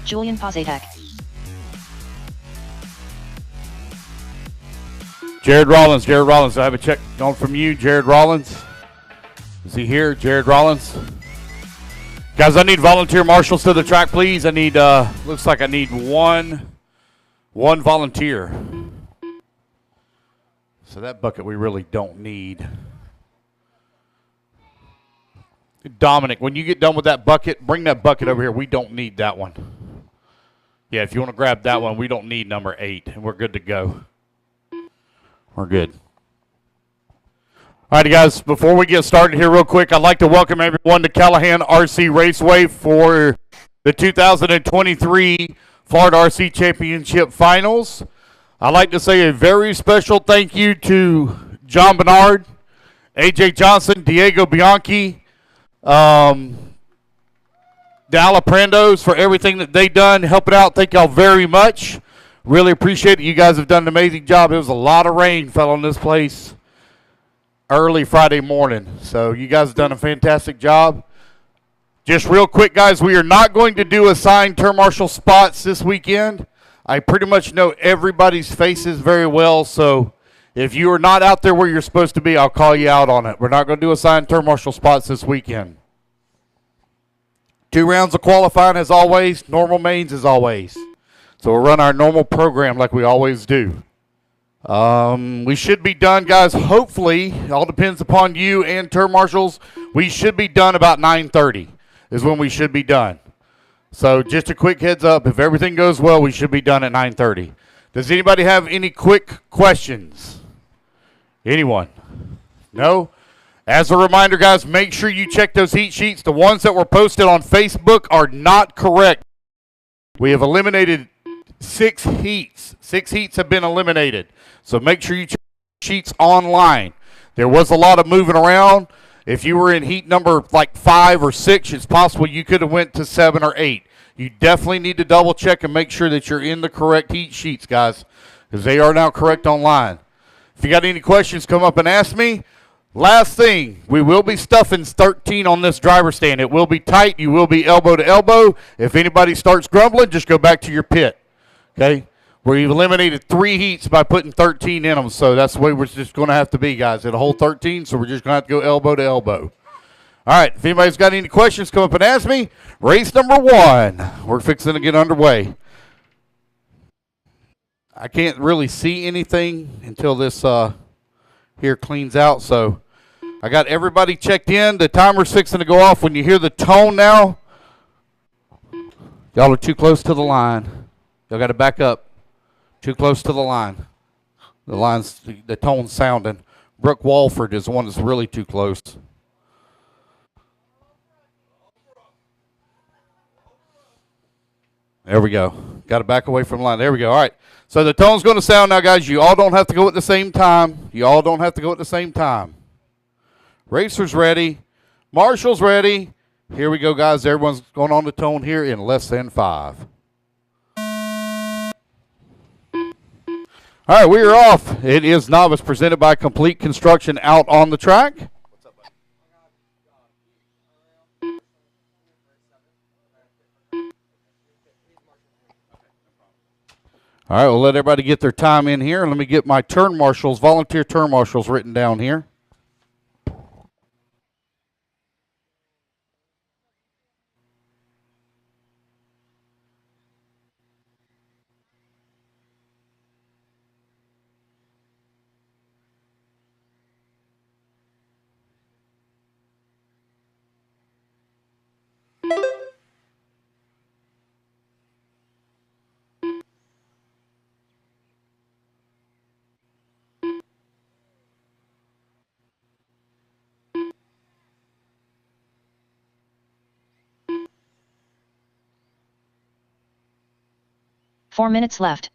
Julian Pazetek. Jared Rollins, I have a check going from you, Jared Rollins. Is he here, Jared Rollins? Guys, I need volunteer marshals to the track, please. I need, looks like I need one volunteer. So that bucket we really don't need. Dominic, when you get done with that bucket, bring that bucket over here. We don't need that one. Yeah, if you want to grab that one, we don't need number 8, and we're good to go. We're good. All right, guys, before we get started here real quick, I'd like to welcome everyone to Callahan RC Raceway for the 2023 Florida RC Championship Finals. I'd like to say a very special thank you to John Bernard, AJ Johnson, Diego Bianchi, the Alaprandos for everything that they done, helping out. Thank y'all very much. Really appreciate it. You guys have done an amazing job. It was a lot of rain fell on this place early Friday morning. So you guys have done a fantastic job. Just real quick, guys, we are not going to do assigned turn marshal spots this weekend. I pretty much know everybody's faces very well, so if you are not out there where you're supposed to be, I'll call you out on it. We're not going to do assigned turn marshal spots this weekend. 2 rounds of qualifying as always, normal mains as always. So we'll run our normal program like we always do. We should be done, guys, hopefully. It all depends upon you and turn marshals. We should be done about 9:30 is when we should be done. So just a quick heads up, if everything goes well, we should be done at 9:30. Does anybody have any quick questions? Anyone? No? As a reminder, guys, make sure you check those heat sheets. The ones that were posted on Facebook are not correct. We have eliminated 6 heats. 6 heats have been eliminated. So make sure you check sheets online. There was a lot of moving around. If you were in heat number like 5 or 6, it's possible you could have went to 7 or 8. You definitely need to double check and make sure that you're in the correct heat sheets, guys, because they are now correct online. If you got any questions, come up and ask me. Last thing, we will be stuffing 13 on this driver stand. It will be tight. You will be elbow to elbow. If anybody starts grumbling, just go back to your pit. Okay? We've eliminated 3 heats by putting 13 in them, so that's the way we're just going to have to be, guys. It'll hold 13, so we're just going to have to go elbow to elbow. All right, if anybody's got any questions, come up and ask me. Race number 1. We're fixing to get underway. I can't really see anything until this here cleans out, so I got everybody checked in. The timer's fixing to go off. When you hear the tone now, y'all are too close to the line. Y'all got to back up. Too close to the line. The tone's sounding. Brooke Walford is the one that's really too close. There we go. Got to back away from the line. There we go. All right. So the tone's going to sound now, guys. You all don't have to go at the same time. Racers ready. Marshall's ready. Here we go, guys. Everyone's going on the tone here in less than 5. All right, we are off. It is Novice presented by Complete Construction out on the track. All right, we'll let everybody get their time in here. Let me get my turn marshals, volunteer turn marshals written down here. Four minutes left.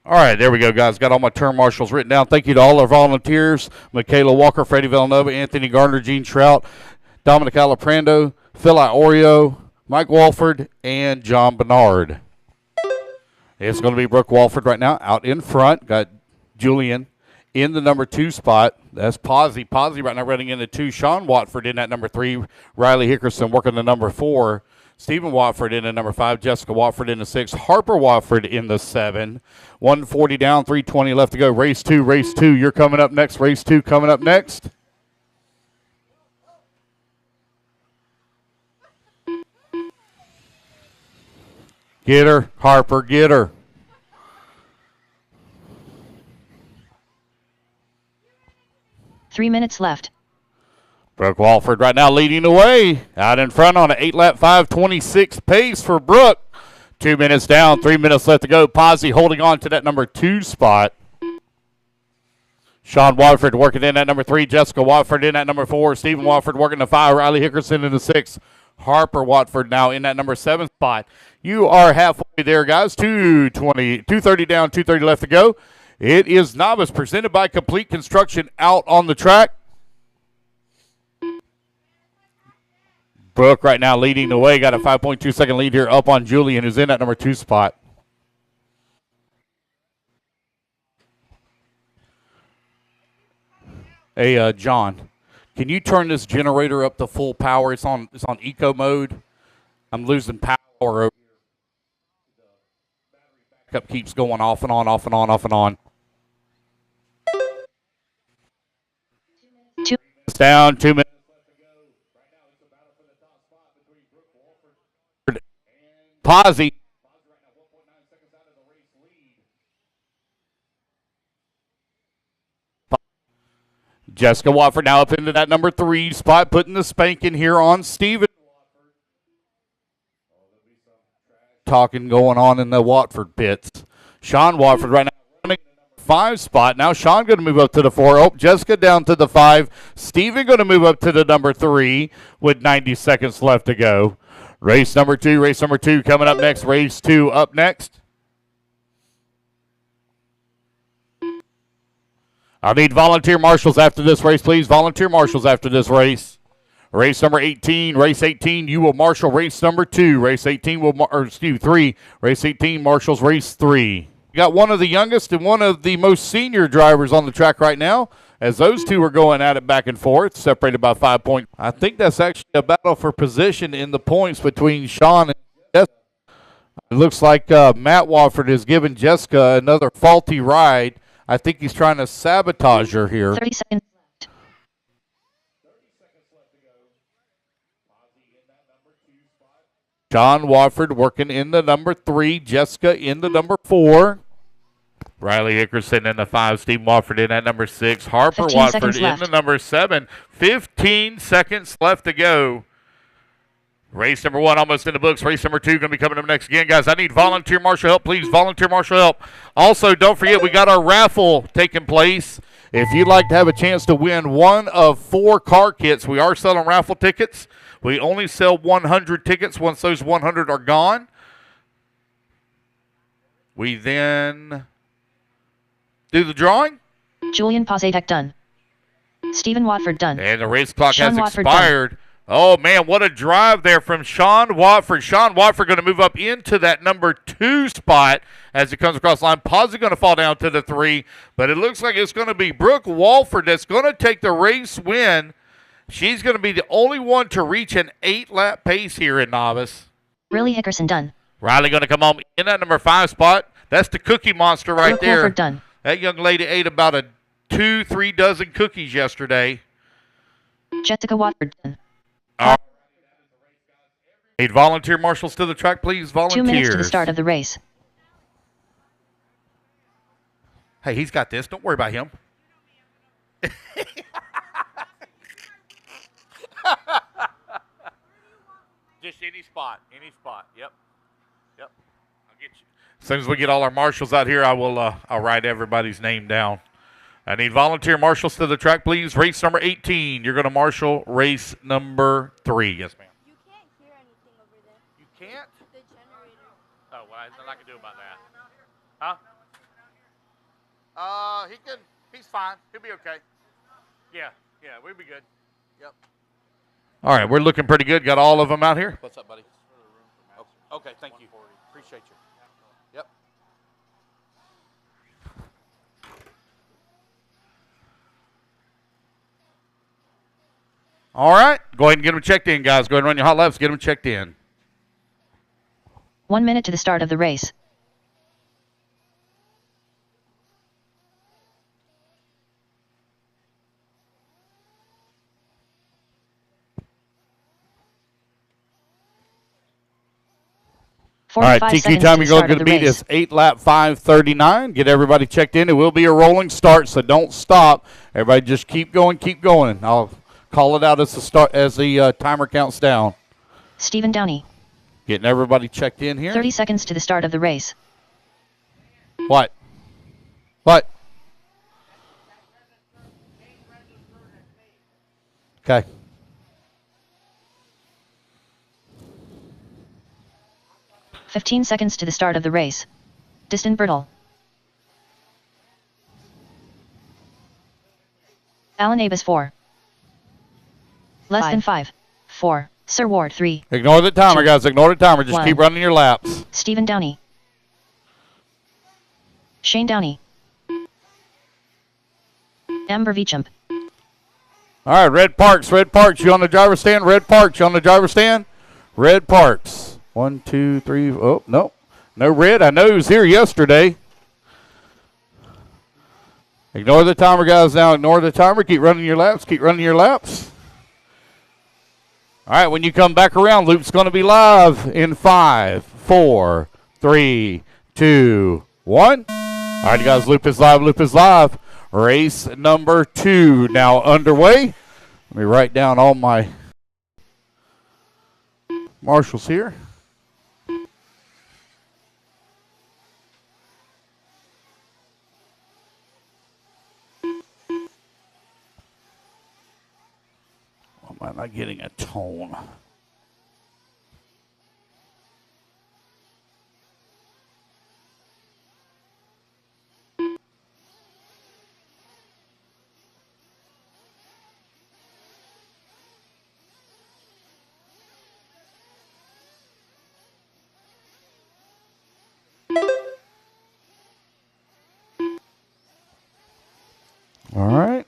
All right, there we go, guys. Got all my term marshals written down. Thank you to all our volunteers: Michaela Walker, Freddie Villanova, Anthony Gardner, Gene Trout, Dominic Alaprando, Phil Iorio, Mike Walford, and John Bernard. It's going to be Brooke Walford right now out in front. Got Julian in the number 2 spot. That's Posey. Posey right now running into 2. Sean Watford in at number 3. Riley Hickerson working the number 4. Stephen Watford in the number 5. Jessica Watford in the 6. Harper Watford in the 7. 140 down, 320 left to go. Race 2, race 2. You're coming up next. Race 2 coming up next. Get her, Harper, get her. Three minutes left. Brooke Walford right now leading the way. Out in front on an 8-lap 5:26 pace for Brooke. 2 minutes down, 3 minutes left to go. Posey holding on to that number 2 spot. Sean Watford working in at number 3. Jessica Watford in at number 4. Stephen Watford working the 5. Riley Hickerson in the 6. Harper Watford now in that number 7 spot. You are halfway there, guys. 230 down, 230 left to go. It is Novice presented by Complete Construction out on the track. Brooke right now leading the way. Got a 5.2 second lead here up on Julian, who's in that number 2 spot. Hey, John, can you turn this generator up to full power? It's on eco mode. I'm losing power over here. The backup keeps going off and on, off and on, off and on. 2 minutes down, 2 minutes. Posey. Jessica Watford now up into that number 3 spot, putting the spank in here on Steven. Talking going on in the Watford pits. Sean Watford right now running 5 spot. Now Sean going to move up to the 4. Oh, Jessica down to the 5. Steven going to move up to the number 3 with 90 seconds left to go. Race number 2 coming up next. Race 2 up next. I'll need volunteer marshals after this race, please. Volunteer marshals after this race. Race number 18, race 18, you will marshal race number 2. Race 18 will, 3. Race 18 marshals race 3. We got one of the youngest and one of the most senior drivers on the track right now, as those two are going at it back and forth, separated by 5 points. I think that's actually a battle for position in the points between Sean and Jessica. It looks like Matt Wofford has given Jessica another faulty ride. I think he's trying to sabotage her here. 30 seconds left. Sean Wofford working in the number 3, Jessica in the number 4. Riley Hickerson in the 5, Steve Wofford in at number 6, Harper Wofford in the number 7. 15 seconds left to go. Race number 1 almost in the books. Race number 2 going to be coming up next again. Guys, I need volunteer marshal help, please. Volunteer marshal help. Also, don't forget, we got our raffle taking place. If you'd like to have a chance to win one of 4 car kits, we are selling raffle tickets. We only sell 100 tickets. Once those 100 are gone, we then do the drawing. Julian Pozadek done. Stephen Watford done. And the race clock Sean has Watford expired. Done. Oh, man, what a drive there from Sean Watford. Sean Watford going to move up into that number 2 spot as it comes across the line. Posey going to fall down to the 3, but it looks like it's going to be Brooke Walford that's going to take the race win. She's going to be the only one to reach an 8-lap pace here in Novice. Riley Hickerson done. Riley going to come home in that number 5 spot. That's the cookie monster right Brooke there. Walford done. That young lady ate about 2-3 dozen cookies yesterday. Jessica Watford done. Need volunteer marshals to the track, please. Volunteers. 2 minutes to the start of the race. Hey, he's got this. Don't worry about him. Just any spot. Any spot. Yep. Yep. I'll get you. As soon as we get all our marshals out here, I'll write everybody's name down. I need volunteer marshals to the track, please. Race number 18. You're going to marshal race number 3. Yes, ma'am. You can't hear anything over there. You can't? The generator. Oh, well, there's nothing I can do about that. Huh? He's fine. He'll be okay. Yeah, we'll be good. Yep. All right, we're looking pretty good. Got all of them out here. What's up, buddy? Okay, thank you. Appreciate you. Yep. All right, go ahead and get them checked in, guys. Go ahead and run your hot laps. Get them checked in. 1 minute to the start of the race. All right, TQ time you're going to beat is 8 lap 5:39. Get everybody checked in. It will be a rolling start, so don't stop. Everybody just keep going, keep going. I'll call it out as the timer counts down. Stephen Downey. Getting everybody checked in here. 30 seconds to the start of the race. What? 'Kay. $15 seconds to the start of the race. Distant Bertle. Alan Abus 4. Less than 5. 4. Sir Ward 3. Ignore the timer, guys. Ignore the timer. Just keep running your laps. Stephen Downey. Shane Downey. Amber Veachamp. All right, Red Parks. You on the driver's stand? Red Parks, you on the driver's stand? Red Parks. 1, 2, 3. Oh, no. No red. I know he was here yesterday. Ignore the timer, guys. Now ignore the timer. Keep running your laps. All right, when you come back around, loop's going to be live in 5, 4, 3, 2, 1. All right, guys, loop is live. Race number 2 now underway. Let me write down all my marshals here. Why am I not getting a tone? All right.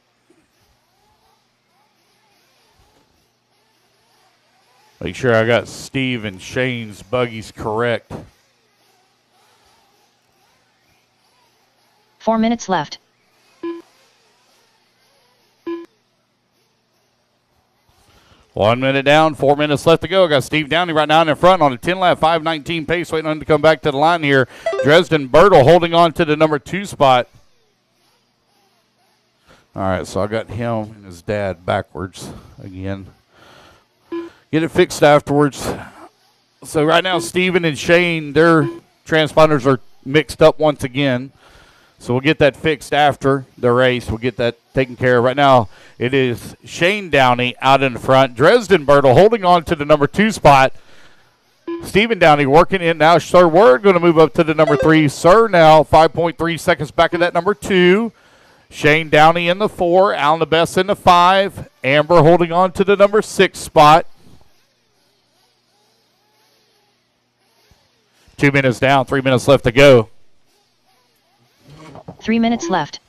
Make sure I got Steve and Shane's buggies correct. 4 minutes left. One minute down, 4 minutes left to go. Got Steve Downey right now in front on a 10-lap 5:19 pace, waiting on him to come back to the line here. Dresden Bertle holding on to the number 2 spot. All right, so I got him and his dad backwards again. Get it fixed afterwards. So right now, Steven and Shane, their transponders are mixed up once again. So we'll get that fixed after the race. We'll get that taken care of. Right now, it is Shane Downey out in front. Dresden Bertle holding on to the number 2 spot. Stephen Downey working in now. Sir Word going to move up to the number 3. Sir now 5.3 seconds back of that number 2. Shane Downey in the 4. Alan Abess in the 5. Amber holding on to the number 6 spot. 2 minutes down, 3 minutes left to go. 3 minutes left.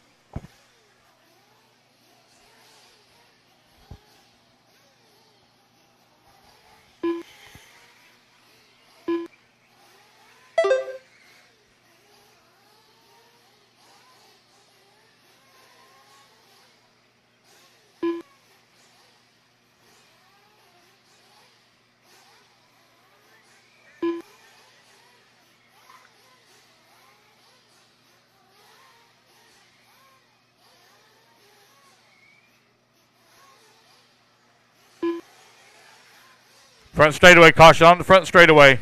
Front straightaway, caution on the front straightaway.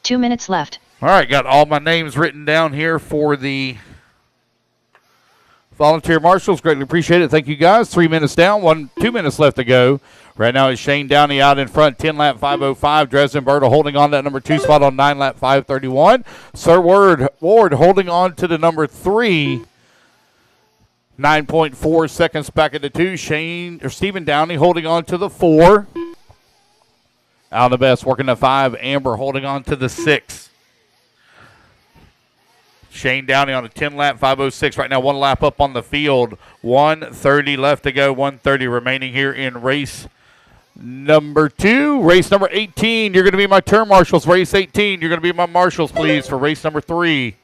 2 minutes left. All right, got all my names written down here for the volunteer marshals. Greatly appreciate it. Thank you, guys. 3 minutes down, 2 minutes left to go. Right now it's Shane Downey out in front, 10-lap 5:05. Dresden Bertle holding on to that number 2 spot on 9-lap 5:31. Sir Ward holding on to the number 3. 9.4 seconds back at the 2. Stephen Downey holding on to the 4. Out the best, working the 5. Amber holding on to the 6. Shane Downey on a 10-lap 5:06. Right now, 1 lap up on the field. 1:30 left to go. 1:30 remaining here in race number 2. Race number 18. You're going to be my turn marshals. Race 18. You're going to be my marshals, please, for race number 3.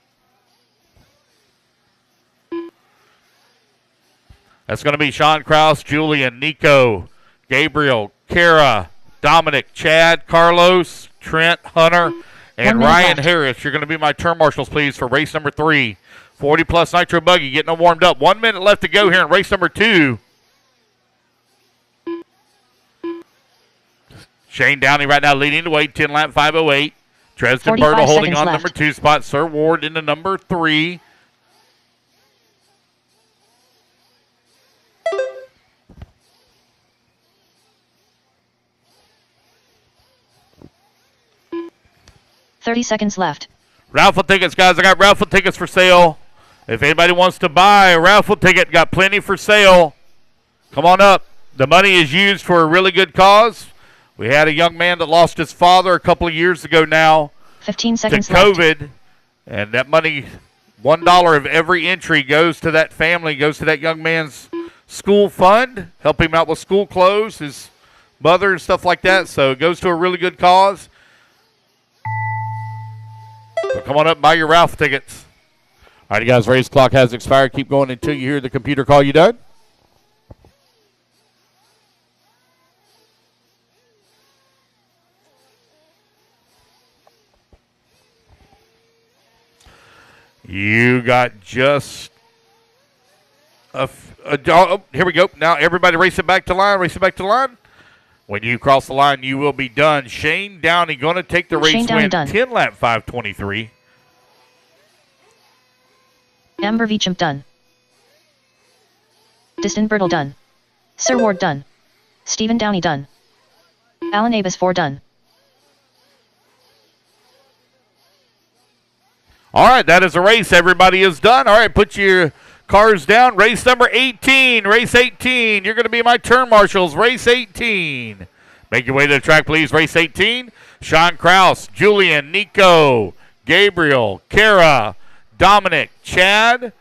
That's going to be Sean Krause, Julian, Nico, Gabriel, Kara, Dominic, Chad, Carlos, Trent, Hunter, and Ryan Harris. You're going to be my turn marshals, please, for race number 3. 40-plus Nitro buggy getting them warmed up. 1 minute left to go here in race number 2. Shane Downey right now leading the way, 10-lap 5:08. Dresden Bertle holding on number 2 spot. Sir Ward into number 3. $30 seconds left. Raffle tickets, guys. I got raffle tickets for sale. If anybody wants to buy a raffle ticket, got plenty for sale. Come on up. The money is used for a really good cause. We had a young man that lost his father a couple of years ago now 15 seconds to COVID. And that money, $1 of every entry goes to that family, goes to that young man's school fund, help him out with school clothes, his mother and stuff like that. So it goes to a really good cause. So come on up and buy your raffle tickets. All right, guys, race clock has expired. Keep going until you hear the computer call you done. You got just here we go. Now everybody race it back to line. Race it back to line. When you cross the line, you will be done. Shane Downey going to take the race win. 10-lap 5:23. Amber Veacham done. Dresden Bertle done. Sir Ward done. Stephen Downey done. Alan Abus 4 done. All right, that is a race. Everybody is done. All right, put your cars down. Race number 18. Race 18. You're going to be my turn marshals. Race 18. Make your way to the track, please. Race 18. Sean Krause, Julian, Nico, Gabriel, Kara, Dominic, Chad,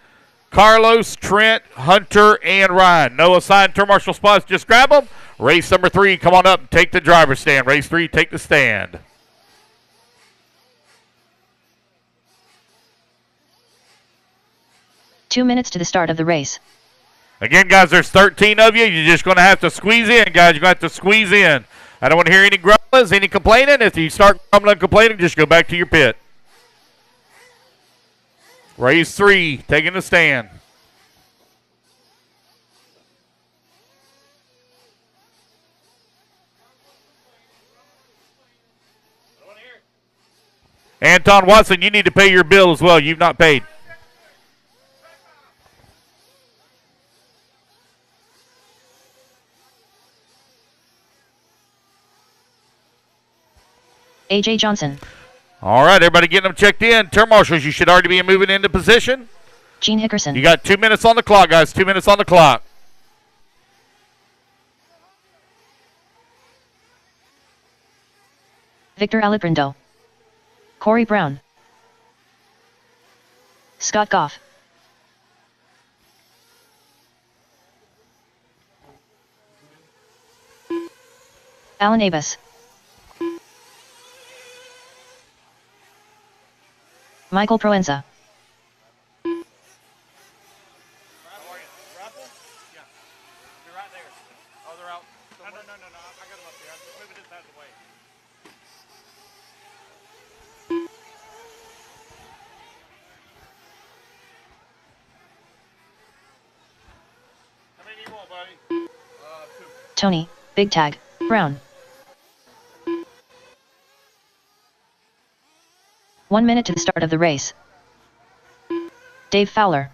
Carlos, Trent, Hunter, and Ryan. No assigned turn marshal spots. Just grab them. Race number 3. Come on up and take the driver's stand. Race 3, take the stand. Two minutes to the start of the race. Again, guys, there's 13 of you. You're just going to have to squeeze in, guys. You're going to have to squeeze in. I don't want to hear any grumblings, any complaining. If you start grumbling and complaining, just go back to your pit. Race 3, taking the stand. Anton Watson, you need to pay your bill as well. You've not paid. AJ Johnson. All right, everybody getting them checked in. Turn marshals, you should already be moving into position. Gene Hickerson. You got 2 minutes on the clock, guys. 2 minutes on the clock. Victor Aliprindo. Corey Brown. Scott Goff. Alan Abus. Michael Proenza. Tony, Big Tag, Brown. 1 minute to the start of the race. Dave Fowler.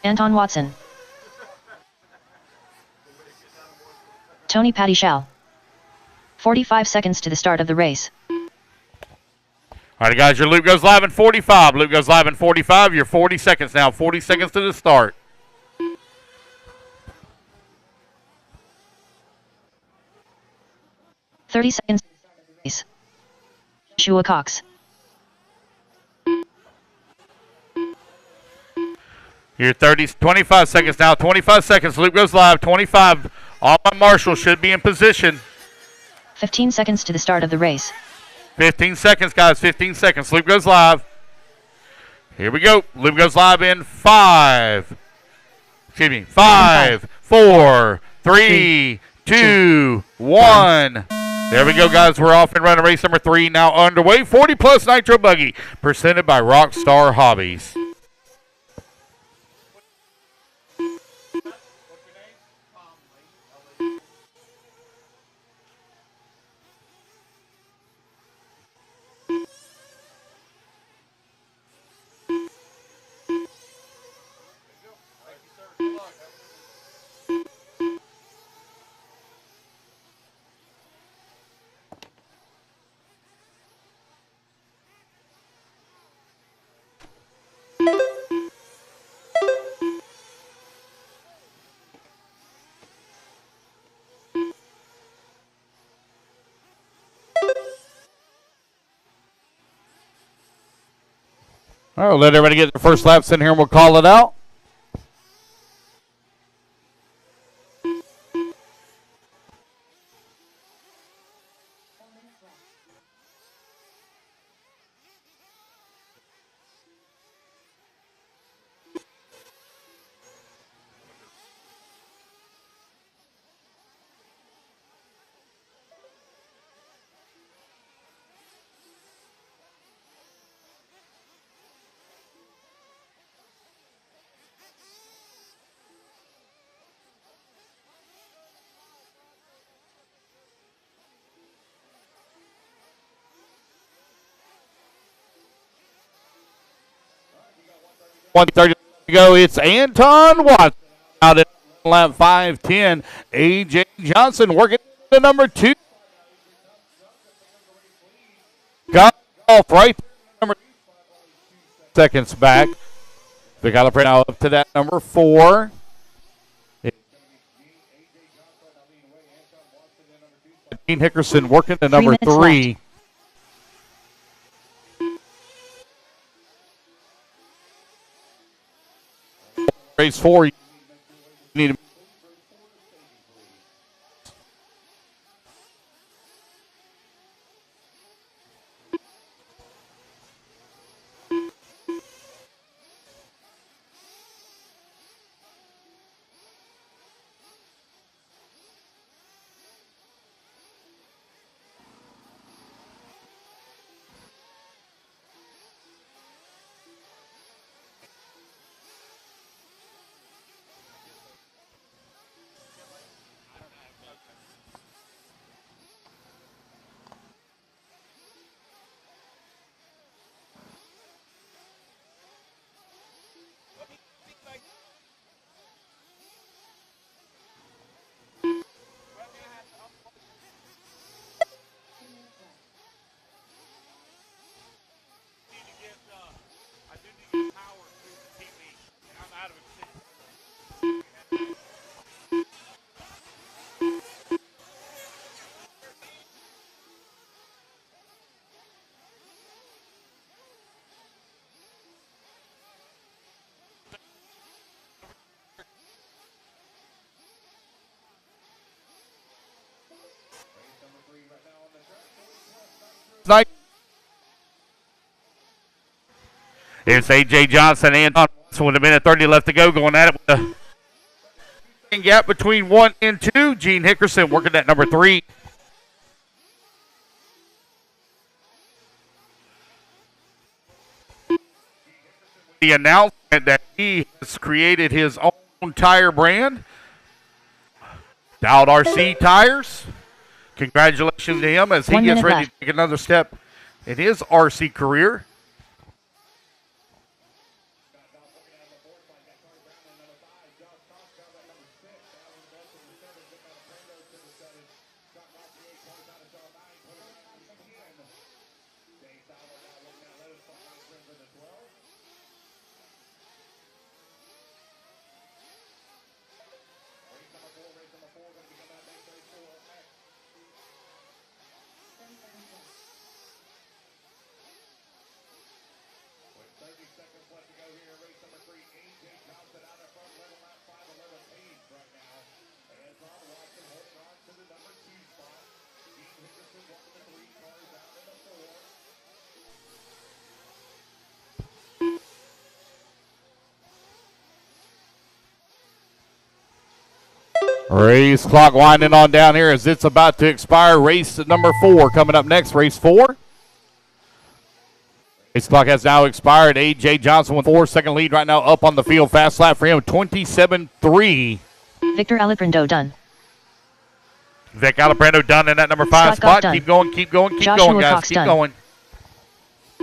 Anton Watson. Tony Padishal. 45 seconds to the start of the race. All right, guys, your loop goes live in 45. Loop goes live in 45. You're 40 seconds now. 40 seconds to the start. $30 seconds. Joshua Cox. You're 25 seconds now. 25 seconds. Loop goes live. 25. All my marshals should be in position. 15 seconds to the start of the race. 15 seconds, guys. 15 seconds. Loop goes live. Here we go. Loop goes live in 5. Excuse me. 5, 4, 3, 2, 1. There we go, guys. We're off and running. Race number 3 now underway. 40 plus Nitro Buggy, presented by Rockstar Hobbies. All right, we'll let everybody get their first laps in here and we'll call it out. .130 to go. It's Anton Watson out at lap 5:10. AJ Johnson working the number 2. Got off right number seconds back. The caliper now up to that number 4. Gene Hickerson working the number 3. Race 4, you need to It's AJ Johnson and Watson with 1:30 left to go, going at it with a gap between 1 and 2. Gene Hickerson working at number 3. The announcement that he has created his own tire brand, Dowd RC Tires. Congratulations to him as he 1 gets minute ready left. to take another step in his RC career. Race clock winding on down here as it's about to expire. Race number 4 coming up next. Race 4. Race clock has now expired. A.J. Johnson with 4-second lead right now up on the field. Fast lap for him, 27.3. Victor Aliprando done. Vic Aliprando done in that number 5 spot. Done. Keep going, keep going, keep Joshua going, guys. Cox Keep done. going.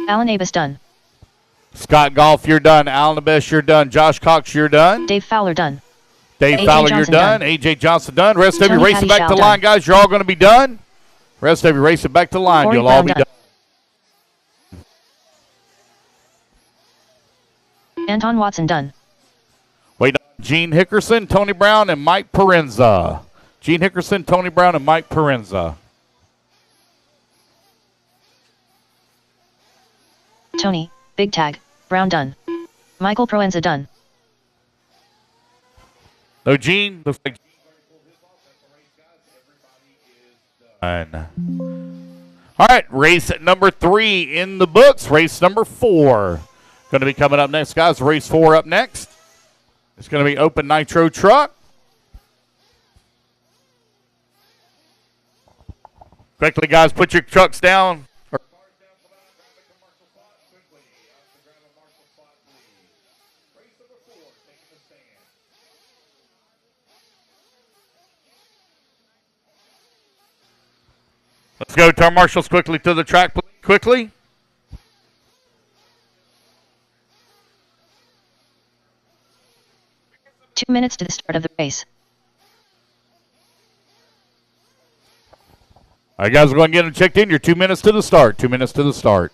Alan Abbas done. Scott Golf, you're done. Alan Abbas, you're done. Josh Cox, you're done. Dave Fowler done. Dave A.J. Fowler, you're Johnson done. done. A.J. Johnson done. Rest of you Tony racing back to Paddy the Shaw line, guys. You're all going to be done. Rest of you racing back to the line. Corey You'll all Brown be done. done. Anton Watson done. Wait, Gene Hickerson, Tony Brown, and Mike Parenza. Gene Hickerson, Tony Brown, and Mike Parenza. Tony, Big Tag, Brown done. Michael Proenza done. No, Gene. Looks like done. All right, race number 3 in the books. Race number 4 going to be coming up next, guys. Race 4 up next. It's going to be open nitro truck. Quickly, guys, put your trucks down. Let's go, turn marshals quickly to the track, quickly. Two minutes to the start of the race. All right, guys, we're going to get them checked in. You're 2 minutes to the start. 2 minutes to the start.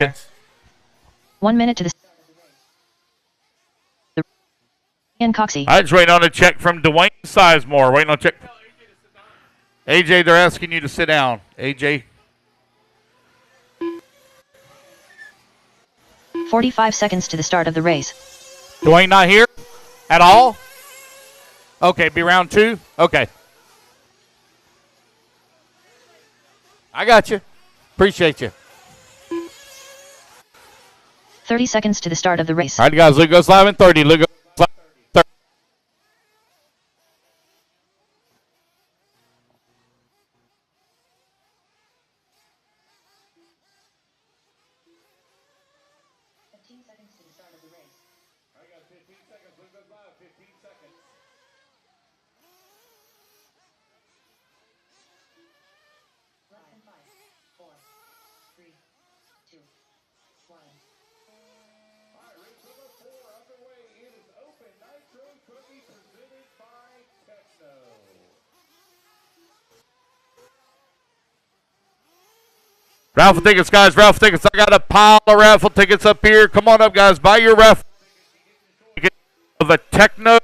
Yes. 1 minute to the start of the race. Ian Coxey. I just waiting on a check from Dwayne Sizemore. Waiting on a check. AJ, they're asking you to sit down. AJ. 45 seconds to the start of the race. Dwayne not here at all? Okay, be round 2? Okay. I got you. Appreciate you. 30 seconds to the start of the race. All right, guys, Luke goes live in 30. Luke goes live in 30. Raffle tickets, guys. Raffle tickets. I got a pile of raffle tickets up here. Come on up, guys. Buy your raffle ticket of a Techno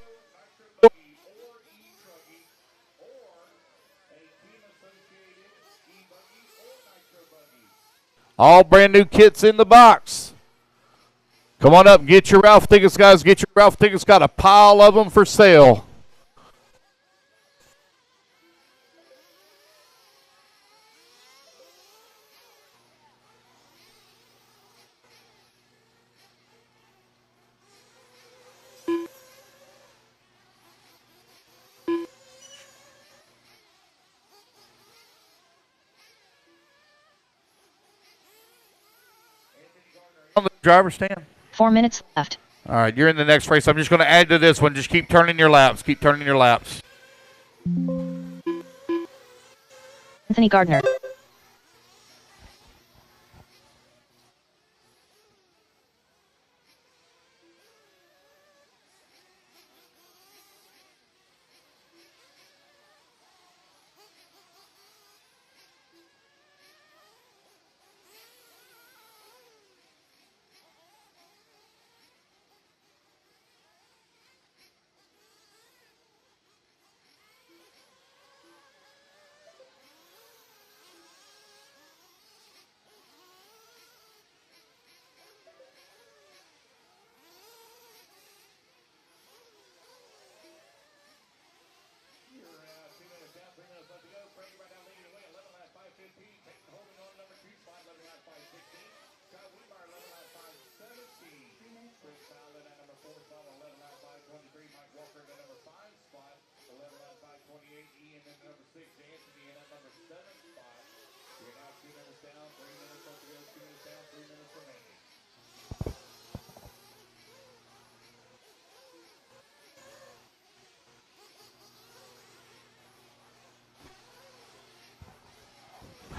All brand new kits in the box. Come on up, get your Ralph tickets, guys. Get your Ralph tickets. Got a pile of them for sale. On the driver's stand. 4 minutes left. All right, you're in the next race. I'm just going to add to this one. Just keep turning your laps. Keep turning your laps. Anthony Gardner.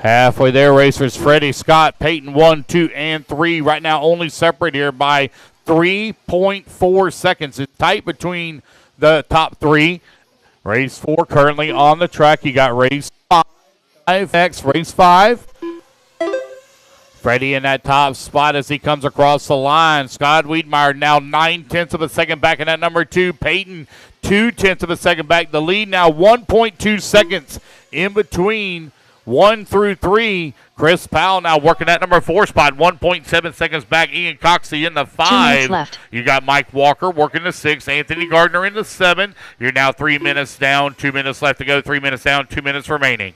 Halfway there, racers. Freddie, Scott, Peyton, 1, 2, and 3. Right now, only separate here by 3.4 seconds. It's tight between the top three. Race 4 currently on the track. You got race 5. Next, race 5. Freddie in that top spot as he comes across the line. Scott Wiedmeyer now 9/10 of a second back in that number 2. Peyton 2/10 of a second back. The lead now 1.2 seconds in between 1 through 3. Chris Powell now working that number 4 spot, 1.7 seconds back. Ian Coxey in the 5. 2 minutes left. You got Mike Walker working the 6. Anthony Gardner in the 7. You're now 3 minutes down, 2 minutes left to go. 3 minutes down, 2 minutes remaining.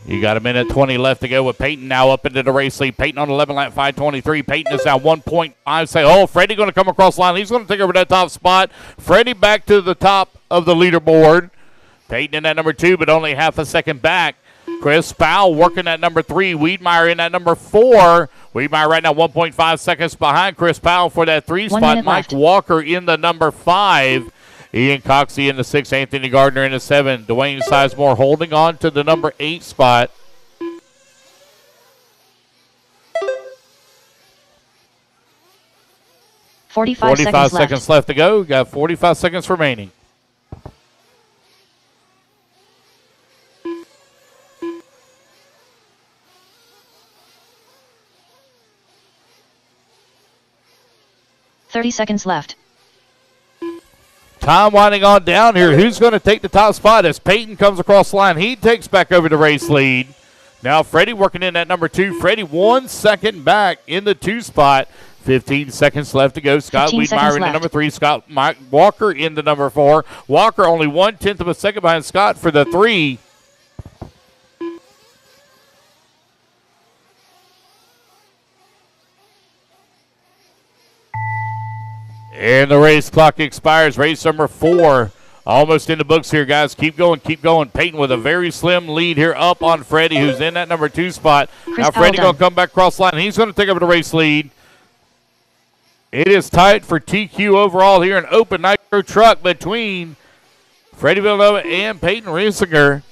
You got a minute 20 left to go with Peyton now up into the race lead. Peyton on 11 lap 5:23. Peyton is now 1.5. Say, oh, Freddie going to come across the line. He's going to take over that top spot. Freddie back to the top of the leaderboard. Peyton in that number 2, but only half a second back. Chris Powell working that number 3. Wiedmeyer in that number 4. Wiedmeyer right now 1.5 seconds behind Chris Powell for that 3 spot. Mike left. Walker in the number 5. Ian Coxey in the 6, Anthony Gardner in the 7. Dwayne Sizemore holding on to the number 8 spot. Forty-five seconds left to go. Got 45 seconds remaining. $30 left. Time winding on down here. Who's going to take the top spot as Peyton comes across the line? He takes back over the race lead. Now Freddie working in that number 2. Freddie 1 second back in the 2 spot. 15 seconds left to go. Scott Wiedmeyer in the number 3. Scott Mike Walker in the number 4. Walker only 1/10 of a second behind Scott for the 3. And the race clock expires. Race number 4 almost in the books here, guys. Keep going, keep going. Peyton with a very slim lead here up on Freddie, who's in that number 2 spot. Now Freddie going to come back across the line. He's going to take over the race lead. It is tight for TQ overall here. An open Nitro truck between Freddie Villanova and Peyton Riesinger.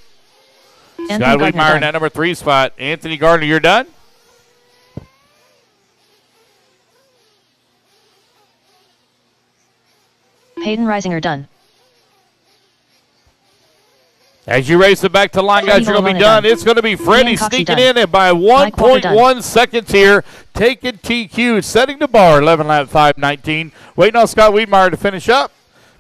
Scott Wiedmeyer in that number 3 spot. Anthony Gardner, you're done? Hayden Reisinger done. As you race it back to line, guys, you're going to be done. It's going to be Freddie sneaking in and by 1.1 seconds here, taking TQ, setting the bar, 11 lap 5:19. Waiting on Scott Wiedmeyer to finish up.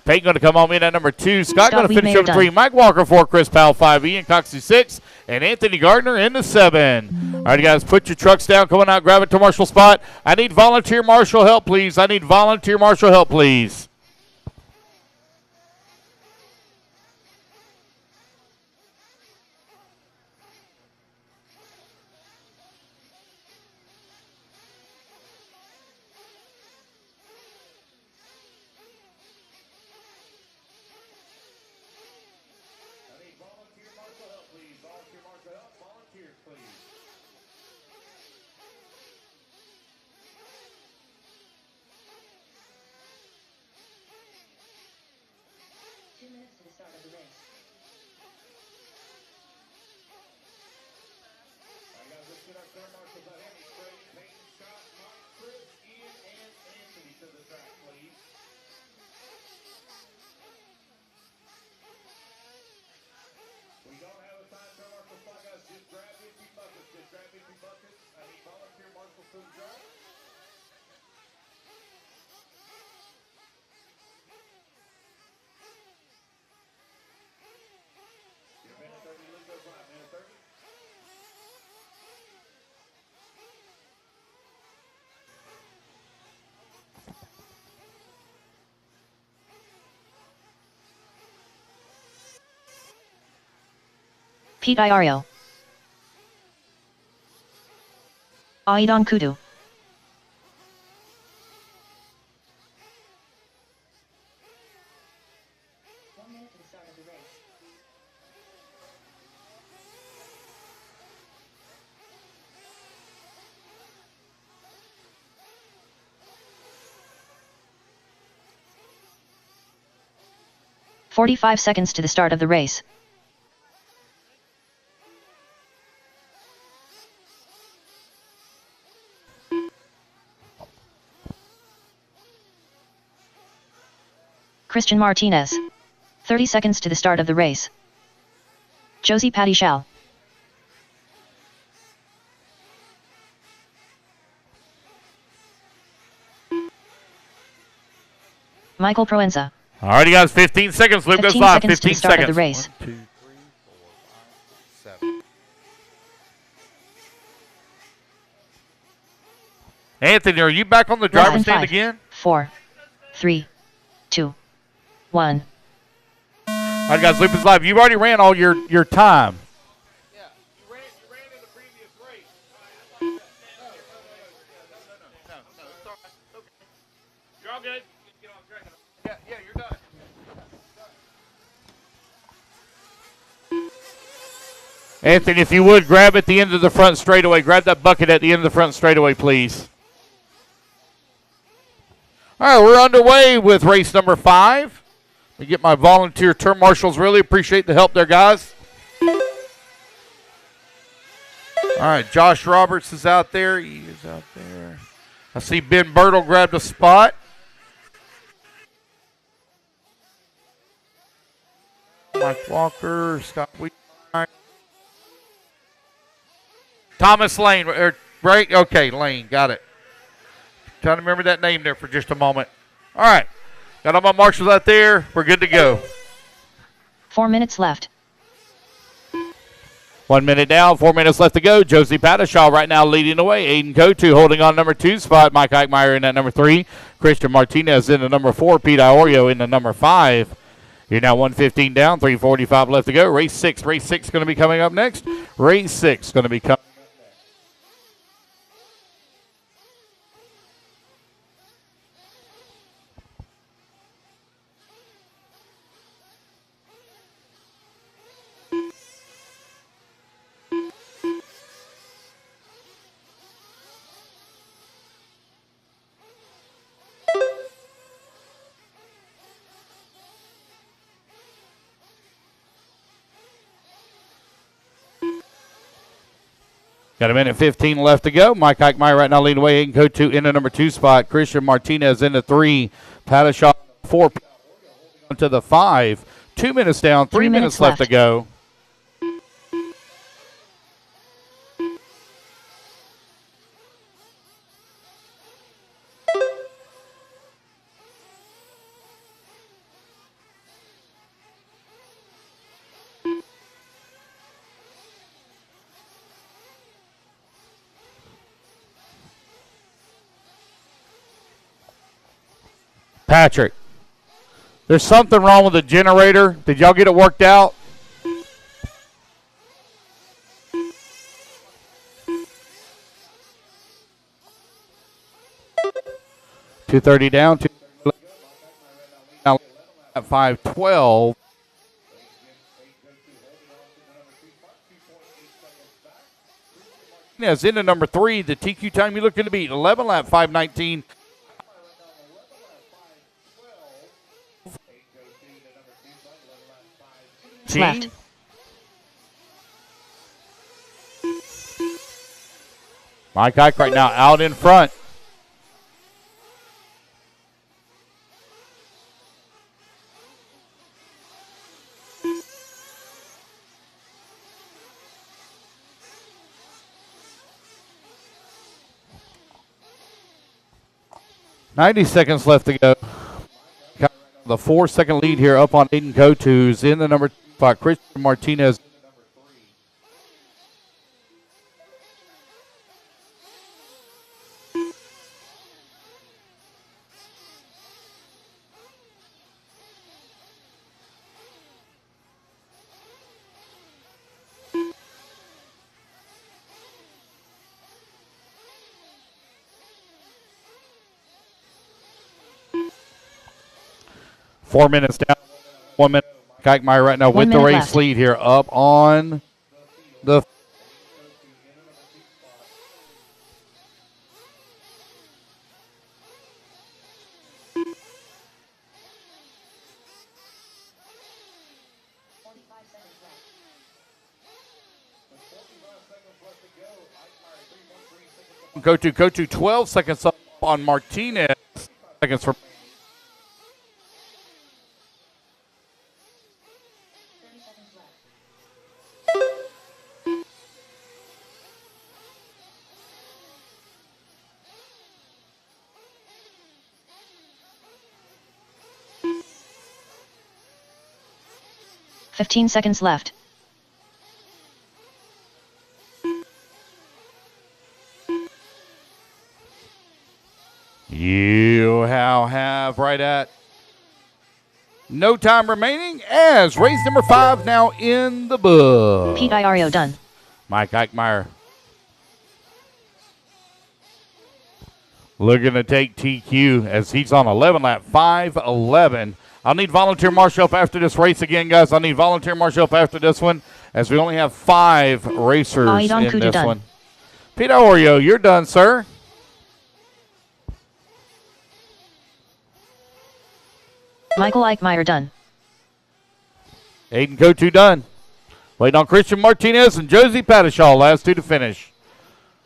Peyton going to come home in at number 2. Scott going to finish up 3. Mike Walker 4, Chris Powell 5, Ian Coxey 6, and Anthony Gardner in the 7. All right, guys, put your trucks down. Coming out, grab it to marshal spot. I need volunteer marshal help, please. I need volunteer marshal help, please. Pete Iario. Aidan Kudu. "45 seconds to the start of the race. Christian Martinez. 30 seconds to the start of the race. Josie Patty Schall. Michael Proenza. All right, you guys, 15 seconds. Luke goes live. 15 seconds to the start of the race. 1, 2, 3, 4, 5, 6, 7. Anthony, are you back on the driver's stand again? 4, 3, 2, 1. All right, guys, Loop is live. You've already ran all your time. Yeah, you ran in the previous race. No, it's all right. Okay. You're all good. Get on track. Yeah, you're done. Anthony, if you would, grab at the end of the front straightaway. Grab that bucket at the end of the front straightaway, please. All right, we're underway with race number 5. Let me get my volunteer turn marshals. Really appreciate the help there, guys. All right, Josh Roberts is out there. He is out there. I see Ben Birtle grabbed a spot. Mike Walker, Scott Wheat. Thomas Lane, right? Okay, Lane, got it. Trying to remember that name there for just a moment. All right, got all my marshals out there. We're good to go. 4 minutes left. 1 minute down, 4 minutes left to go. Josie Pattershaw right now leading the way. Aiden Kotu holding on number 2 spot. Mike Eichmeyer in at number 3. Christian Martinez in the number 4. Pete Iorio in the number 5. You're now 1:15 down, 3:45 left to go. Race 6. Race 6 going to be coming up next. Race 6 going to be coming. Got a minute 15 left to go. Mike Eichmeyer right now leading the way. Aiden Kotu in the number 2 spot. Christian Martinez in the 3. Pattershaw 4. to the 5. 2 minutes down, 3 minutes left to go. Patrick, there's something wrong with the generator. Did y'all get it worked out? $230 down. At 5:12. Yes, into number 3. The TQ time you're looking to beat 11 lap 5:19. Left. Mike Ike right now out in front. .90 seconds left to go. The 4-second lead here up on Aiden Coates, who's in the number 2 spot. Christian Martinez. Four minutes down, 1 minute. Mike Meyer right now with the race left. lead here up on the. Go to 12 seconds up on Martinez. Seconds from. $15 seconds left. You have right at no time remaining as race number 5 now in the book. Pete Iorio done. Mike Eichmeyer looking to take TQ as he's on 11 lap 5:11. I'll need volunteer marshal help after this race again, guys. I'll need volunteer marshal help after this one as we only have 5 racers in this done. one. Pete Iorio, you're done, sir. Michael Eichmeyer done. Aiden Coates done. Waiting on Christian Martinez and Josie Pattishaw, last 2 to finish.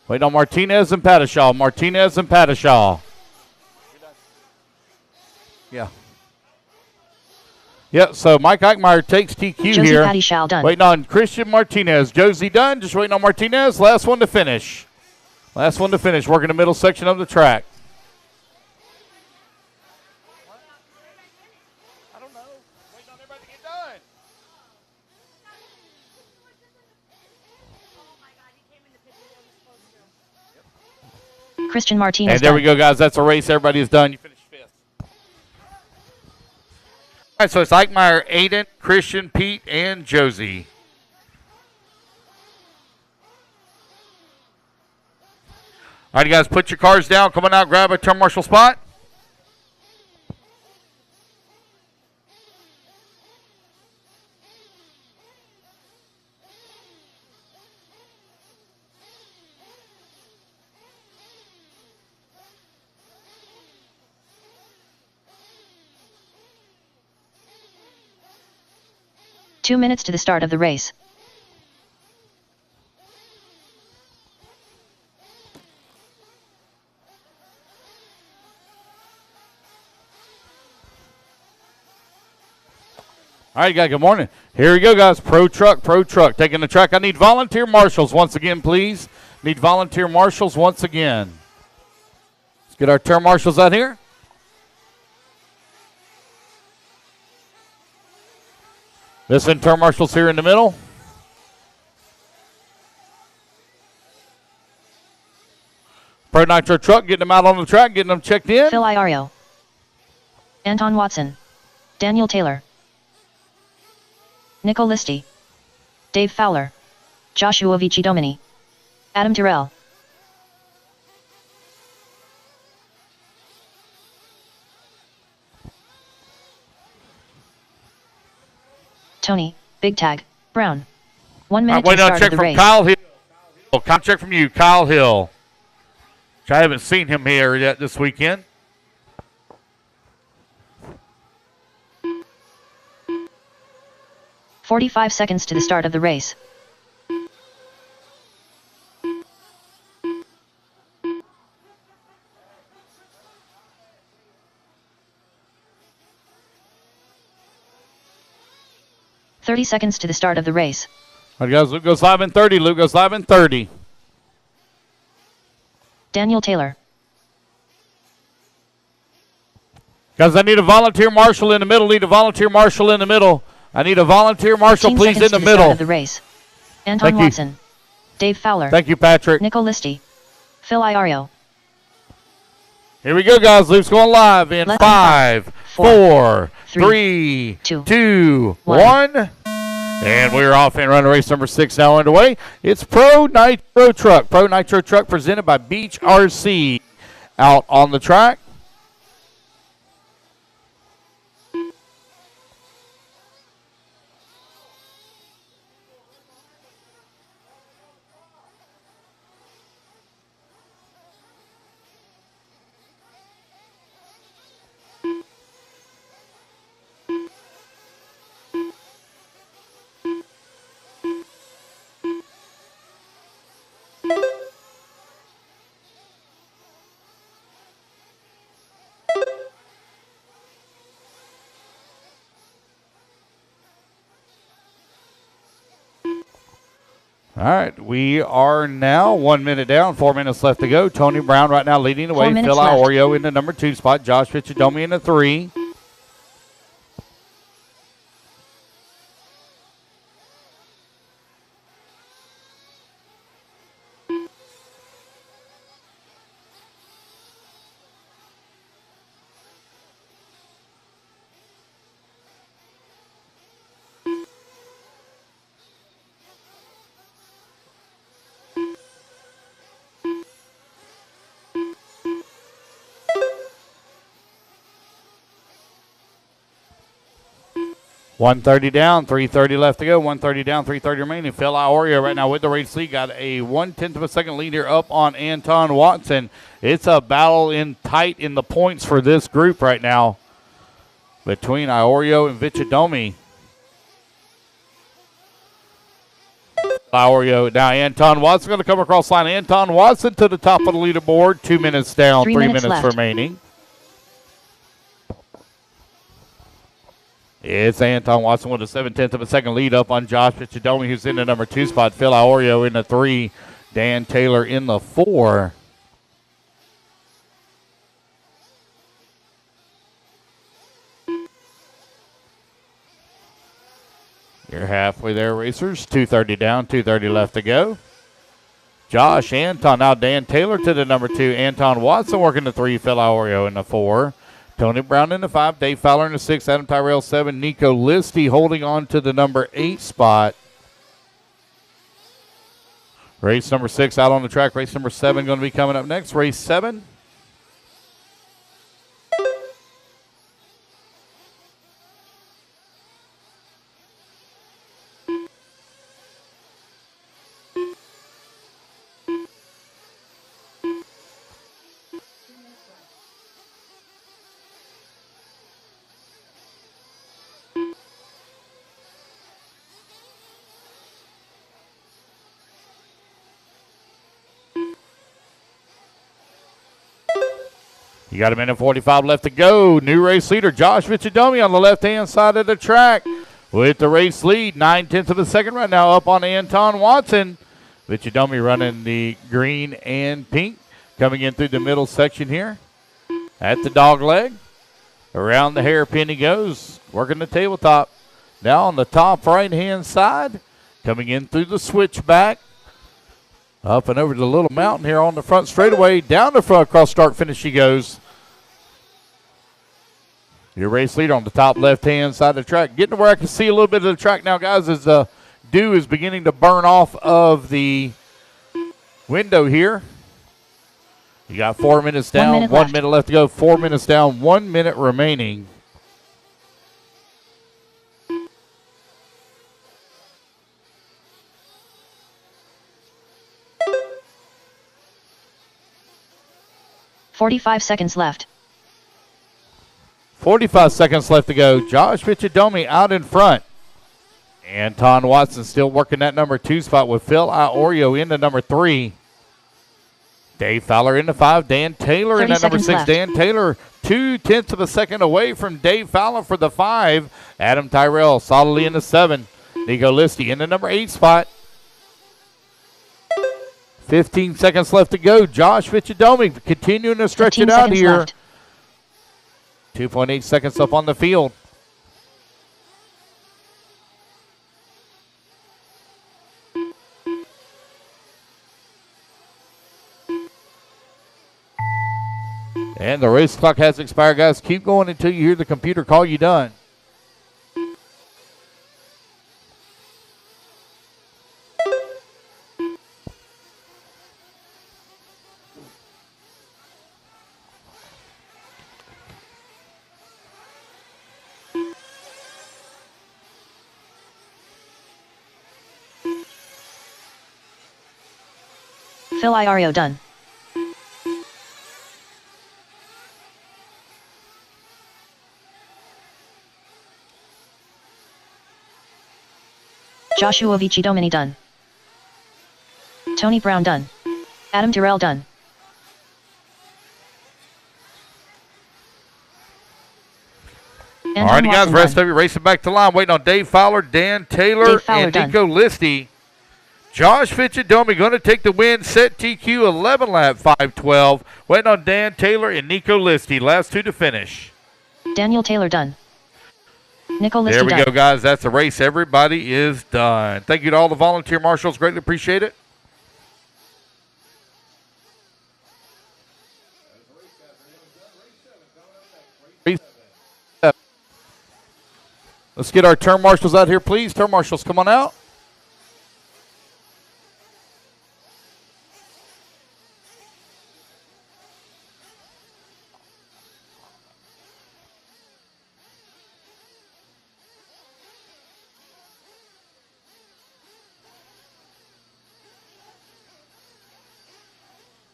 Waiting on Martinez and Pattishaw. Martinez and Pattishaw. Yeah. Yep, so Mike Eichmeyer takes TQ Josie here. Pattishaw done. Waiting on Christian Martinez. Josie done. Just waiting on Martinez. Last one to finish. Last one to finish. Working the middle section of the track. I don't know. Waiting on everybody to get done. Oh my God, he came in the pit before he was supposed to. Christian Martinez And there done. we go, guys. That's a race. Everybody is done. You finished 5th. All right, so it's Eichmeyer, Aiden, Christian, Pete, and Josie. All right, you guys, put your cars down. Come on out, grab a turn marshal spot. Two minutes to the start of the race. All right, guys, good morning. Here we go, guys. Pro truck. Taking the track. I need volunteer marshals once again, please. Need volunteer marshals once again. Let's get our turn marshals out here. Listen, turn marshals here in the middle. Pro Nitro truck, getting them out on the track, getting them checked in. Phil Iario. Anton Watson. Daniel Taylor. Nico Listi. Dave Fowler. Joshua Vici-Domini. Adam Tyrrell. Tony, Big Tag, Brown. 1 minute to start of the race. Kyle Hill. Check from you, Kyle Hill. Which I haven't seen him here yet this weekend. "45 seconds to the start of the race. "30 seconds to the start of the race. All right, guys, Luke goes live in 30. Luke goes live in 30. Daniel Taylor. Guys, I need a volunteer marshal in the middle. I need a volunteer marshal in the middle, please, in the middle. Start of the race. Anton Watson. Dave Fowler. Thank you, Patrick. Nico Listi. Phil Iario. Here we go, guys. Luke's going live in 5, 4, 3, 2, 1. And we're off and running race number 6 now underway. It's Pro Nitro Truck. Pro Nitro Truck presented by Beach RC out on the track. All right, we are now 1 minute down, 4 minutes left to go. Tony Brown right now leading the way. Phil Iorio in the number 2 spot. Josh Vici-Domini in the 3. $130 down, $330 left to go. $130 down, $330 remaining. Phil Iorio right now with the race lead. Got a 1/10 of a second lead here up on Anton Watson. It's a battle tight in the points for this group right now between Iorio and Vici-Domini. Iorio now. Anton Watson going to come across line. Anton Watson to the top of the leaderboard. 2 minutes down, 3 minutes remaining. It's Anton Watson with a 7/10 of a second lead up on Josh Vici-Domini, who's in the number 2 spot. Phil Iorio in the 3. Dan Taylor in the 4. You're halfway there, racers. 230 down, 230 left to go. Josh, Anton, now Dan Taylor to the number 2. Anton Watson working the 3. Phil Iorio in the 4. Tony Brown in the 5, Dave Fowler in the 6, Adam Tyrrell 7, Nico Listi holding on to the number 8 spot. Race number 6 out on the track. Race number 7 going to be coming up next. Race 7. You got 1:45 left to go. New race leader Josh Vici-Domini on the left-hand side of the track with the race lead. 9/10 of a second right now up on Anton Watson. Vichadomi running the green and pink. Coming in through the middle section here at the dog leg. Around the hairpin he goes, working the tabletop. Now on the top right-hand side, coming in through the switchback. Up and over the little mountain here on the front straightaway. Down the front, across start finish she goes. Your race leader on the top left-hand side of the track. Getting to where I can see a little bit of the track now, guys, as the dew is beginning to burn off of the window here. You got 4 minutes down, 1 minute left to go. 4 minutes down, 1 minute remaining. .45 seconds left. 45 seconds left to go. Josh Vichadomi out in front. Anton Watson still working that number 2 spot with Phil Iorio into number 3. Dave Fowler into 5. Dan Taylor in that number 6. Left. Dan Taylor 2/10 of a second away from Dave Fowler for the 5. Adam Tyrell solidly in the 7. Nico Listy in the number 8 spot. 15 seconds left to go. Josh Vichadomi continuing to stretch it out here. Left. 2.8 seconds up on the field. And the race clock has expired, guys. Keep going until you hear the computer call you done. Phil Iorio done. Joshua Vichadomi done. Tony Brown done. Adam Tyrell done. All righty, guys, rest of you racing back to line. Waiting on Dave Fowler, Dan Taylor, and Nico Listy. Josh Vichadomi going to take the win. Set TQ 11 lap 5:12. Waiting on Dan Taylor and Nico Listy. Last 2 to finish. Daniel Taylor done. Nico Listy there we done. go, guys. That's the race. Everybody is done. Thank you to all the volunteer marshals. Greatly appreciate it. Let's get our turn marshals out here, please. Turn marshals, come on out.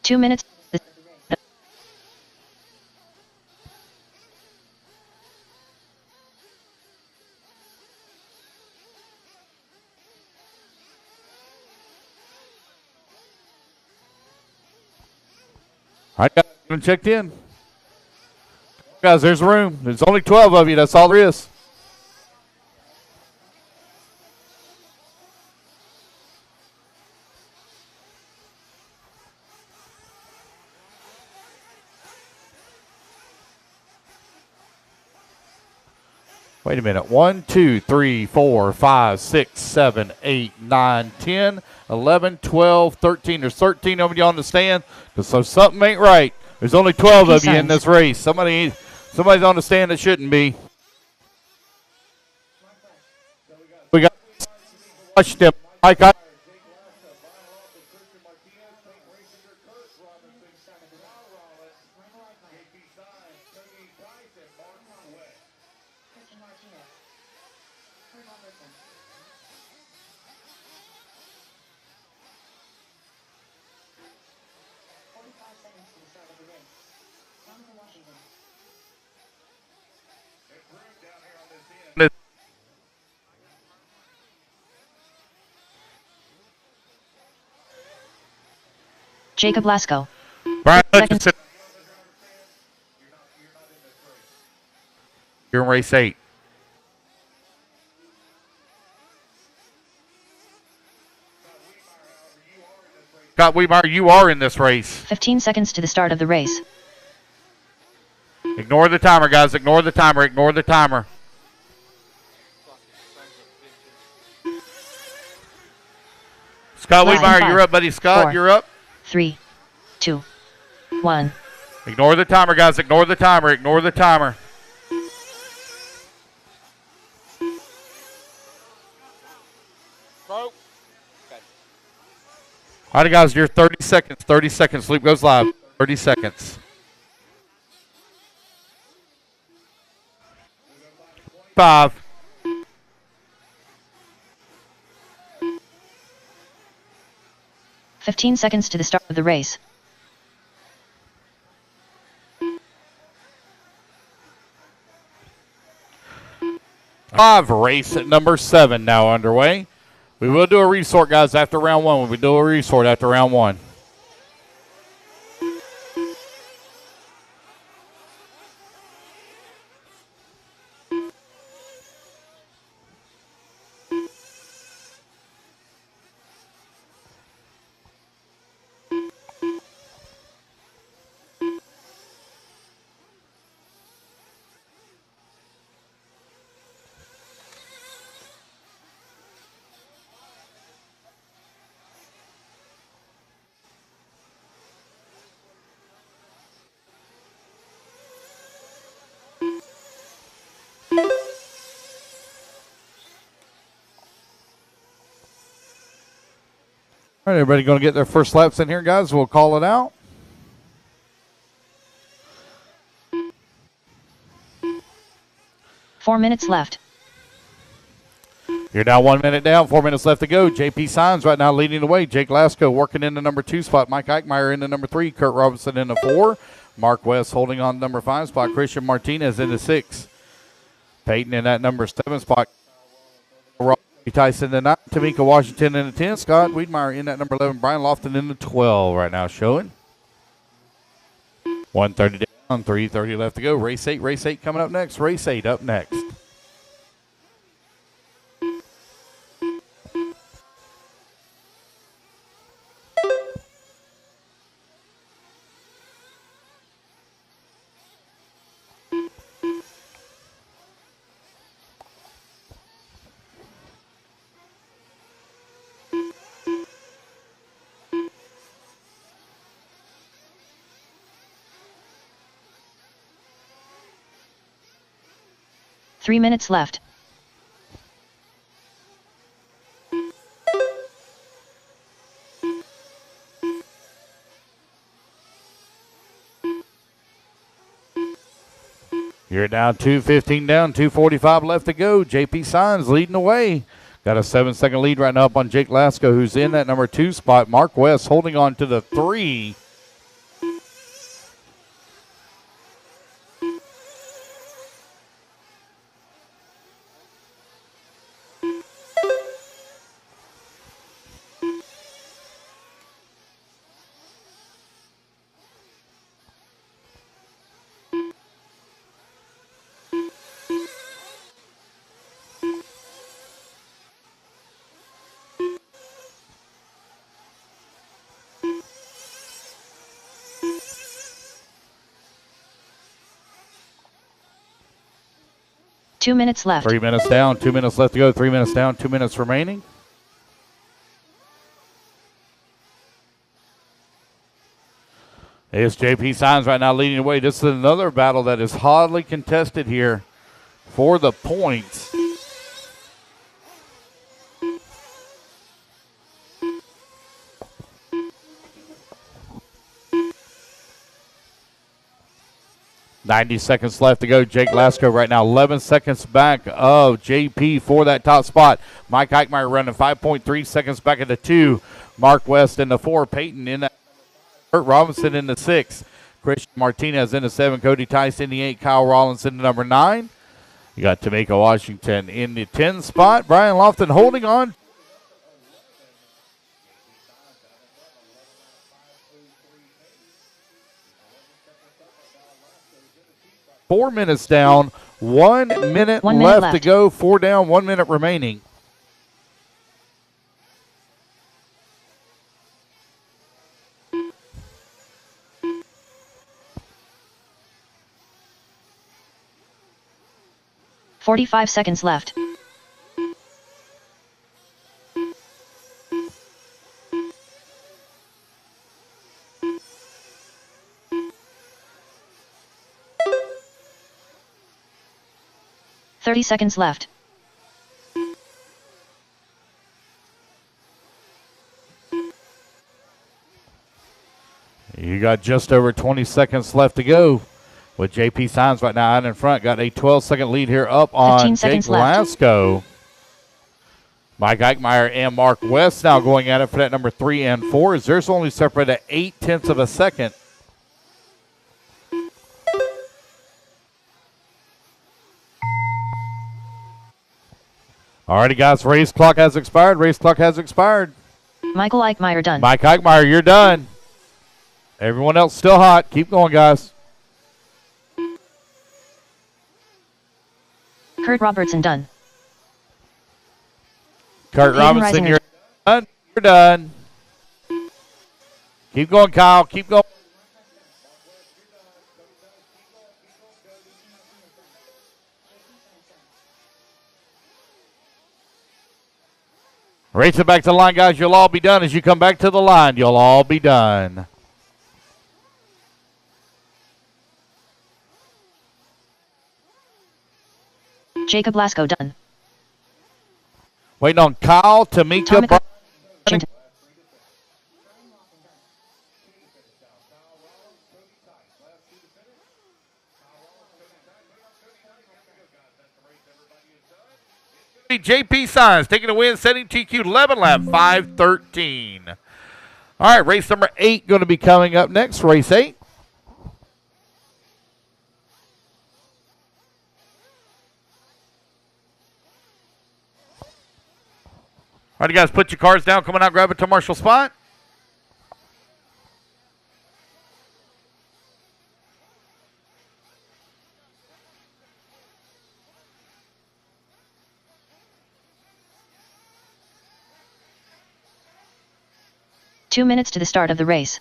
Two minutes. All right, guys, been checked in. Guys, there's room. There's only 12 of you. That's all there is. Wait a minute. 1, 2, 3, 4, 5, 6, 7, 8, 9, 10, 11, 12, 13. There's 13 of you on the stand. So something ain't right. There's only 12 of you in this race. Somebody's on the stand that shouldn't be. We got watch them. Mike. Jacob Lasco. Brian Hutchinson. You're in race 8. Scott Weemeyer, you are in this race. 15 seconds to the start of the race. Ignore the timer, guys. Ignore the timer. Ignore the timer. Scott Less than Weemeyer, 5, you're up, buddy. Scott, 4, you're up. 3, 2, 1. Ignore the timer, guys. Ignore the timer. Ignore the timer. Bro. All right, guys, you're 30 seconds. 30 seconds. Sleep goes live. 30 seconds. 5. 15 seconds to the start of the race. 5, race at number 7 now underway. We will do a resort, guys, after round 1. We do a resort after round 1. All right, everybody going to get their first laps in here, guys. We'll call it out. Four minutes left. You're now 1 minute down, 4 minutes left to go. JP Signs right now leading the way. Jake Lasko working in the number 2 spot. Mike Eichmeyer in the number 3. Kurt Robinson in the 4. Mark West holding on number 5 spot. Christian Martinez in the 6. Peyton in that number 7 spot. Tyson in the 9. Tamika Washington in the 10. Scott Wiedmeyer in that number 11. Brian Lofton in the 12 right now showing. 1:30 down, 3:30 left to go. Race 8 coming up next. Race 8 up next. Three minutes left. You're down 2:15 down, 2:45 left to go. JP Signs leading the way. Got a 7-second lead right now up on Jake Lasko, who's in that number 2 spot. Mark West holding on to the 3. Two minutes left. 3 minutes down, 2 minutes left to go. 3 minutes down, 2 minutes remaining. It's JP Signs right now leading the way. This is another battle that is hotly contested here for the points. .90 seconds left to go. Jake Lasko right now 11 seconds back of JP for that top spot. Mike Eichmeyer running 5.3 seconds back at the 2. Mark West in the 4. Peyton in that. Kurt Robinson in the 6. Christian Martinez in the 7. Cody Tice in the 8. Kyle Rollins in the number 9. You got Tamika Washington in the 10 spot. Brian Lofton holding on. Four minutes down, 1 minute left to go. 4 down, 1 minute remaining. 45 seconds left. Thirty seconds left. You got just over 20 seconds left to go. With JP Signs right now out in front. Got a 12-second lead here up on Jake Velasco. Mike Eichmeyer and Mark West now going at it for that number 3 and 4. As there's only separated at 0.8 of a second. Alrighty, guys. Race clock has expired. Race clock has expired. Michael Eichmeyer done. Mike Eichmeyer, you're done. Everyone else still hot. Keep going, guys. Kurt Robertson done. Kurt Robinson, you're done. You're done. Keep going, Kyle. Keep going. Race it back to the line, guys. You'll all be done. As you come back to the line, you'll all be done. Jacob Lasco done. Waiting on Kyle, Tamika. JP Signs taking a win, setting TQ 11 lap 5:13. All right, race number 8 going to be coming up next. Race 8. All right, you guys, put your cars down. Coming out, grab it to Marshall spot. Two minutes to the start of the race.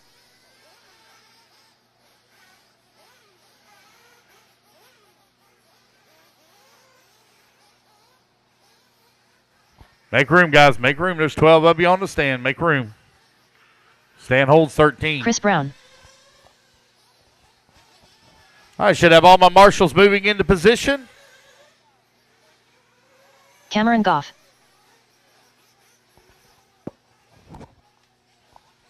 Make room, guys. Make room. There's 12 of you on the stand. Make room. Stand holds 13. Chris Brown. I should have all my marshals moving into position. Cameron Goff.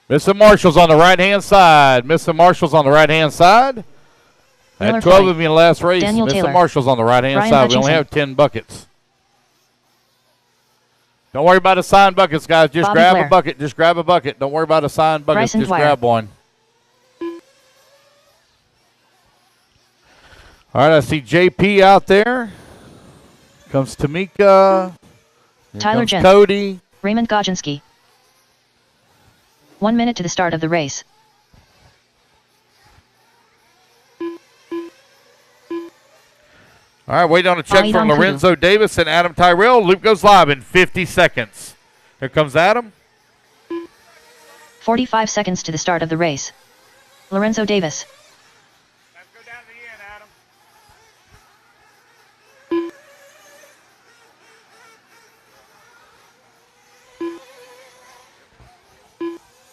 Missing marshals on the right-hand side. Missing marshals on the right-hand side. I had 12 of you in the last race. Daniel Missing Taylor. marshals on the right-hand Brian side. Hutchinson. We only have 10 buckets. Don't worry about assigned buckets, guys. Just Bobby grab Blair. a bucket. Just grab a bucket. Don't worry about assigned buckets. Bryson Just Dwyer. grab one. All right, I see JP out there. Comes Tamika. Here Tyler comes Jen. Cody. Raymond Godzinski. 1 minute to the start of the race. All right, waiting on a check from Lorenzo Davis and Adam Tyrell. Loop goes live in 50 seconds. Here comes Adam. 45 seconds to the start of the race. Lorenzo Davis. Let's go down to the end, Adam.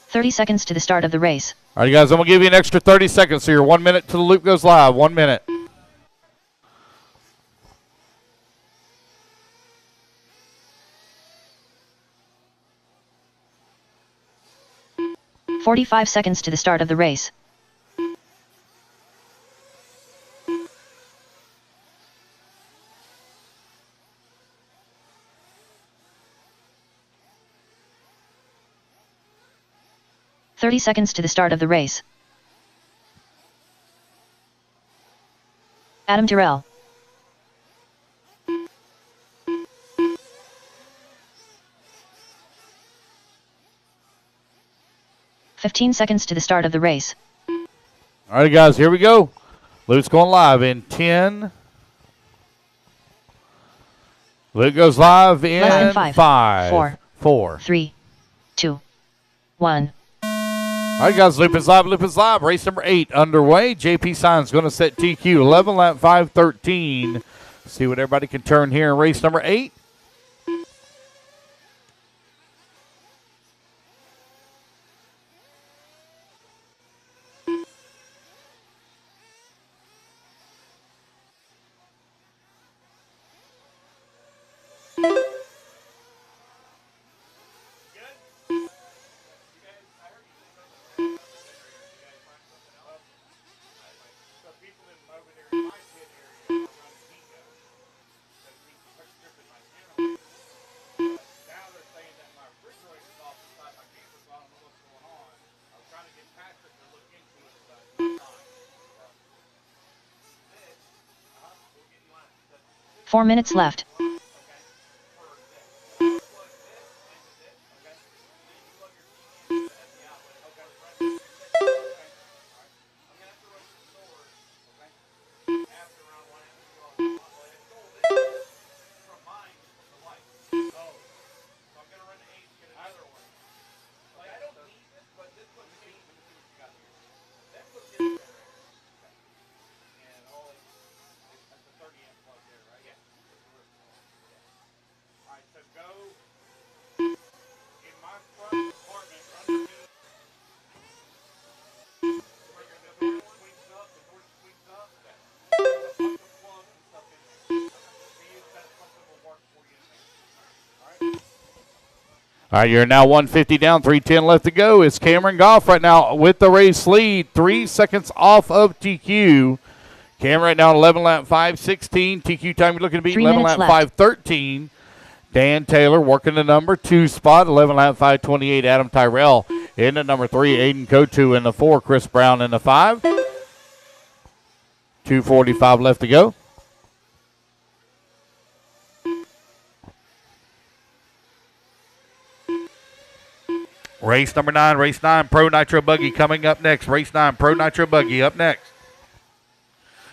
30 seconds to the start of the race. All right, guys, I'm going to give you an extra 30 seconds, so you're 1 minute till the loop goes live. 1 minute. "45 seconds to the start of the race. "30 seconds to the start of the race. Adam Tyrell. "15 seconds to the start of the race. All right, guys, here we go. Loop's going live in 10. Loop goes live in Less than 5, 4. 3, 2, 1. All right, guys, loop is live, loop is live. Race number 8 underway. JP Signs going to set TQ 11 lap 5:13. See what everybody can turn here in race number 8. Four minutes left. All right, you're now 150 down, 310 left to go. It's Cameron Goff right now with the race lead, 3 seconds off of TQ. Cameron right now 11 lap 5:16. TQ time you're looking to beat 11 lap 5:13. Dan Taylor working the number 2 spot, 11 lap 5:28. Adam Tyrell in the number 3. Aiden Kotu in the 4. Chris Brown in the 5. 2:45 left to go. Race number 9, race 9, Pro Nitro Buggy coming up next. Race 9, Pro Nitro Buggy up next.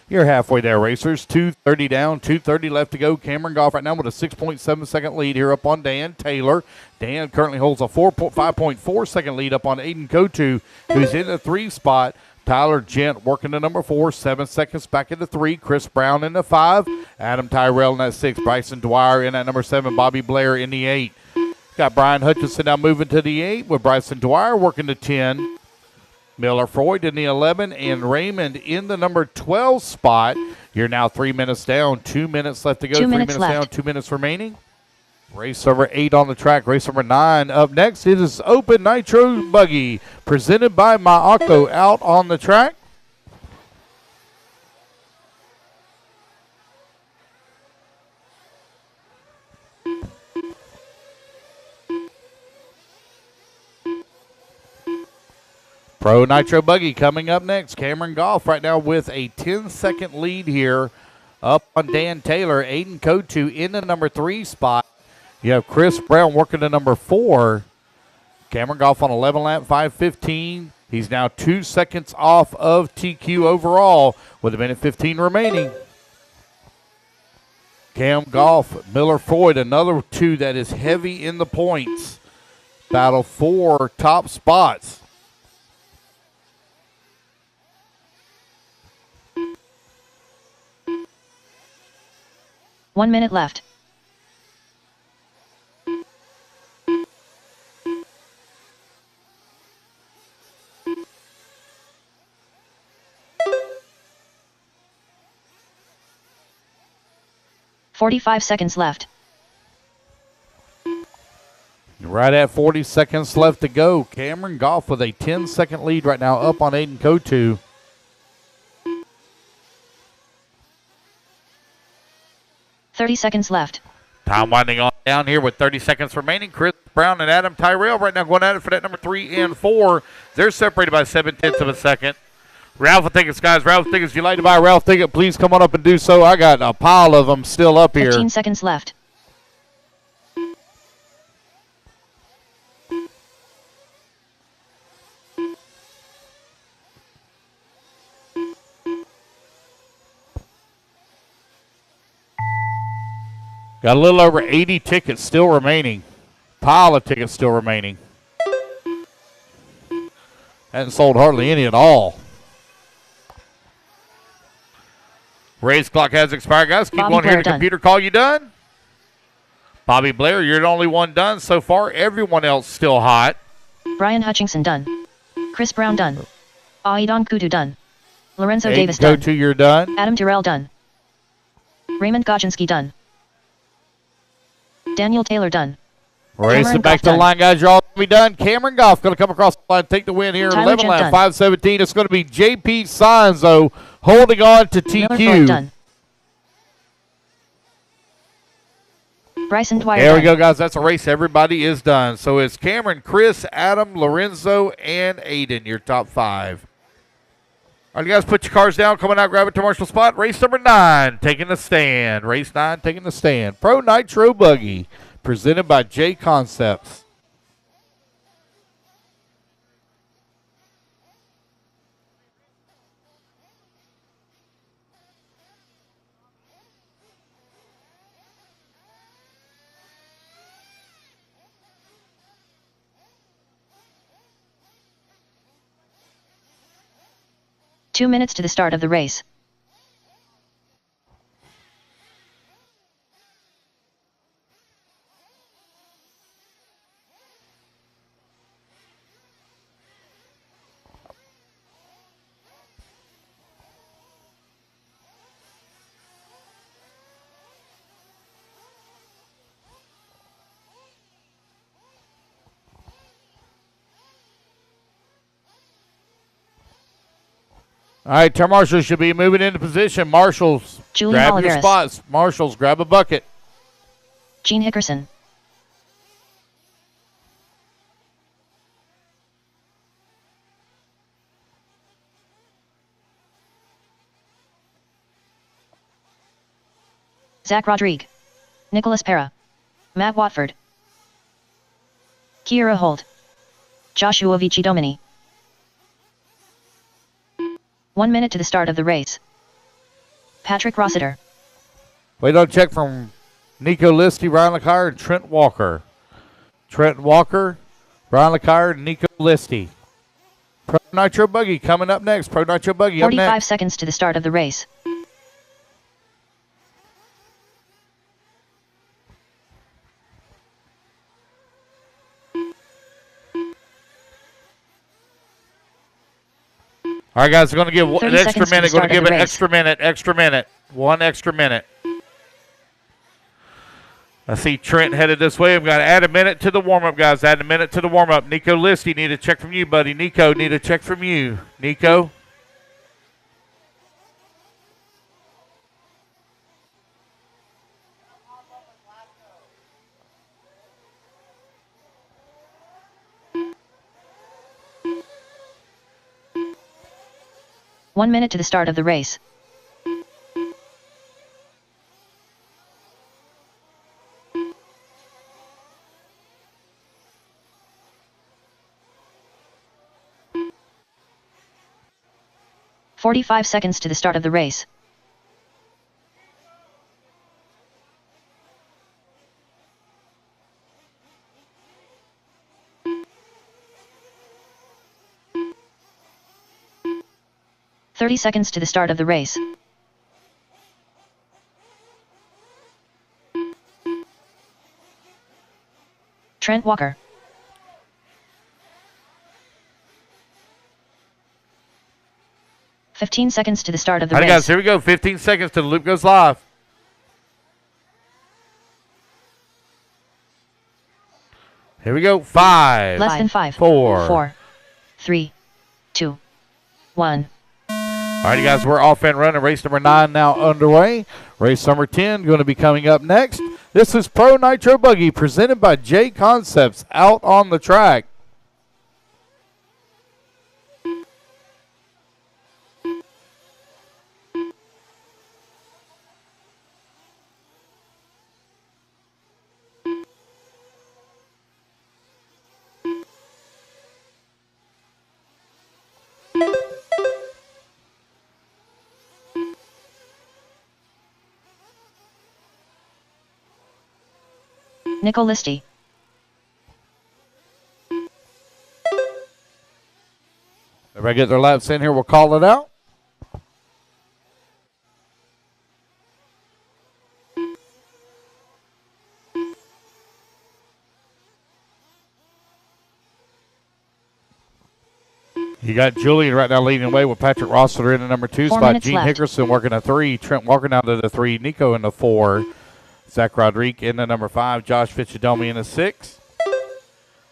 You're halfway there, racers. 2:30 down, 2:30 left to go. Cameron Goff right now with a 6.7 second lead here up on Dan Taylor. Dan currently holds a 5.4 second lead up on Aiden Kotu, who's in the 3 spot. Tyler Gent working the number 4, 7 seconds back in the 3. Chris Brown in the 5. Adam Tyrell in that 6. Bryson Dwyer in that number 7. Bobby Blair in the 8. Got Brian Hutchinson now moving to the 8 with Bryson Dwyer working the 10. Miller Freud in the 11 and Raymond in the number 12 spot. You're now 3 minutes down, 2 minutes left to go. 2 minutes left. Down, 2 minutes remaining. Race number 8 on the track. Race number 9 up next. It is Open Nitro Buggy presented by Maako out on the track. Pro Nitro Buggy coming up next. Cameron Goff right now with a 10-second lead here up on Dan Taylor. Aiden Kotu in the number 3 spot. You have Chris Brown working the number 4. Cameron Goff on 11 lap 5:15. He's now 2 seconds off of TQ overall with a minute 15 remaining. Cam Goff, Miller Freud, another 2 that is heavy in the points. Battle for top spots. One minute left. "45 seconds left. Right at 40 seconds left to go. Cameron Goff with a 10-second lead right now up on Aiden Kotu. "30 seconds left. Time winding on down here with 30 seconds remaining. Chris Brown and Adam Tyrell right now going at it for that number 3 and 4. They're separated by 0.7 of a second. Ralph Tickets, guys. Ralph Tickets, if you'd like to buy a Ralph Ticket, please come on up and do so. I got a pile of them still up here. 15 seconds left. Got a little over 80 tickets still remaining. Pile of tickets still remaining. Hasn't sold hardly any at all. Race clock has expired, guys. Keep Bobby going here. Blair The done. computer call you done. Bobby Blair, you're the only one done so far. Everyone else still hot. Brian Hutchinson done. Chris Brown done. Aidan Kudu done. Lorenzo Aiden, Davis go done. to you're done. Adam Terrell done. Raymond Godzinski done. Daniel Taylor done. Racing Cameron back Goff to the done. line, guys. You're all going to be done. Cameron Goff going to come across the line, take the win here. Tyler 11 Gent lap, done. 5:17. It's going to be JP Sanzo holding on to Miller Floyd TQ. done. Bryson Dwyer There we done. go, guys. That's a race. Everybody is done. So it's Cameron, Chris, Adam, Lorenzo, and Aiden, your top 5. All right, you guys, put your cars down. Coming out, grab it to Marshall spot. Race number 9, taking the stand. Race 9, taking the stand. Pro Nitro Buggy, presented by J Concepts. Two minutes to the start of the race. All right, turn marshals should be moving into position. Marshals, Julian grab your Oliveras. spots. Marshals, grab a bucket. Gene Hickerson. Zach Rodrigue. Nicholas Pera. Matt Watford. Kiera Holt. Joshua Vici Domini. 1 minute to the start of the race. Patrick Rossiter. Wait on check from Nico Listy, Ryan LeCire, and Trent Walker. Trent Walker, Ryan LeCire, and Nico Listy. Pro Nitro Buggy coming up next. Pro Nitro Buggy up 45 next. seconds to the start of the race. All right, guys, we're going to give 30 an extra seconds to the minute. Going start to of give the an race. extra minute. 1 extra minute. I see Trent headed this way. I've got to add a minute to the warm-up, guys. Add a minute to the warm-up. Nico Listy, need a check from you, buddy. Nico, need a check from you. Nico. One minute to the start of the race. "45 seconds to the start of the race. "30 seconds to the start of the race. Trent Walker. "15 seconds to the start of the All right, race. guys, here we go. 15 seconds till the loop goes live. Here we go. 5. Less than 5. 4. 4. 3. 2. 1. All right, guys, we're off and running. Race number 9 now underway. Race number 10 going to be coming up next. This is Pro Nitro Buggy presented by J Concepts out on the track. Nicole Listy. Everybody get their laps in here. We'll call it out. You got Julian right now leading away with Patrick Rossiter in the number 2 4 spot. minutes Gene left. Hickerson working a 3. Trent Walker now to the 3. Nico in the 4. Zach Rodriguez in the number 5. Josh Fitzgerald in the 6.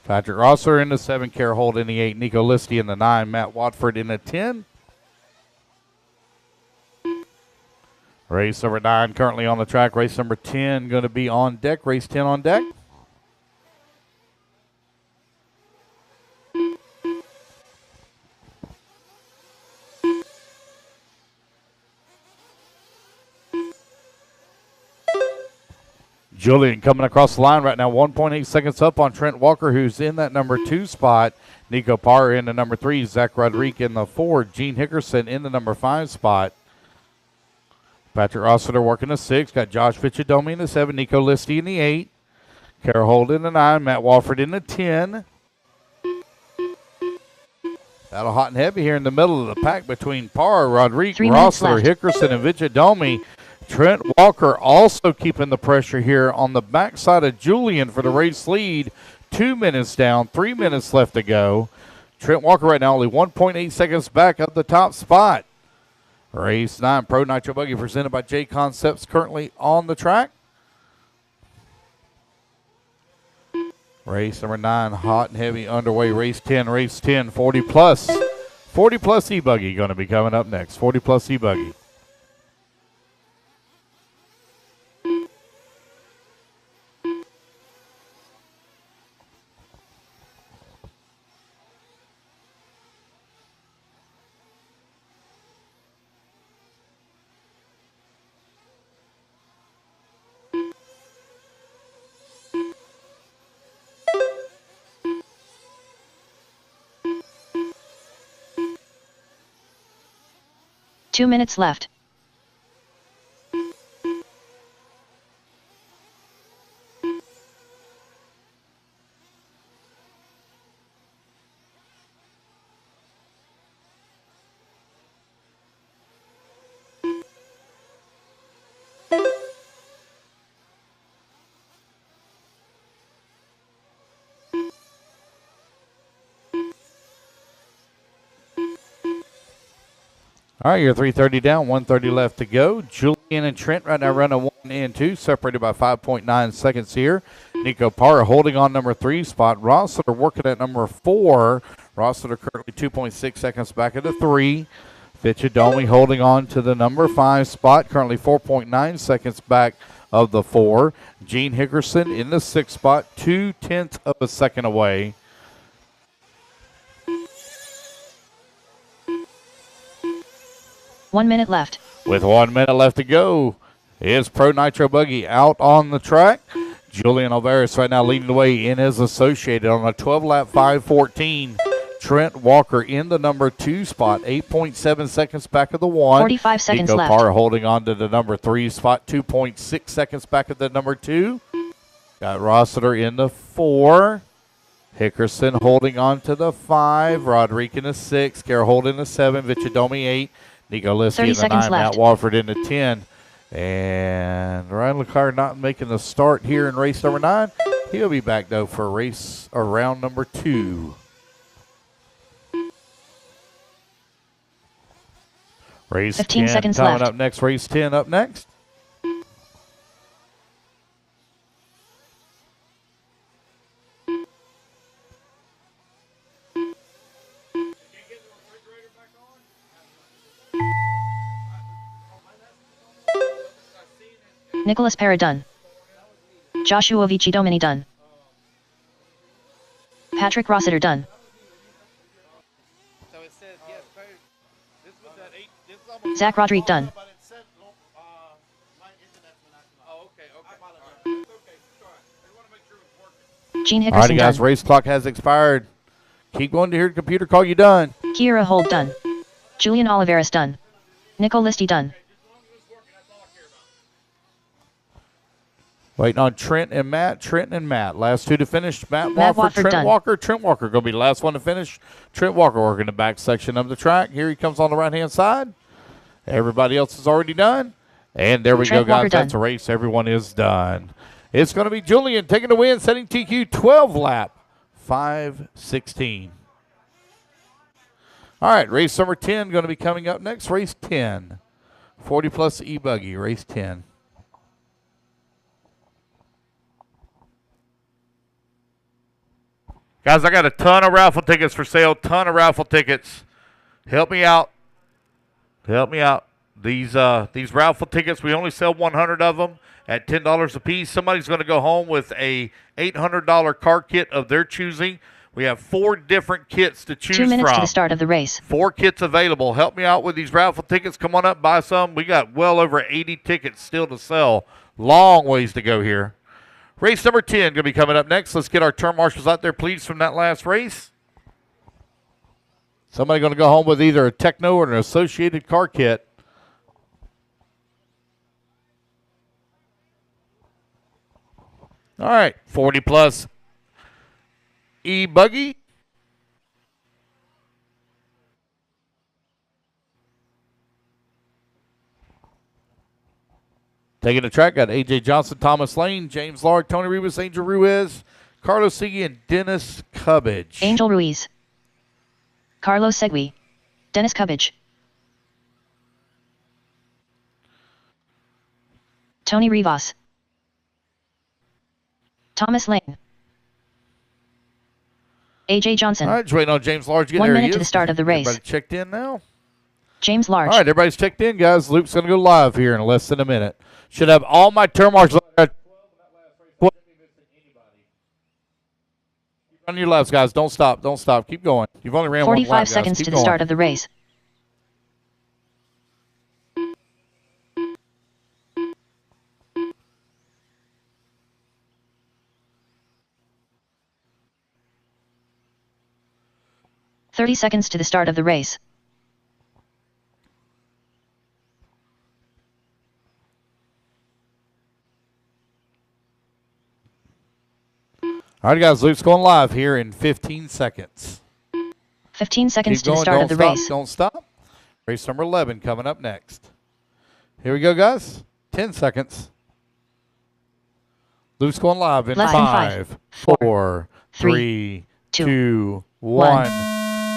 Patrick Rossiter in the 7. Kerr Holt in the 8. Nico Listy in the 9. Matt Watford in the 10. Race number 9 currently on the track. Race number 10 going to be on deck. Race 10 on deck. Julian coming across the line right now, 1.8 seconds up on Trent Walker, who's in that number 2 spot. Nico Parr in the number 3. Zach Rodriguez in the 4. Gene Hickerson in the number 5 spot. Patrick Rossiter working the 6. Got Josh Fitzgerald in the 7. Nico Listy in the 8. Kerr Holt in the 9. Matt Walford in the 10. Battle hot and heavy here in the middle of the pack between Parr, Rodriguez, 3 minutes Rossiter, left. Hickerson, and Fitzgerald. Trent Walker also keeping the pressure here on the backside of Julian for the race lead. 2 minutes down, 3 minutes left to go. Trent Walker right now only 1.8 seconds back up the top spot. Race 9 Pro Nitro Buggy presented by J Concepts currently on the track. Race number 9 hot and heavy underway. Race 10, 40 plus. 40 plus E-buggy going to be coming up next. 40 plus E-buggy. Two minutes left. All right, you're 3:30 down, 1:30 left to go. Julian and Trent right now running 1 and 2, separated by 5.9 seconds here. Nico Parr holding on number 3 spot. Rossiter working at number 4. Rossiter currently 2.6 seconds back at the 3. Fitzgerald holding on to the number 5 spot, currently 4.9 seconds back of the 4. Gene Hickerson in the 6th spot, 0.2 of a second away. One minute left. With 1 minute left to go, is Pro Nitro Buggy out on the track. Julian Alvarez right now leading the way in his associated on a 12-lap 5:14. Trent Walker in the number 2 spot, 8.7 seconds back of the 1. 45 seconds Nico left. Parr holding on to the number 3 spot, 2.6 seconds back of the number 2. Got Rossiter in the 4. Hickerson holding on to the 5. Rodriguez in the 6. Kerr Holt in the 7. Vichadomi 8. Nico Listy 30 in the 9. seconds Matt left. Walford in the 10. And Ryan Leclerc not making the start here in race number 9. He'll be back, though, for race or round number 2. Race 15 10 seconds coming left. up next. Race 10 up next. Nicholas Parra done. Joshua Vici done. Patrick Rossiter done. So it says, yes, this was at 8. This is almost Zach Rodriguez done. but it said, my internet's been acting up. Oh, okay. It's okay. It's all right. We want to make sure it's working. Gene All righty, Hickerson guys. done. Race clock has expired. Keep going to hear the computer call you done. Kira Holt done. Julian Oliveras done. Nico Listy done. Waiting on Trent and Matt. Trent and Matt. Last two to finish. Matt Matt Walford, Watford Trent done. Walker. Trent Walker going to be the last one to finish. Trent Walker working the back section of the track. Here he comes on the right-hand side. Everybody else is already done. And there we Trent go, guys. Walker That's done. a race. Everyone is done. It's going to be Julian taking the win, setting TQ 12 lap 5:16. All right, race number 10 going to be coming up next. Race 10. 40 plus E-buggy, race 10. Guys, I got a ton of raffle tickets for sale. Ton of raffle tickets. Help me out. Help me out. These raffle tickets, we only sell 100 of them at $10 a piece. Somebody's going to go home with a $800 car kit of their choosing. We have 4 different kits to choose from. 2 minutes to the start of the race. 4 kits available. Help me out with these raffle tickets. Come on up, buy some. We got well over 80 tickets still to sell. Long ways to go here. Race number 10 going to be coming up next. Let's get our turn marshals out there, please, from that last race. Somebody going to go home with either a Techno or an associated car kit. All right, 40 plus E-buggy. Taking the track, got A.J. Johnson, Thomas Lane, James Lard, Tony Rivas, Angel Ruiz, Carlos Segui, and Dennis Cubbage. Angel Ruiz. Carlos Segui. Dennis Cubbage. Tony Rivas. Thomas Lane. A.J. Johnson. All right, just waiting on James Lard to get 1 there. minute to the start of the race. Everybody checked in now? James Large. All right, everybody's checked in, guys. Luke's going to go live here in less than a minute. Should have all my turn marshals at 12. Run your laps, guys. Don't stop. Don't stop. Keep going. You've only ran 45 one lap, seconds guys. to Keep the going. start of the race. "30 seconds to the start of the race. All right, guys. Luke's going live here in 15 seconds. 15 seconds Keep to the going. start Don't of the stop. race. Don't stop. Race number 11 coming up next. Here we go, guys. 10 seconds. Luke's going live in Less than 5, 4, 3, 2, 2, 1.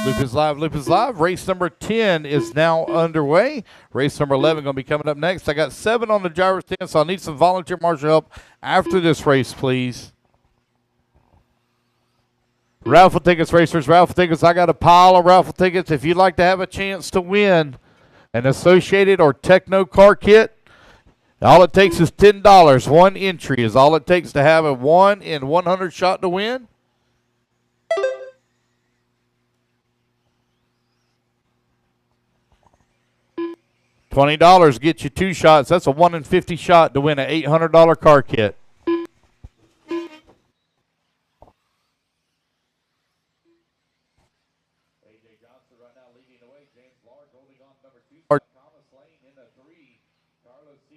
Loop is live. Loop is live. Race number 10 is now underway. Race number 11 going to be coming up next. I got 7 on the gyro stand, so I need some volunteer marshal help after this race, please. Raffle tickets, racers, raffle tickets. I got a pile of raffle tickets. If you'd like to have a chance to win an associated or Techno car kit, all it takes is $10. One entry is all it takes to have a 1 in 100 shot to win. $20 gets you 2 shots. That's a 1 in 50 shot to win an $800 car kit.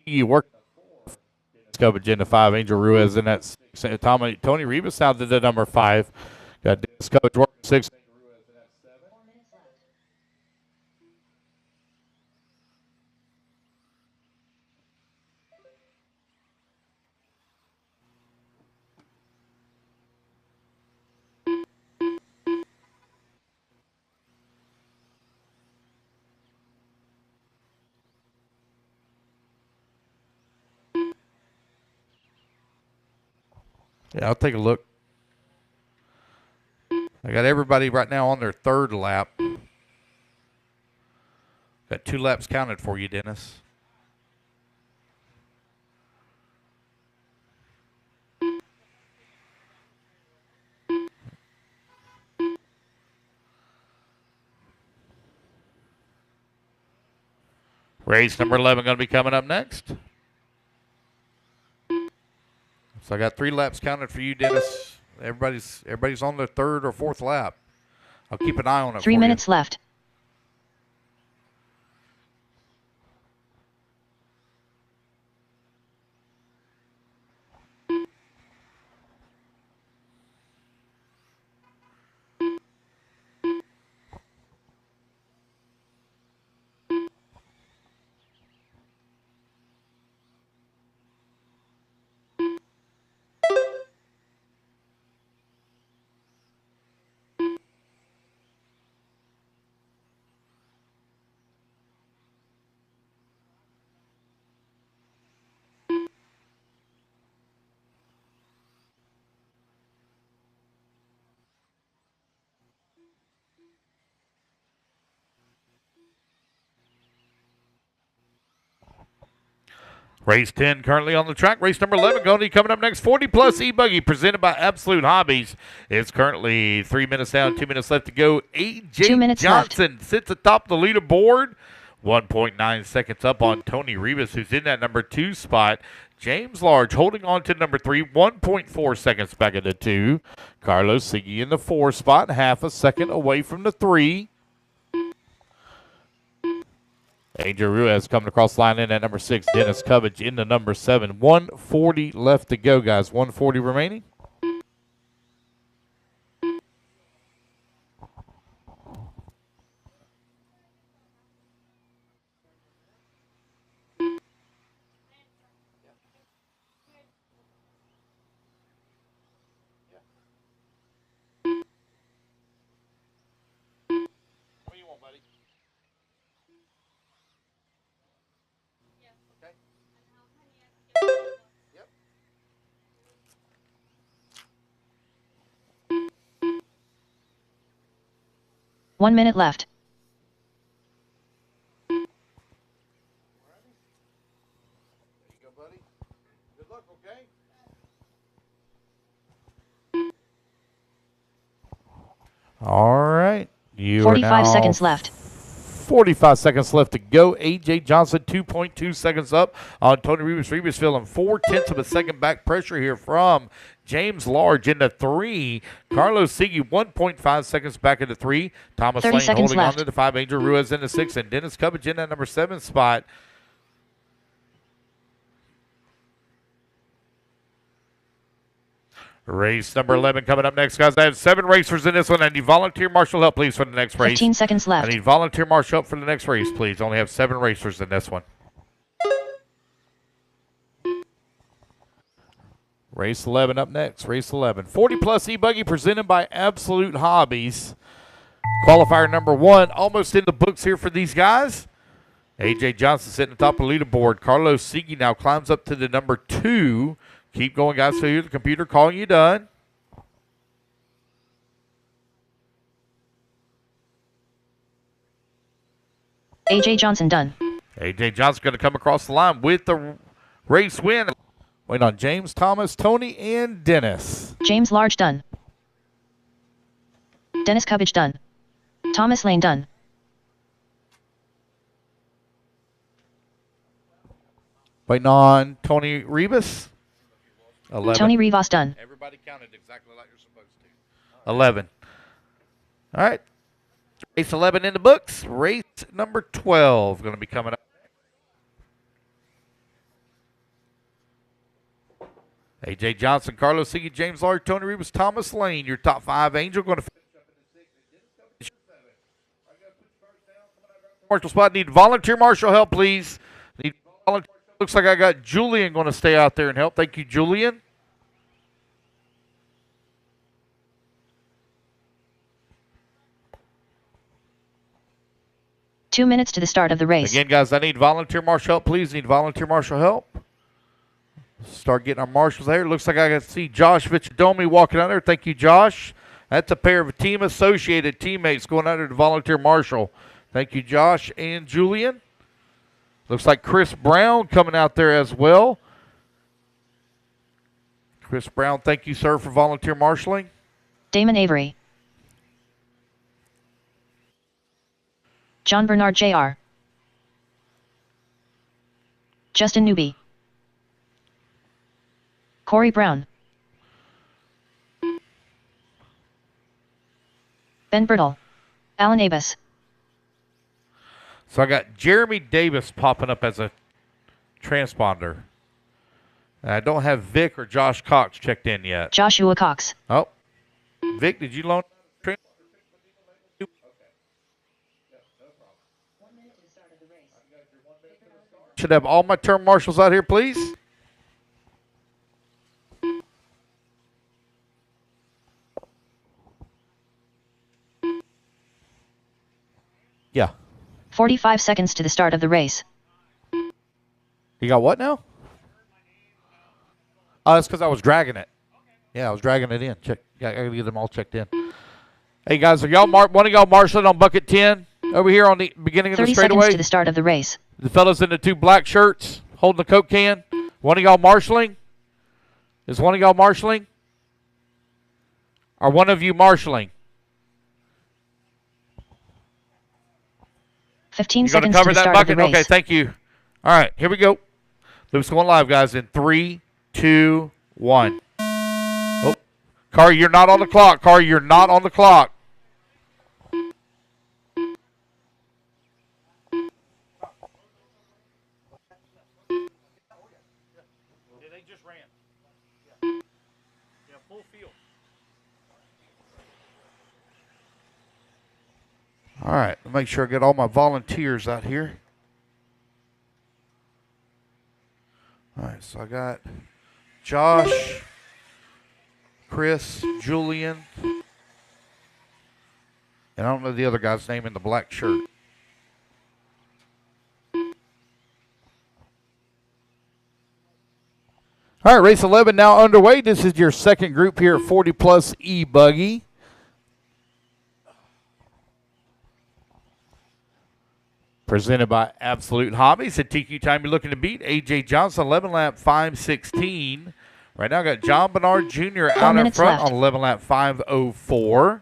You work Coverage in the 5, Angel Ruiz in that 6. Tony Rivas sounded the number 5. Got Dennis Coverage working 6. Yeah, I'll take a look. I got everybody right now on their 3rd lap. Got 2 laps counted for you, Dennis. Race number 11 going to be coming up next. So I got 3 laps counted for you, Dennis. Everybody's on their 3rd or 4th lap. I'll keep an eye on it. 3 minutes left. Race 10 currently on the track. Race number 11 going to be coming up next. 40 plus E-buggy presented by Absolute Hobbies. It's currently 3 minutes down, 2 minutes left to go. AJ 2 minutes Johnson sits atop the leaderboard. 1.9 seconds up on Tony Rivas, who's in that number 2 spot. James Large holding on to number 3, 1.4 seconds back of the 2. Carlos Siggy in the 4 spot, half a second away from the 3. Angel Ruiz coming across the line in at number 6. Dennis Covage in the number 7. 140 left to go, guys. 140 remaining. What do you want, buddy? 1 minute left. There you go, buddy. Good luck, okay? All right. You 45 seconds left. 45 seconds left to go. AJ Johnson 2.2 seconds up on Tony Rivas. Rivas feeling 0.4 of a second back pressure here from James Large into 3. Carlos Siggy 1.5 seconds back into 3. Thomas 30 Lane seconds holding left. on to the 5. Angel Ruiz in the 6. And Dennis Covage in that number 7 spot. Race number 11 coming up next, guys. I have 7 racers in this one. I need volunteer marshal help, please, for the next race. 15 seconds I left. need volunteer marshal help for the next race, please. Only have 7 racers in this one. Race 11 up next. Race 11. 40 plus E-buggy presented by Absolute Hobbies. Qualifier number 1 almost in the books here for these guys. AJ Johnson sitting atop the leaderboard. Carlos Siggy now climbs up to the number 2. Keep going, guys. So here's the computer calling you done. AJ Johnson done. AJ Johnson going to come across the line with the race win. Waiting on James, Thomas, Tony, and Dennis. James Large done. Dennis Covage done. Thomas Lane done. Waiting on Tony Rivas. 11. Tony Rivas done. Everybody counted exactly like you're supposed to. 11. All right. Race 11 in the books. Race number 12 going to be coming up. AJ Johnson, Carlos Siggy, James Large, Tony Rivas, Thomas Lane. Your top 5. Angel going to finish up in the 6. Marshal spot. Need volunteer marshal help, please. Need volunteer. Looks like I got Julian going to stay out there and help. Thank you, Julian. Two minutes to the start of the race. Again, guys, I need volunteer marshal help, please. Need volunteer marshal help. Start getting our marshals there. Looks like I can see Josh Vichadomi walking out there. Thank you, Josh. That's a pair of team associated teammates going out there to volunteer marshal. Thank you, Josh and Julian. Looks like Chris Brown coming out there as well. Chris Brown, thank you, sir, for volunteer marshaling. Damon Avery. John Bernard Jr. Justin Newby. Corey Brown. Ben Bertle. Alan Abus. So I got Jeremy Davis popping up as a transponder. And I don't have Vic or Josh Cox checked in yet. Joshua Cox. Oh. Vic, did you loan? Should have all my term marshals out here, please. Yeah. 45 seconds to the start of the race. You got what now? Oh, that's because I was dragging it. Yeah, I was dragging it in. Check. I gotta get them all checked in. Hey guys, are y'all one of y'all marshaling on bucket 10 over here on the beginning of the 30 straightaway? seconds to the start of the race. The fellas in the 2 black shirts holding the Coke can? One of y'all marshalling? Is one of y'all marshalling? Are one of you marshalling? 15 You going to seconds cover to the that start bucket? of the race. Okay, thank you. All right, here we go. Loop's going live, guys, in 3, 2, 1. Oh, Car, you're not on the clock. Car, you're not on the clock. They just ran. Yeah, full field. All right, make sure I get all my volunteers out here. All right, so I got Josh, Chris, Julian, and I don't know the other guy's name in the black shirt. All right, race 11 now underway. This is your second group here at 40 plus E-buggy. Presented by Absolute Hobbies. At TQ time you're looking to beat AJ Johnson, 11 lap 5:16. Right now got John Bernard Jr. out in front on 11 lap 5:04.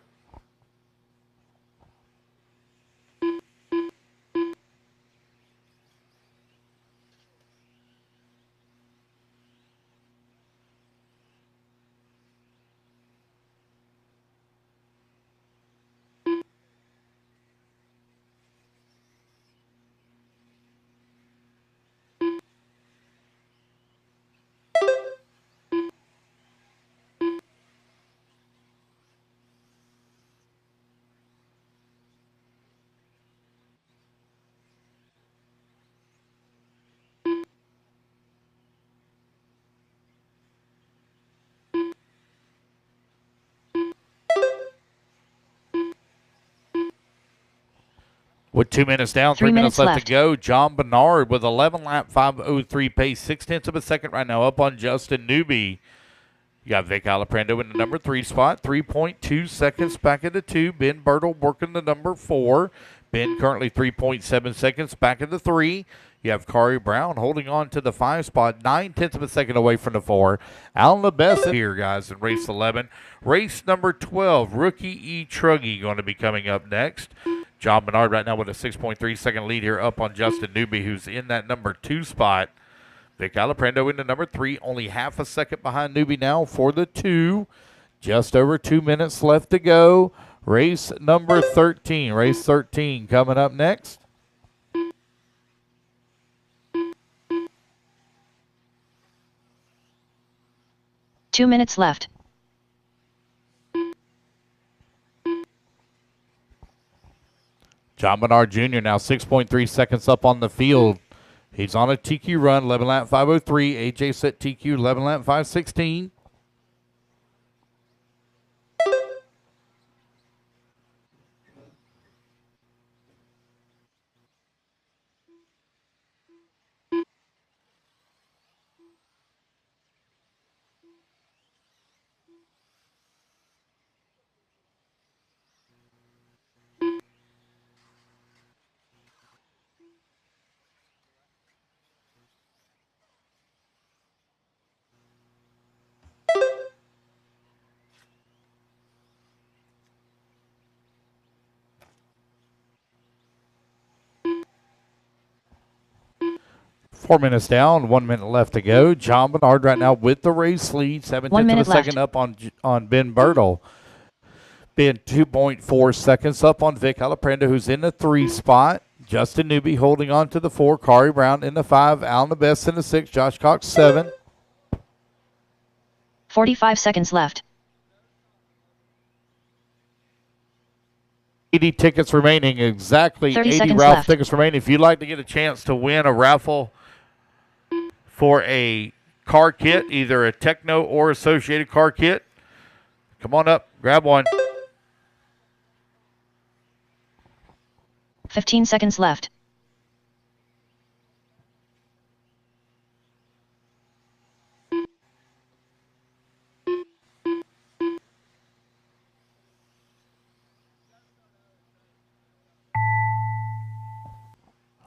With 2 minutes down, 3 minutes left to go. John Bernard with 11 lap 5:03 pace, 0.6 of a second right now up on Justin Newby. You got Vic Alaprando in the number 3 spot, 3.2 seconds back into 2. Ben Bertle working the number 4. Ben currently 3.7 seconds back into 3. You have Kari Brown holding on to the 5 spot, 0.9 of a second away from the 4. Alan LeBesse here, guys, in race 11. Race number 12, rookie E-truggy going to be coming up next. John Bernard right now with a 6.3 second lead here up on Justin Newby, who's in that number 2 spot. Vic Alaprando into number 3, only half a second behind Newby now for the 2. Just over 2 minutes left to go. Race number 13. Race 13 coming up next. Two minutes left. John Bernard Jr. now 6.3 seconds up on the field. He's on a TQ run, 11 lap 5:03. AJ set TQ, 11 lap 5:16. Four minutes down, 1 minute left to go. John Bernard right now with the race lead, 7/10 of a second up on Ben Bertle. Ben 2.4 seconds up on Vic Alaprando, who's in the 3 spot. Justin Newby holding on to the 4. Kari Brown in the 5. Alan LeBesse in the 6. Josh Cox 7. 45 seconds left. 80 tickets remaining, exactly 30 80 seconds raffle left. tickets remaining. If you'd like to get a chance to win a raffle for a car kit, either a Techno or associated car kit, come on up, grab one. 15 seconds left.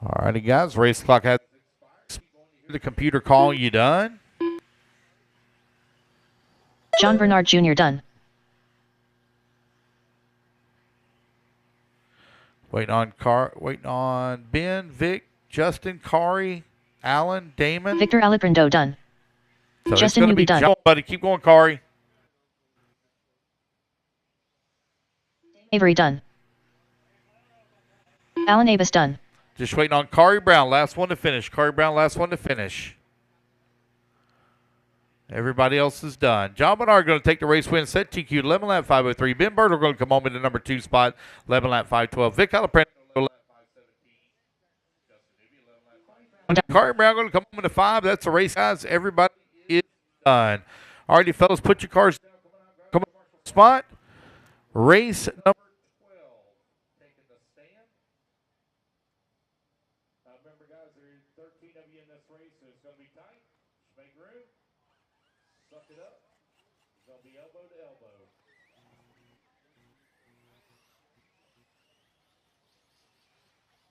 All righty, guys. Race clock has the computer calling you done. John Bernard Jr. done. Waiting on Ben, Vic, Justin, Kari, Alan, Damon. Victor Aliprindo done. So Justin it's Newby done. John, buddy. Keep going, Kari. Avery done. Alan Avis done. Just waiting on Kari Brown, last one to finish. Kari Brown, last one to finish. Everybody else is done. John Bernard going to take the race win. Set TQ 11 lap 503. Ben Bird going to come home in the number 2 spot. 11 lap 512. Vic Alaprano. Kari Brown going to come home in the 5. That's the race, guys. Everybody is done. All righty, fellas, put your cars down. Come on, spot. Race number 12. Taking the stand. Remember, guys, there are 13 of you in this race, so it's going to be tight. Just make room. Suck it up. It's going to be elbow to elbow.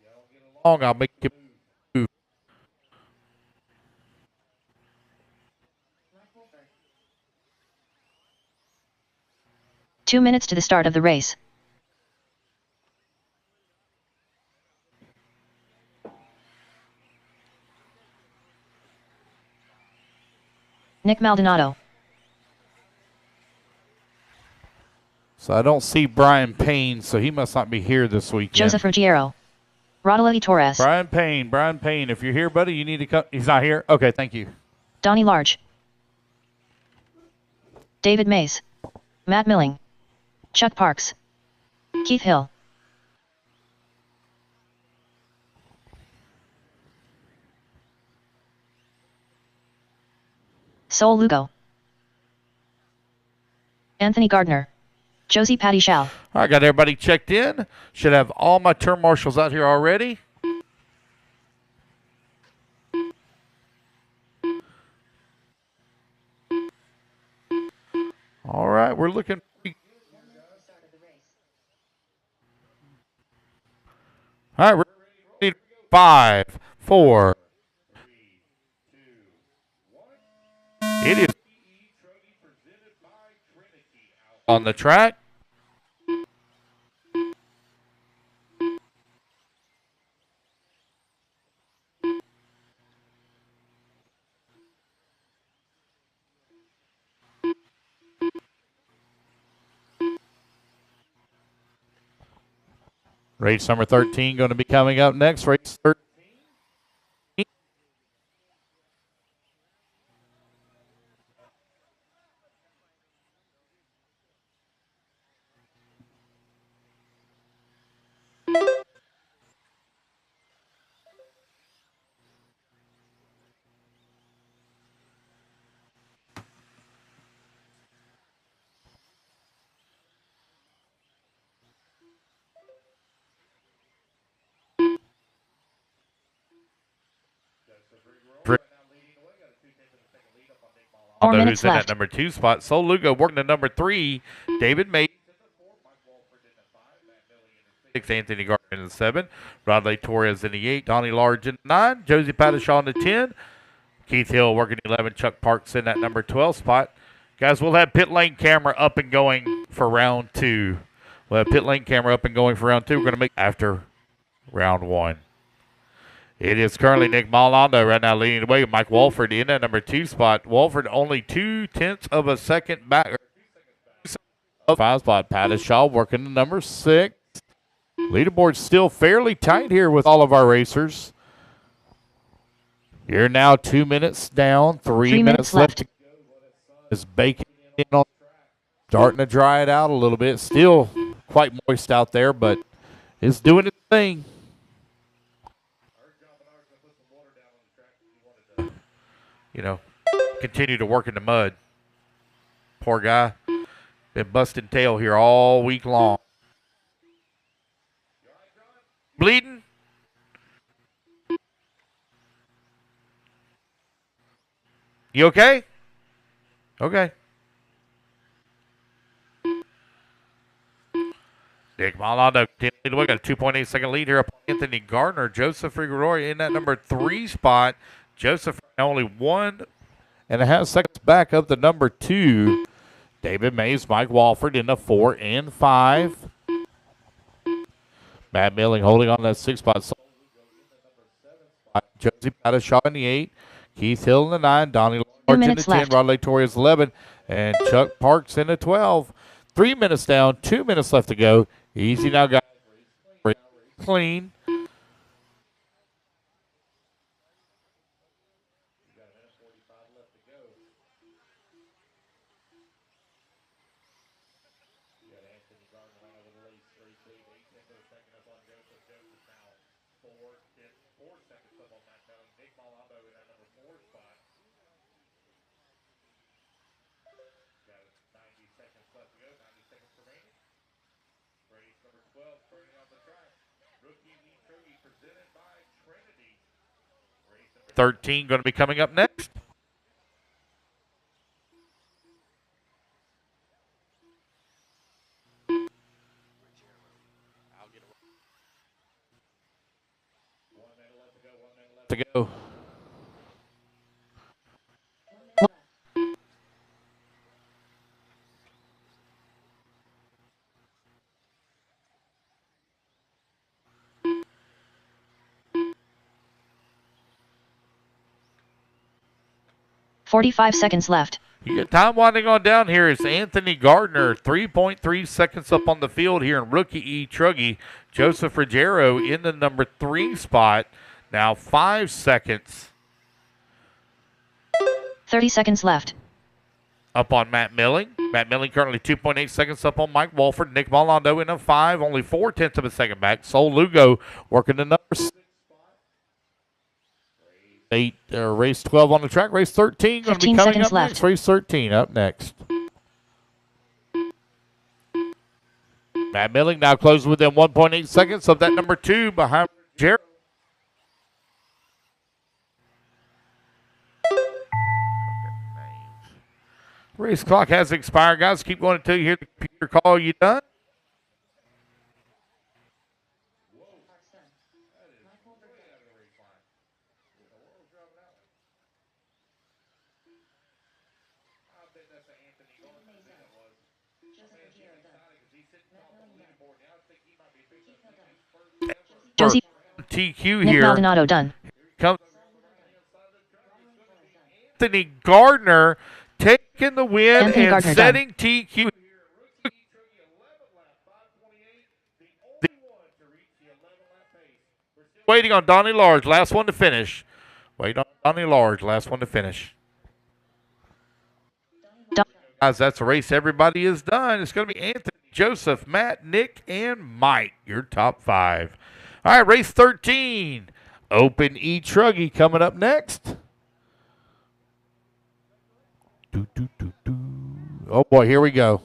Y'all get along. I'll make you move. 2 minutes to the start of the race. Nick Maldonado. So I don't see Brian Payne, so he must not be here this weekend. Joseph Ruggiero. Rodolfo Torres. Brian Payne, if you're here, buddy, you need to come. He's not here? Okay, thank you. Donnie Large. David Mays. Matt Milling. Chuck Parks. Keith Hill. Sol Lugo. Anthony Gardner. Josie Patty Shao. All right, got everybody checked in. Should have all my turn marshals out here already. All right, we're looking. All right, we're ready. 5, 4. It is on the track. Race number 13 going to be coming up next. Race 13. Four Although minutes who's in left. that number 2 spot. Sol Lugo working the number 3. David May. 6. Anthony Gardner in the 7. Rodley Torres in the 8. Donnie Large in the 9. Josie Pattishaw in the 10. Keith Hill working the 11. Chuck Parks in that number 12 spot. Guys, we'll have pit lane camera up and going for round 2. We'll have pit lane camera up and going for round 2. We're going to make after round 1. It is currently Nick Maldonado right now leading the way. Mike Walford in that number 2 spot. Walford only 0.2 of a second back. 5 spot. Pattishaw working the number 6. Leaderboard's still fairly tight here with all of our racers. You're now 2 minutes down. 3 minutes left to go. Is baking in on, starting to dry it out a little bit. Still quite moist out there, but it's doing its thing. You know, continue to work in the mud. Poor guy. Been busting tail here all week long. Bleeding? You okay? Okay. Nick Maldonado got a 2.8 second lead here up on Anthony Gardner. Joseph Figueroa in that number 3 spot. Joseph only 1.5 seconds back up the number 2. David Mays, Mike Walford in the 4 and 5. Matt Milling holding on to that 6 spot. Josie Pattershaw in the 8. Keith Hill in the 9. Donnie Large in the 10. Rod Lake Torres 11. And Chuck Parks in the 12. 3 minutes down. 2 minutes left to go. Easy now, guys. Clean. left to go, 90 seconds remaining. Race number 12 turning on the track. Rookie E-truggy presented by Trinity. Race number 13 going to be coming up next. To go. $45 seconds left. You get time winding on down here. It's Anthony Gardner, 3.3 seconds up on the field here in rookie E-truggy. Joseph Ruggiero in the number 3 spot. Now 5 seconds. 30 seconds left. Up on Matt Milling. Matt Milling currently 2.8 seconds up on Mike Walford. Nick Molando in a 5, only 0.4 of a second back. Sol Lugo working the number 6 spot. Race 12 on the track. Race 13 going to be coming up left. next. Race 13 up next. Matt Milling now closes within 1.8 seconds of that number 2 behind Jared. Race clock has expired, guys. Keep going until you hear the computer call you done. Josie TQ Nick here. Maldonado done. Comes Anthony Gardner taking the win Anthony and Gardner setting TQ. Waiting on Donnie Large, last one to finish. Waiting on Donnie Large, last one to finish. Guys, that's a race everybody is done. It's going to be Anthony, Joseph, Matt, Nick, and Mike, your top 5. All right, race 13. Open E-truggy coming up next. Oh, boy, here we go.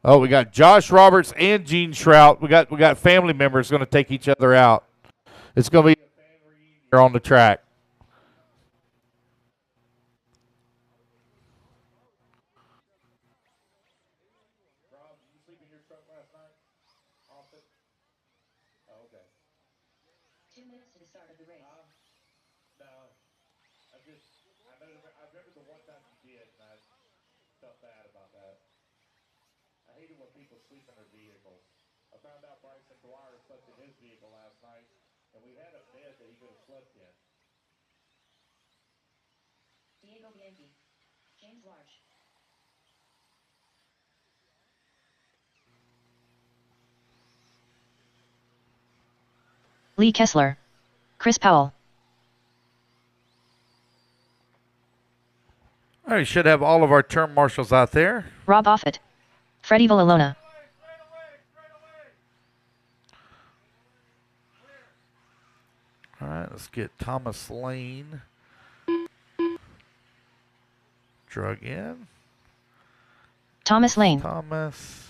Oh, we got Josh Roberts and Gene Shrout. We got family members going to take each other out. It's going to be a family reunion here on the track. James Large. Lee Kessler. Chris Powell. All right, should have all of our term marshals out there. Rob Offit. Freddie Villalona. All right, let's get Thomas Lane drug in. Thomas Lane. Thomas.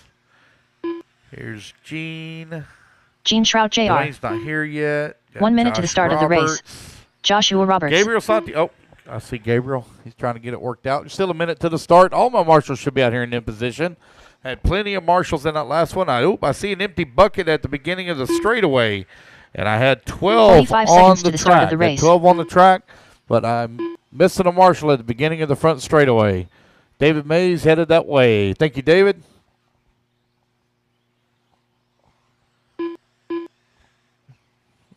Here's Gene. Gene Shrout Jr. Dwayne's not here yet. Got 1 minute to the Josh start of the race. Roberts. Joshua Roberts. Gabriel Santi. Oh, I see Gabriel. He's trying to get it worked out. Still a minute to the start. All my marshals should be out here in position. Had plenty of marshals in that last one. I see an empty bucket at the beginning of the straightaway. And I had 12 on the to the start track. of the race. 12 on the track. but I'm missing a marshal at the beginning of the front straightaway. David Mays headed that way. Thank you, David.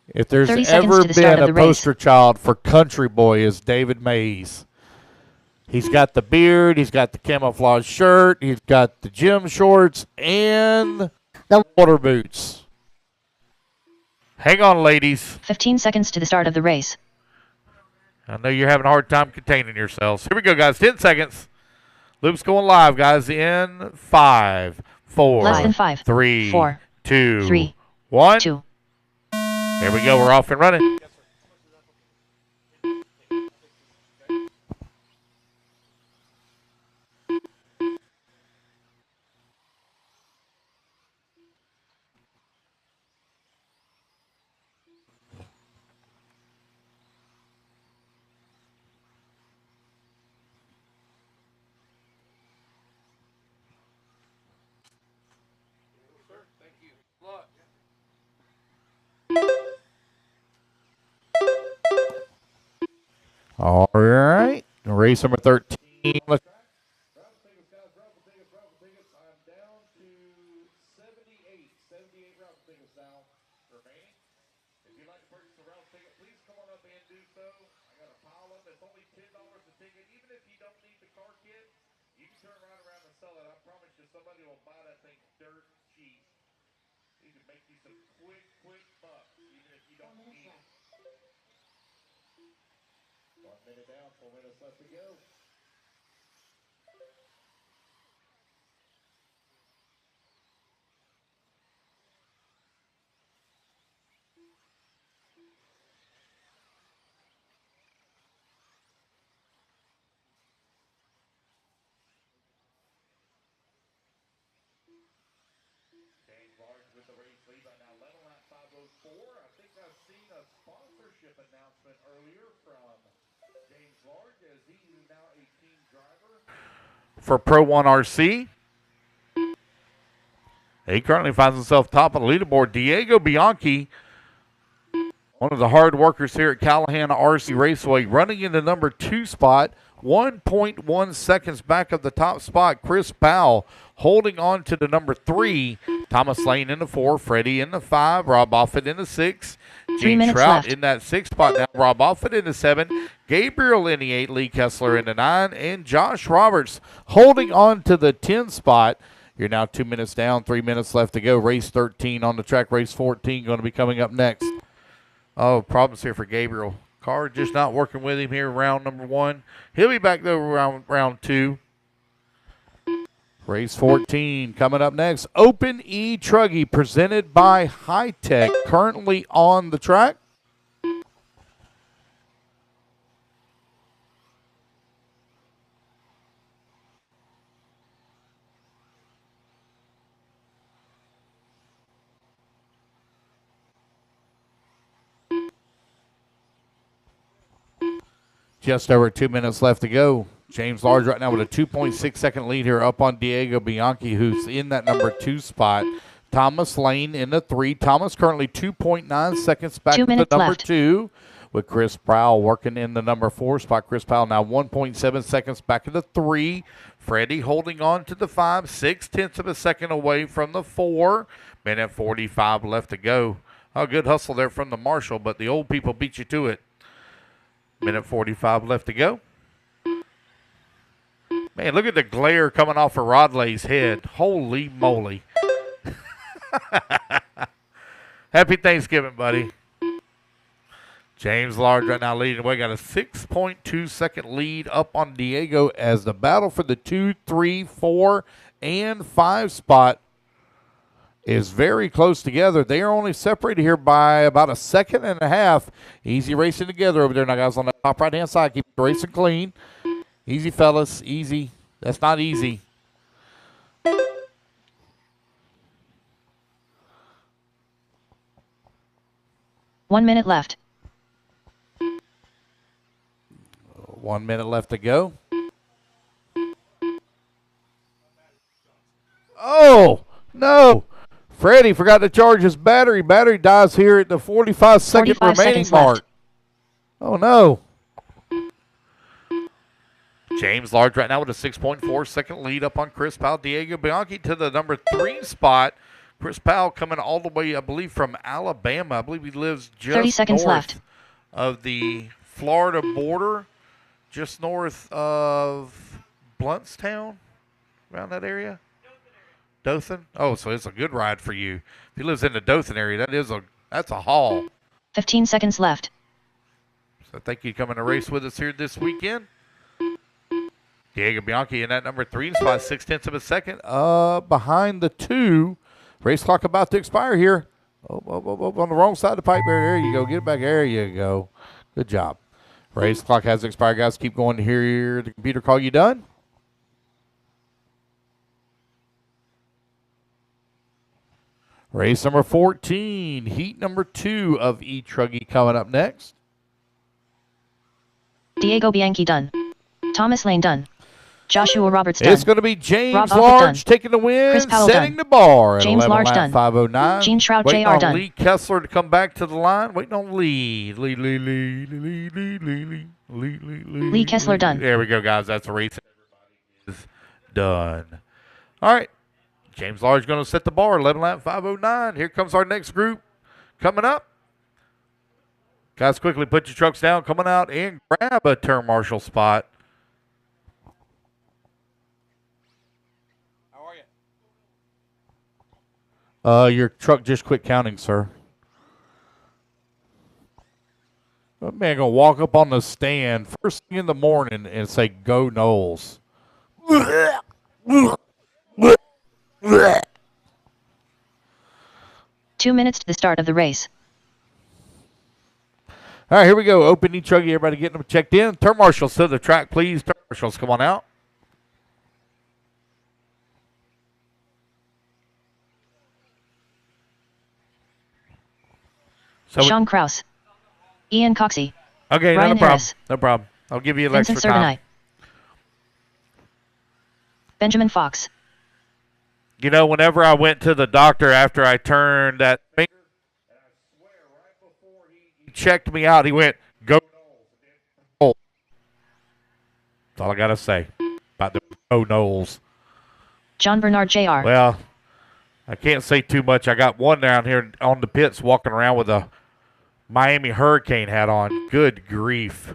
If there's 30 seconds ever to the start been of a the race. poster child for country boy, is David Mays. He's got the beard, he's got the camouflage shirt, he's got the gym shorts, and the water boots. Hang on, ladies. 15 seconds to the start of the race. I know you're having a hard time containing yourselves. Here we go, guys. 10 seconds. Loop's going live, guys, in 5, 4, Less than 5, 3, 4, 2, 3, 1. 2. Here we go. We're off and running. All right. Race number 13. Let's Round tickets, guys. Round tickets. I'm down to 78. 78 round tickets now remaining. If you'd like to purchase a round ticket, please come on up and do so. I got a pile of them. It's only $10 a ticket. Even if you don't need the car kit, you can turn right around and sell it. I promise you, somebody will buy that thing dirt cheap. You can make you some quick bucks, even if you don't need it. 1 minute down, 4 minutes left to go. James Large with the race lead right now, level at 5:04. I think I've seen a sponsorship announcement earlier from James Large as he is now a team driver. for Pro 1 RC. He currently finds himself top of the leaderboard. Diego Bianchi, one of the hard workers here at Callahan RC Raceway, running in the number 2 spot, 1.1 seconds back of the top spot. Chris Powell holding on to the number 3. Thomas Lane in the 4, Freddie in the 5, Rob Offit in the 6, 3 Gene minutes Trout left. in that 6th spot now, Rob Offit in the 7, Gabriel in the 8, Lee Kessler in the 9, and Josh Roberts holding on to the 10 spot. You're now 2 minutes down, 3 minutes left to go. Race 13 on the track. Race 14 going to be coming up next. Oh, problems here for Gabriel. Car just not working with him here round number 1. He'll be back though round 2. Race 14 coming up next. Open E-truggy presented by High Tech, currently on the track. Just over 2 minutes left to go. James Large right now with a 2.6 second lead here up on Diego Bianchi, who's in that number 2 spot. Thomas Lane in the 3. Thomas currently 2.9 seconds back 2 to the minutes number left. 2. With Chris Powell working in the number 4 spot. Chris Powell now 1.7 seconds back to the 3. Freddie holding on to the 5. 0.6 of a second away from the 4. Minute 45 left to go. Oh, good hustle there from the marshal, but the old people beat you to it. Minute 45 left to go. Man, look at the glare coming off of Rodley's head. Holy moly. Happy Thanksgiving, buddy. James Large right now leading away. Got a 6.2 second lead up on Diego as the battle for the 2, 3, 4, and 5 spot is very close together. They are only separated here by about a second and a half. Easy racing together over there now, guys, on the top right-hand side. Keep the racing clean. Easy, fellas. Easy. That's not easy. One minute left. 1 minute left to go. Oh, no. Freddie forgot to charge his battery. Battery dies here at the 45 second 45 remaining seconds mark. left. Oh, no. James Large right now with a 6.4-second lead up on Chris Powell. Diego Bianchi to the number 3 spot. Chris Powell coming all the way, I believe, from Alabama. I believe he lives just 30 seconds north left. of the Florida border, just north of Bluntstown, around that area. Dothan? Oh, so it's a good ride for you. If he lives in the Dothan area, that's a haul. 15 seconds left. So I think he'd come in a race with us here this weekend. Diego Bianchi in that number 3 spot, 0.6 of a second. Behind the 2. Race clock about to expire here. Oh, on the wrong side of the pipe there. There you go. Get it back. There you go. Good job. Race clock has expired, guys. Keep going to hear the computer call you done. Race number 14, heat number 2 of E-truggy coming up next. Diego Bianchi done. Thomas Lane done. Joshua Roberts done. It's going to be James Rob Large done. taking the win, Chris Powell setting done. the bar at James 11 Large lap done. 509. Gene Shroud Waiting JR on done. Lee Kessler to come back to the line. Waiting on Lee Kessler done. There we go, guys. That's the race. Everybody is done. All right. James Large going to set the bar, 11 lap 509. Here comes our next group coming up. Guys, quickly put your trucks down, coming out and grab a turn marshal spot. How are you? Your truck just quit counting, sir. That man gonna walk up on the stand first thing in the morning and say, "Go Knowles." 2 minutes to the start of the race. All right, here we go. Open E-truggy. Everybody getting them checked in. Turn marshals to the track, please. Turn marshals, come on out. So Sean Kraus. Ian Coxey. okay, Ryan no problem. Harris. No problem. I'll give you an Vincent extra time. Serdenai. Benjamin Fox. You know, whenever I went to the doctor after I turned that finger, and I swear right before he checked me out, he went, "Go Knowles." That's all I got to say about the Go Knowles. John Bernard Jr. Well, I can't say too much. I got one down here on the pits walking around with a Miami Hurricane hat on. Good grief.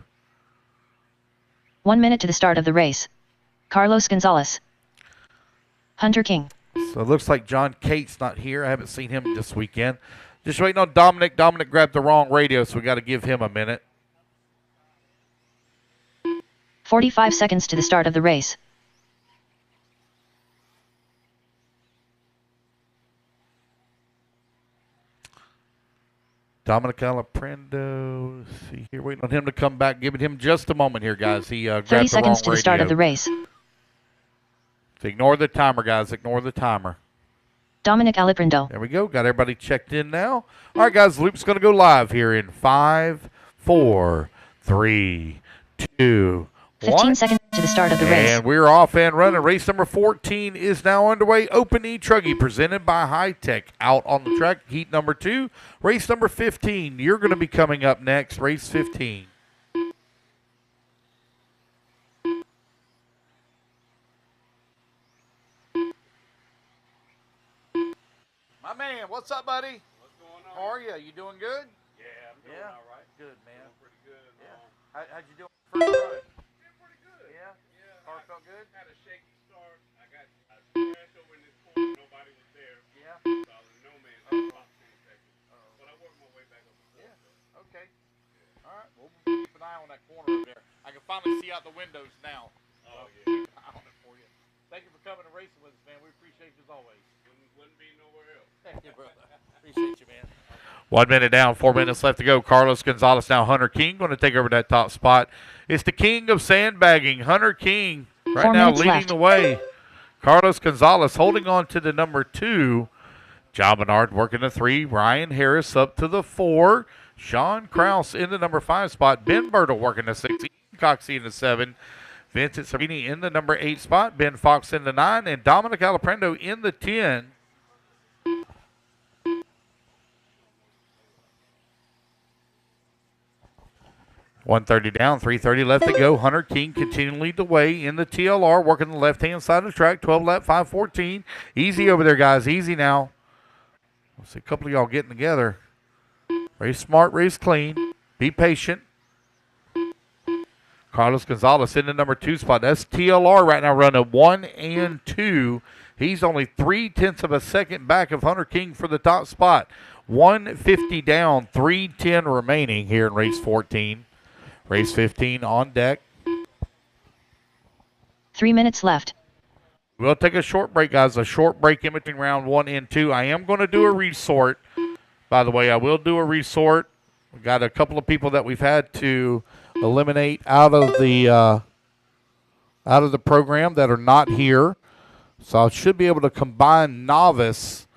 1 minute to the start of the race. Carlos Gonzalez. Hunter King. So it looks like John Cate's not here. I haven't seen him this weekend. Just waiting on Dominic. Dominic grabbed the wrong radio, so we got to give him a minute. 45 seconds to the start of the race. Dominic Alaprendo. Let's see here. Waiting on him to come back. Giving him just a moment here, guys. He grabbed 30 the wrong seconds to the start radio. of the race. So ignore the timer, guys. Ignore the timer. Dominic Alaprendo. There we go. Got everybody checked in now. All right, guys. Loop's going to go live here in 5, 4, 3, 2, 15 1. seconds to the start of the race. And we're off and running. Race number 14 is now underway. Open E-truggy presented by High Tech. Out on the track, heat number 2. Race number 15. You're going to be coming up next. Race 15. My man, what's up, buddy? What's going on? How are you? You doing good? Yeah, I'm doing all right. Good, man. Doing pretty good. Yeah. How'd you do on the first run? Did pretty good. Yeah? Yeah. Car felt good? Had a shaky start. I crashed over in this corner. Nobody was there. Yeah. So I was in no man's land about 10 seconds. But I worked my way back up the course. Yeah. Okay. All right. We'll keep an eye on that corner over there. I can finally see out the windows now. Oh, yeah. Keep an eye on it for you. Thank you for coming and racing with us, man. We appreciate you as always. Wouldn't be nowhere else. Thank you, brother. Appreciate you, man. 1 minute down, 4 minutes left to go. Carlos Gonzalez, now Hunter King, going to take over that top spot. It's the king of sandbagging, Hunter King, right 4 now minutes leading left. the way. Carlos Gonzalez holding on to the number 2. John Bernard working the 3. Ryan Harris up to the 4. Sean Kraus in the number 5 spot. Ben Bertle working the 6. Ian Coxey in the 7. Vincent Savini in the number 8 spot. Ben Fox in the 9. And Dominic Alaprendo in the 10. 130 down, 330 left to go. Hunter King continuing to lead the way in the TLR, working the left-hand side of the track. 12 lap, 5:14. Easy over there, guys. Easy now. I see a couple of y'all getting together. Race smart, race clean. Be patient. Carlos Gonzalez in the number 2 spot. That's TLR right now running 1 and 2. He's only 0.3 of a second back of Hunter King for the top spot. 150 down, 310 remaining here in race 14. Race 15 on deck. 3 minutes left. We'll take a short break, guys. A short break in between round 1 and 2. I am going to do a resort. By the way, I will do a resort. We've got a couple of people that we've had to eliminate out of the program that are not here. So I should be able to combine novice.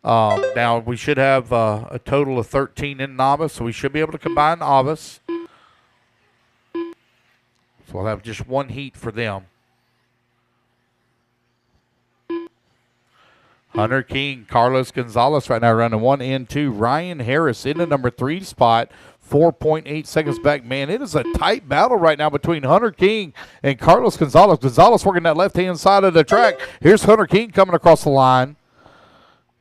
Now we should have a total of 13 in novice, so we should be able to combine novice. So we'll have just one heat for them. Hunter King, Carlos Gonzalez right now running 1 and 2. Ryan Harris in the number 3 spot, 4.8 seconds back. Man, it is a tight battle right now between Hunter King and Carlos Gonzalez. Gonzalez working that left-hand side of the track. Here's Hunter King coming across the line.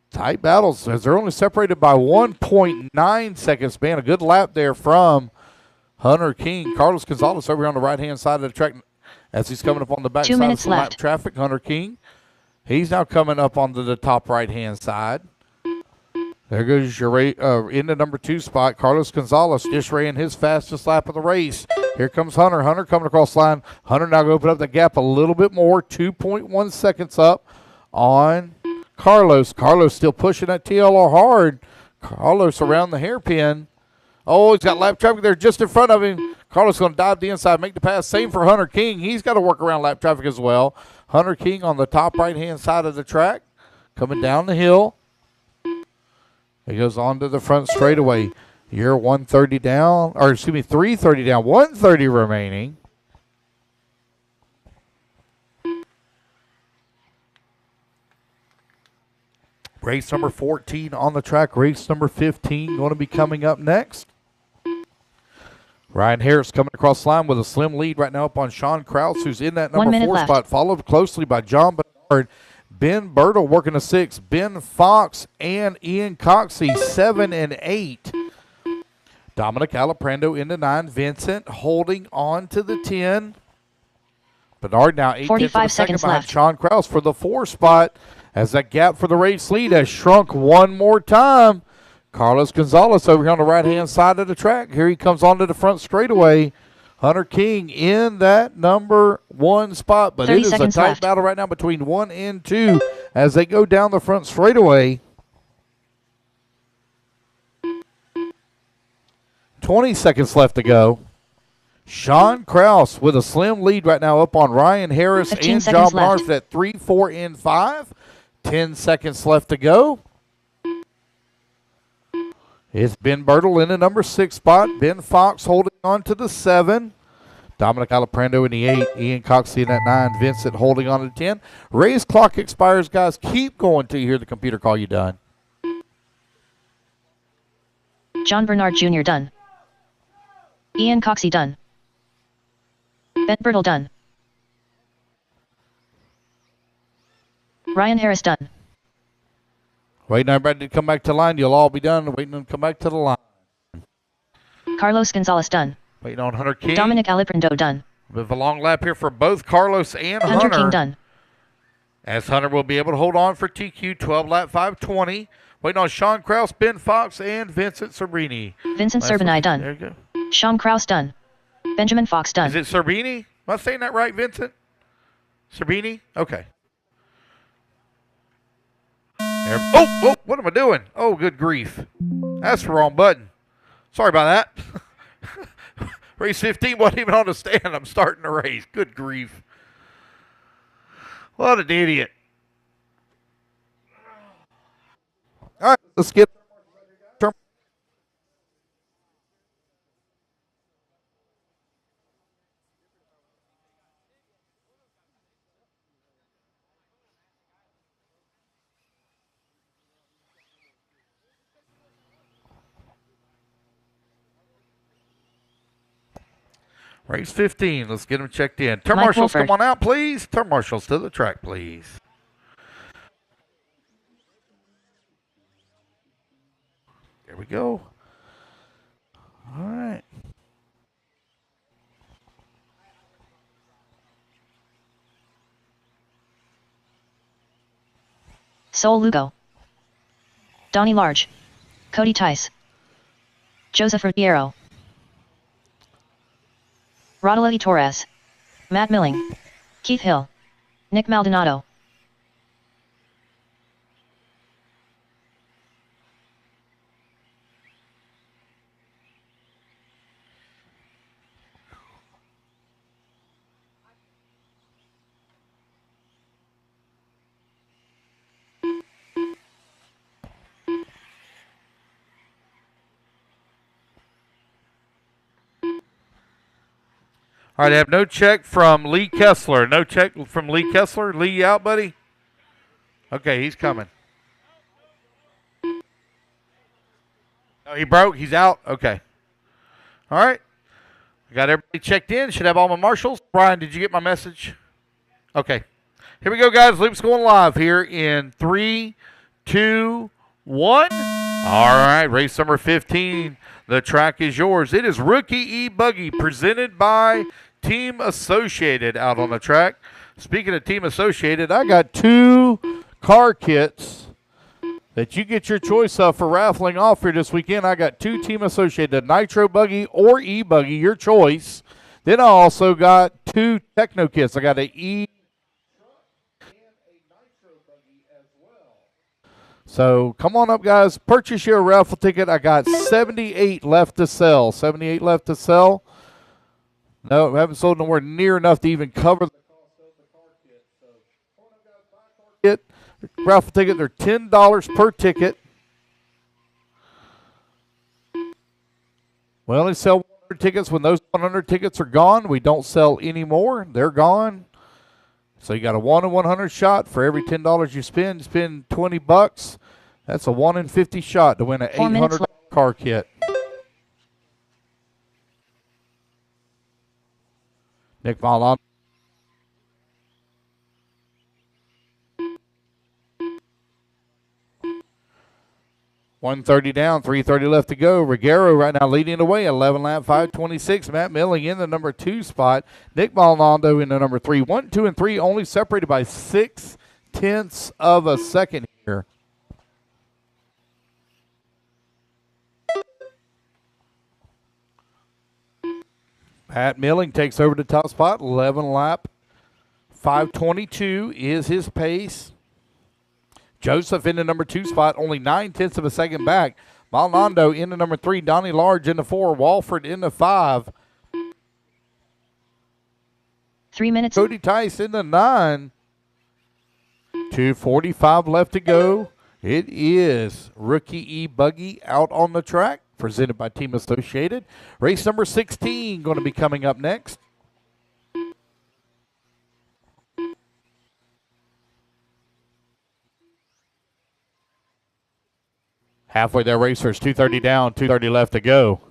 Tight battles as they're only separated by 1.9 seconds. Man, a good lap there from Hunter King. Carlos Gonzalez over here on the right-hand side of the track as he's coming up on the back 2 side minutes of some lap left. traffic. Hunter King. He's now coming up onto the top right-hand side. There goes your in the number 2 spot. Carlos Gonzalez just ran his fastest lap of the race. Here comes Hunter. Hunter coming across the line. Hunter now going to open up the gap a little bit more. 2.1 seconds up on Carlos. Carlos still pushing that TLR hard. Carlos around the hairpin. Oh, he's got lap traffic there just in front of him. Carlos going to dive the inside, make the pass. Same for Hunter King. He's got to work around lap traffic as well. Hunter King on the top right-hand side of the track, coming down the hill. He goes on to the front straightaway. You're 130 down, or excuse me, 330 down, 130 remaining. Race number 14 on the track. Race number 15 going to be coming up next. Ryan Harris coming across the line with a slim lead right now up on Sean Krause, who's in that 1 number minute 4 left. spot, followed closely by John Bernard. Ben Bertle working a 6. Ben Fox and Ian Coxey, 7 and 8. Dominic Alaprando into 9. Vincent holding on to the 10. Bernard now 8 45 seconds seconds behind left. Sean Krause for the 4 spot as that gap for the race lead has shrunk one more time. Carlos Gonzalez over here on the right-hand side of the track. Here he comes onto the front straightaway. Hunter King in that number 1 spot. But 30 it is a seconds tight left. battle right now between 1 and 2 as they go down the front straightaway. 20 seconds left to go. Sean Krause with a slim lead right now up on Ryan Harris 15 and John seconds Bernard left. at 3, 4, and 5. 10 seconds left to go. It's Ben Bertle in the number 6 spot. Ben Fox holding on to the 7. Dominic Alaprando in the 8. Ian Coxey in that 9. Vincent holding on to the 10. Race clock expires, guys. Keep going till you hear the computer call you done. John Bernard Jr. done. Ian Coxey done. Ben Bertle done. Ryan Harris done. Waiting on everybody to come back to the line. You'll all be done. Waiting on them to come back to the line. Carlos Gonzalez done. Waiting on Hunter King. Dominic Alaprando done. With a long lap here for both Carlos and Hunter King done. As Hunter will be able to hold on for TQ 12 lap 5:20. Waiting on Sean Krause, Ben Fox, and Vincent Cerbini. Vincent Cerbini done. There you go. Sean Krause done. Benjamin Fox done. Is it Cerbini? Am I saying that right, Vincent? Cerbini? Okay. Oh, what am I doing? Oh, good grief. That's the wrong button. Sorry about that. Race 15 wasn't even on the stand. I'm starting the race. Good grief. What an idiot. All right, let's get Race 15. Let's get them checked in. Turn Mike marshals, Wolford. come on out, please. Turn marshals to the track, please. There we go. All right. Sol Lugo. Donnie Large. Cody Tice. Joseph Ribeiro. Rodolfo Torres. Matt Milling. Keith Hill. Nick Maldonado. All right, I have no check from Lee Kessler. No check from Lee Kessler. Lee, you out, buddy? Okay, he's coming. Oh, he broke? He's out? Okay. All right. I got everybody checked in. Should have all my marshals. Brian, did you get my message? Okay. Here we go, guys. Loop's going live here in 3, 2, 1. All right, race number 15. The track is yours. It is Rookie E-buggy presented by Team Associated out on the track. Speaking of Team Associated, I got 2 car kits that you get your choice of for raffling off here this weekend. I got 2 Team Associated, Nitro buggy or E-buggy, your choice. Then I also got 2 Techno kits. I got an E. So come on up, guys. Purchase your raffle ticket. I got 78 left to sell. 78 left to sell. No, I haven't sold nowhere near enough to even cover the cost of the car kit. So come on up, guys. Buy a car kit. Raffle ticket. They're $10 per ticket. We only sell 100 tickets. When those 100 tickets are gone, we don't sell any more. They're gone. So you got a 1 in 100 shot. For every $10 you spend $20. That's a 1 in 50 shot to win an $800 car kit. Nick Malon. $130 down, $330 left to go. Ruggiero right now leading the way, 11 lap, 526. Matt Milling in the number 2 spot. Nick Maldonado in the number 3. 1, 2, and 3 only separated by 0.6 of a second here. Matt Milling takes over the top spot, 11 lap, 522 is his pace. Joseph in the number 2 spot, only 0.9 of a second back. Maldonado in the number 3, Donnie Large in the 4, Walford in the 5. 3 minutes. Cody Tice in the 9. 2:45 left to go. It is Rookie E-buggy out on the track, presented by Team Associated. Race number 16 going to be coming up next. Halfway there, racers. 2:30 down, 2:30 left to go.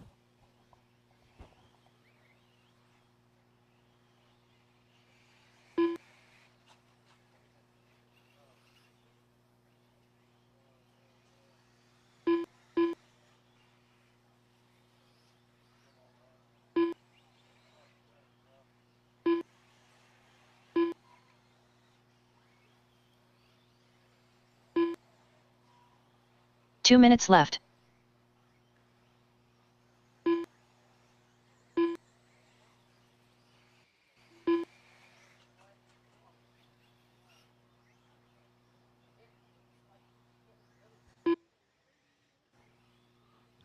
Two minutes left.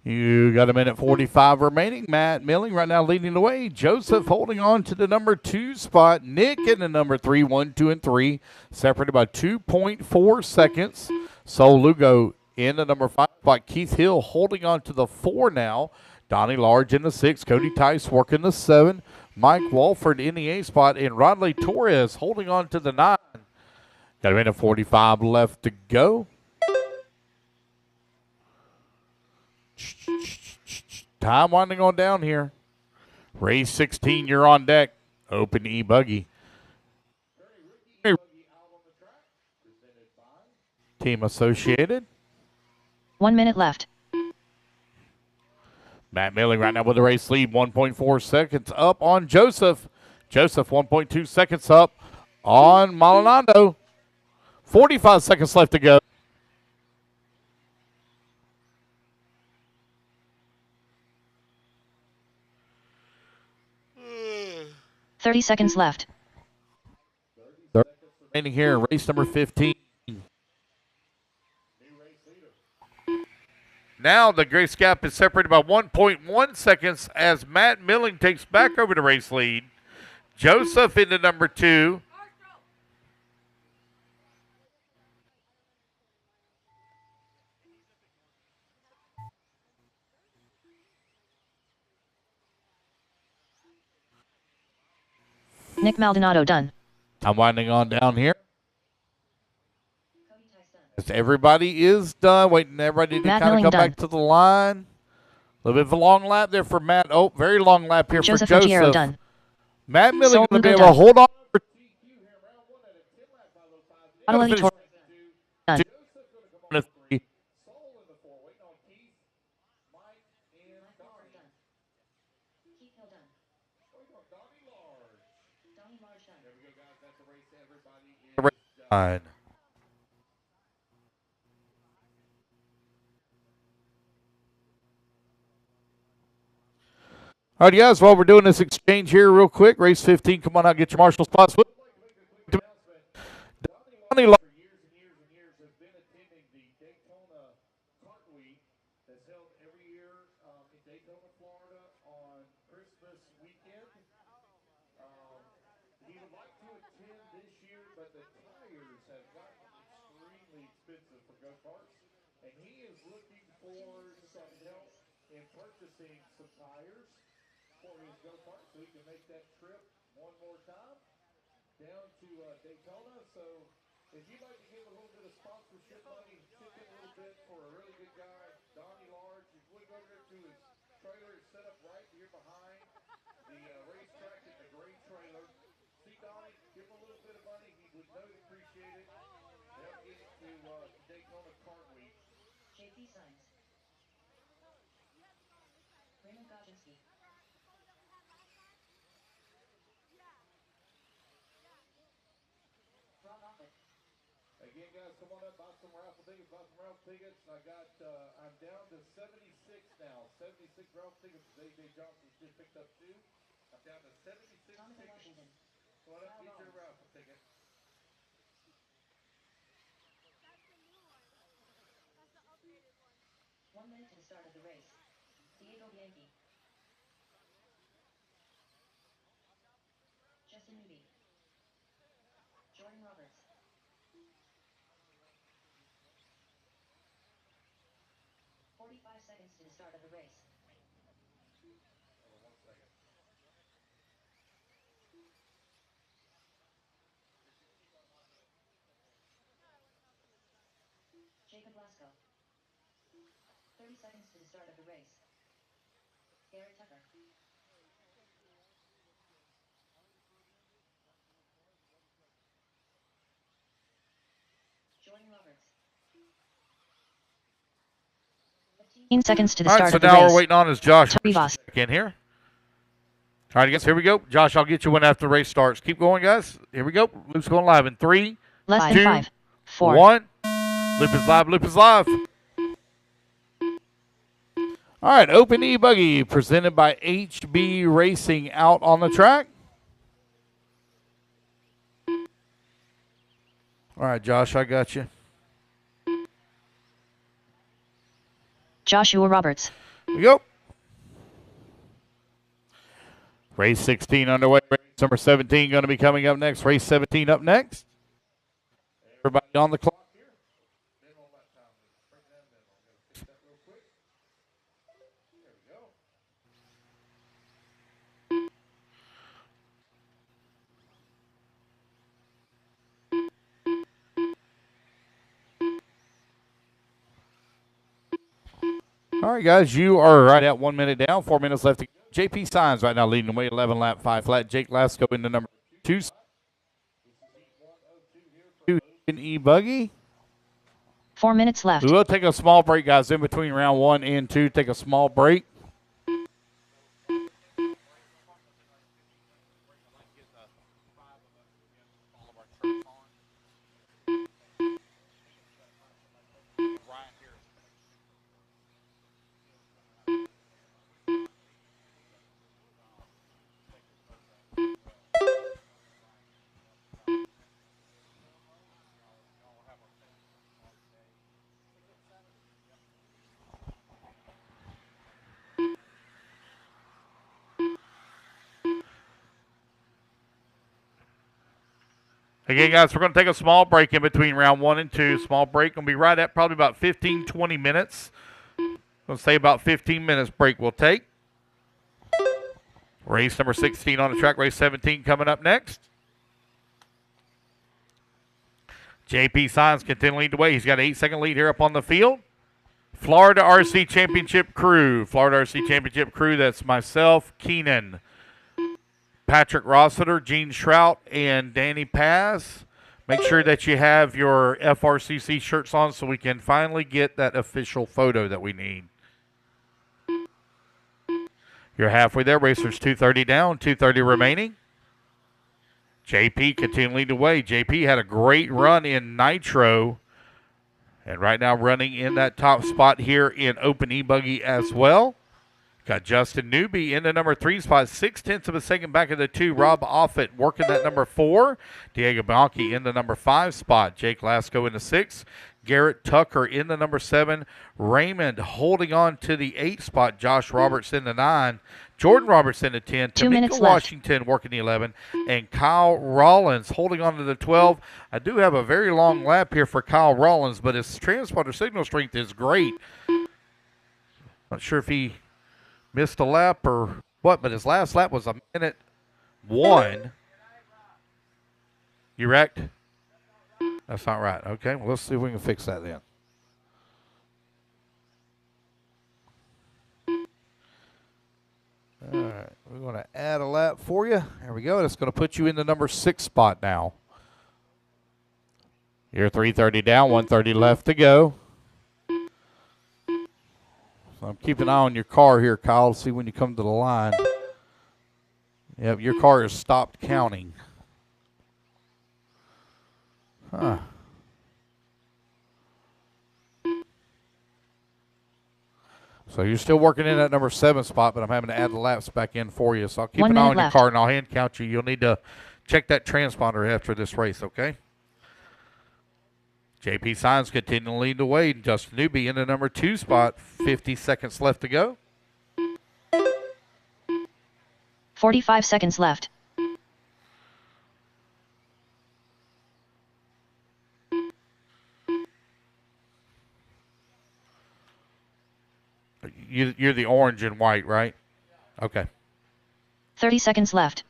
You got a minute 45 remaining. Matt Milling right now leading the way. Joseph holding on to the number 2 spot. Nick in the number 3, 1, 2, and 3. Separated by 2.4 seconds. Sol Lugo in the number 5 spot. Keith Hill holding on to the 4 now. Donnie Large in the 6. Cody Tice working the 7. Mike Walford in the 8 spot. And Rodley Torres holding on to the 9. Got a minute 45 left to go. Time winding on down here. Race 16, you're on deck. Open E-buggy. Team Associated. 1 minute left. Matt Milling right now with the race lead, 1.4 seconds up on Joseph. Joseph, 1.2 seconds up on Maldonado. 45 seconds left to go. Thirty seconds left. Remaining here in race number 15. Now the race gap is separated by 1.1 seconds as Matt Milling takes back over the race lead. Joseph into number 2. Nick Maldonado done. I'm winding on down here. As everybody is done, waiting everybody to Matt kind of Milling come done. back to the line. A little bit of a long lap there for Matt. Oh, very long lap here Joseph for Joseph. Ruggiero done. Matt Milling Sol going to be Lugo able to done. hold on. Ottawa Victoria done. To 3. Fine. All right, guys, while we're doing this exchange here real quick, race 15, come on out, get your marshal spots. Donnie Large. Again, guys, come on up, buy some raffle tickets, I got, I'm down to 76 now. 76 raffle tickets. AJ Johnson's just picked up 2. I'm down to 76 tickets. Come on up, get your raffle ticket. Seconds to the All right, start so of the now race. we're waiting on is Josh Toby Voss. back in here. All right, guys, here we go. Josh, I'll get you one after the race starts. Keep going, guys. Here we go. Loop's going live in 3, Less than 2, 5, 4. 1. Loop is live. Loop is live. All right, Open E-buggy presented by HB Racing out on the track. All right, Josh, I got you. Joshua Roberts. Here we go. Race 16 underway. Race number 17 going to be coming up next. Race 17 up next. Everybody on the clock here. All right, guys, you are right at 1 minute down, 4 minutes left to go. JP Signs right now leading the way, 11 lap, 5 flat. Jake Lasco in the number 2 in E-buggy. 4 minutes left. We will take a small break, guys, in between round 1 and 2. Take a small break. Again, guys, we're going to take a small break in between round 1 and 2. Small break. Going to be right at probably about 15, 20 minutes. Going to say about 15 minutes break we'll take. Race number 16 on the track. Race 17 coming up next. JP Signs continuing the way. He's got an 8-second lead here up on the field. Florida RC Championship crew. Florida RC Championship crew. That's myself, Keenan, Patrick Rossiter, Gene Shrout, and Danny Paz. Make sure that you have your FRCC shirts on so we can finally get that official photo that we need. You're halfway there. Racers 230 down, 230 remaining. JP continuing the way. JP had a great run in Nitro, and right now running in that top spot here in Open E-buggy as well. Got Justin Newby in the number 3 spot, 0.6 of a second back of the 2. Rob Offit working that number 4. Diego Bianchi in the number 5 spot. Jake Lasco in the 6. Garrett Tucker in the number 7. Raymond holding on to the 8 spot. Josh Roberts in the 9. Jordan Roberts in the 10. 2 minutes Tamika left. Washington working the 11. And Kyle Rollins holding on to the 12. I do have a very long lap here for Kyle Rollins, but his transponder signal strength is great. Not sure if he missed a lap or what, but his last lap was 1:01. You wrecked? That's not right. Okay, well, let's see if we can fix that then. All right, we're going to add a lap for you. There we go. That's going to put you in the number 6 spot now. You're 330 down, 130 left to go. I'm keeping an eye on your car here, Kyle, to see when you come to the line. Yep, your car has stopped counting. Huh. So you're still working in that number 7 spot, but I'm having to add the laps back in for you. So I'll keep 1 an eye minute on your left. car, and I'll hand count you. You'll need to check that transponder after this race, okay? JP Signs continuing to lead the way. Justin Newby in the number 2 spot. 50 seconds left to go. 45 seconds left. You're the orange and white, right? Okay. 30 seconds left.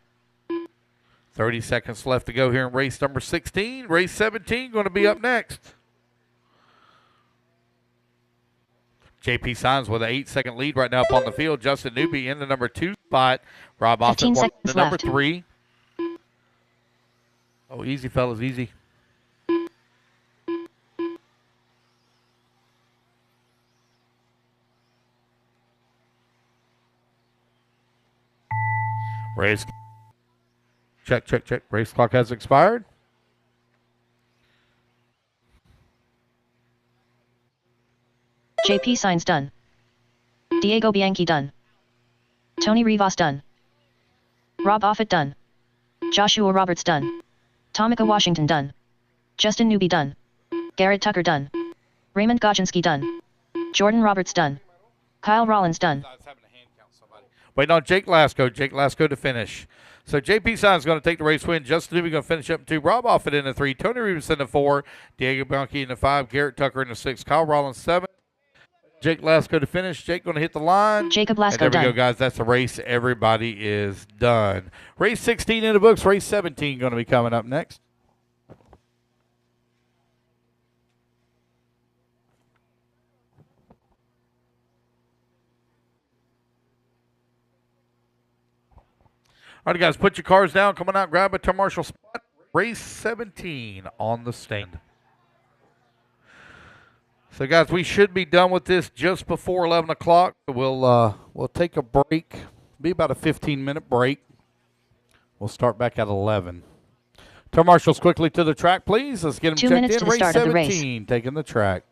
30 seconds left to go here in race number 16. Race 17 going to be up next. JP Signs with an 8-second lead right now up on the field. Justin Newby in the number 2 spot. Rob 15 Offit the seconds number left. 3. Oh, easy, fellas, easy. Race. Check, check, check. Race clock has expired. JP Signs done. Diego Bianchi done. Tony Rivas done. Rob Offit done. Joshua Roberts done. Tamika Washington done. Justin Newby done. Garrett Tucker done. Raymond Godzinski done. Jordan Roberts done. Kyle Rollins done. Waiting on Jake Lasco. Jake Lasco to finish. So JP Signs going to take the race win. Justin Newby going to finish up in 2. Rob Offit in the 3. Tony Rivas in the 4. Diego Bianchi in the 5. Garrett Tucker in the 6. Kyle Rollins 7. Jake Lasco to finish. Jake going to hit the line. Jacob And Lasco there we done. go, guys. That's the race. Everybody is done. Race 16 in the books. Race 17 going to be coming up next. All right, guys, put your cars down. Come on out, grab a turn marshal spot. Race 17 on the stand. So, guys, we should be done with this just before 11 o'clock. We'll take a break. Be about a 15-minute break. We'll start back at 11. Turn marshals quickly to the track, please. Let's get them 2 checked minutes in. to the Race start of the 17 race. taking the track.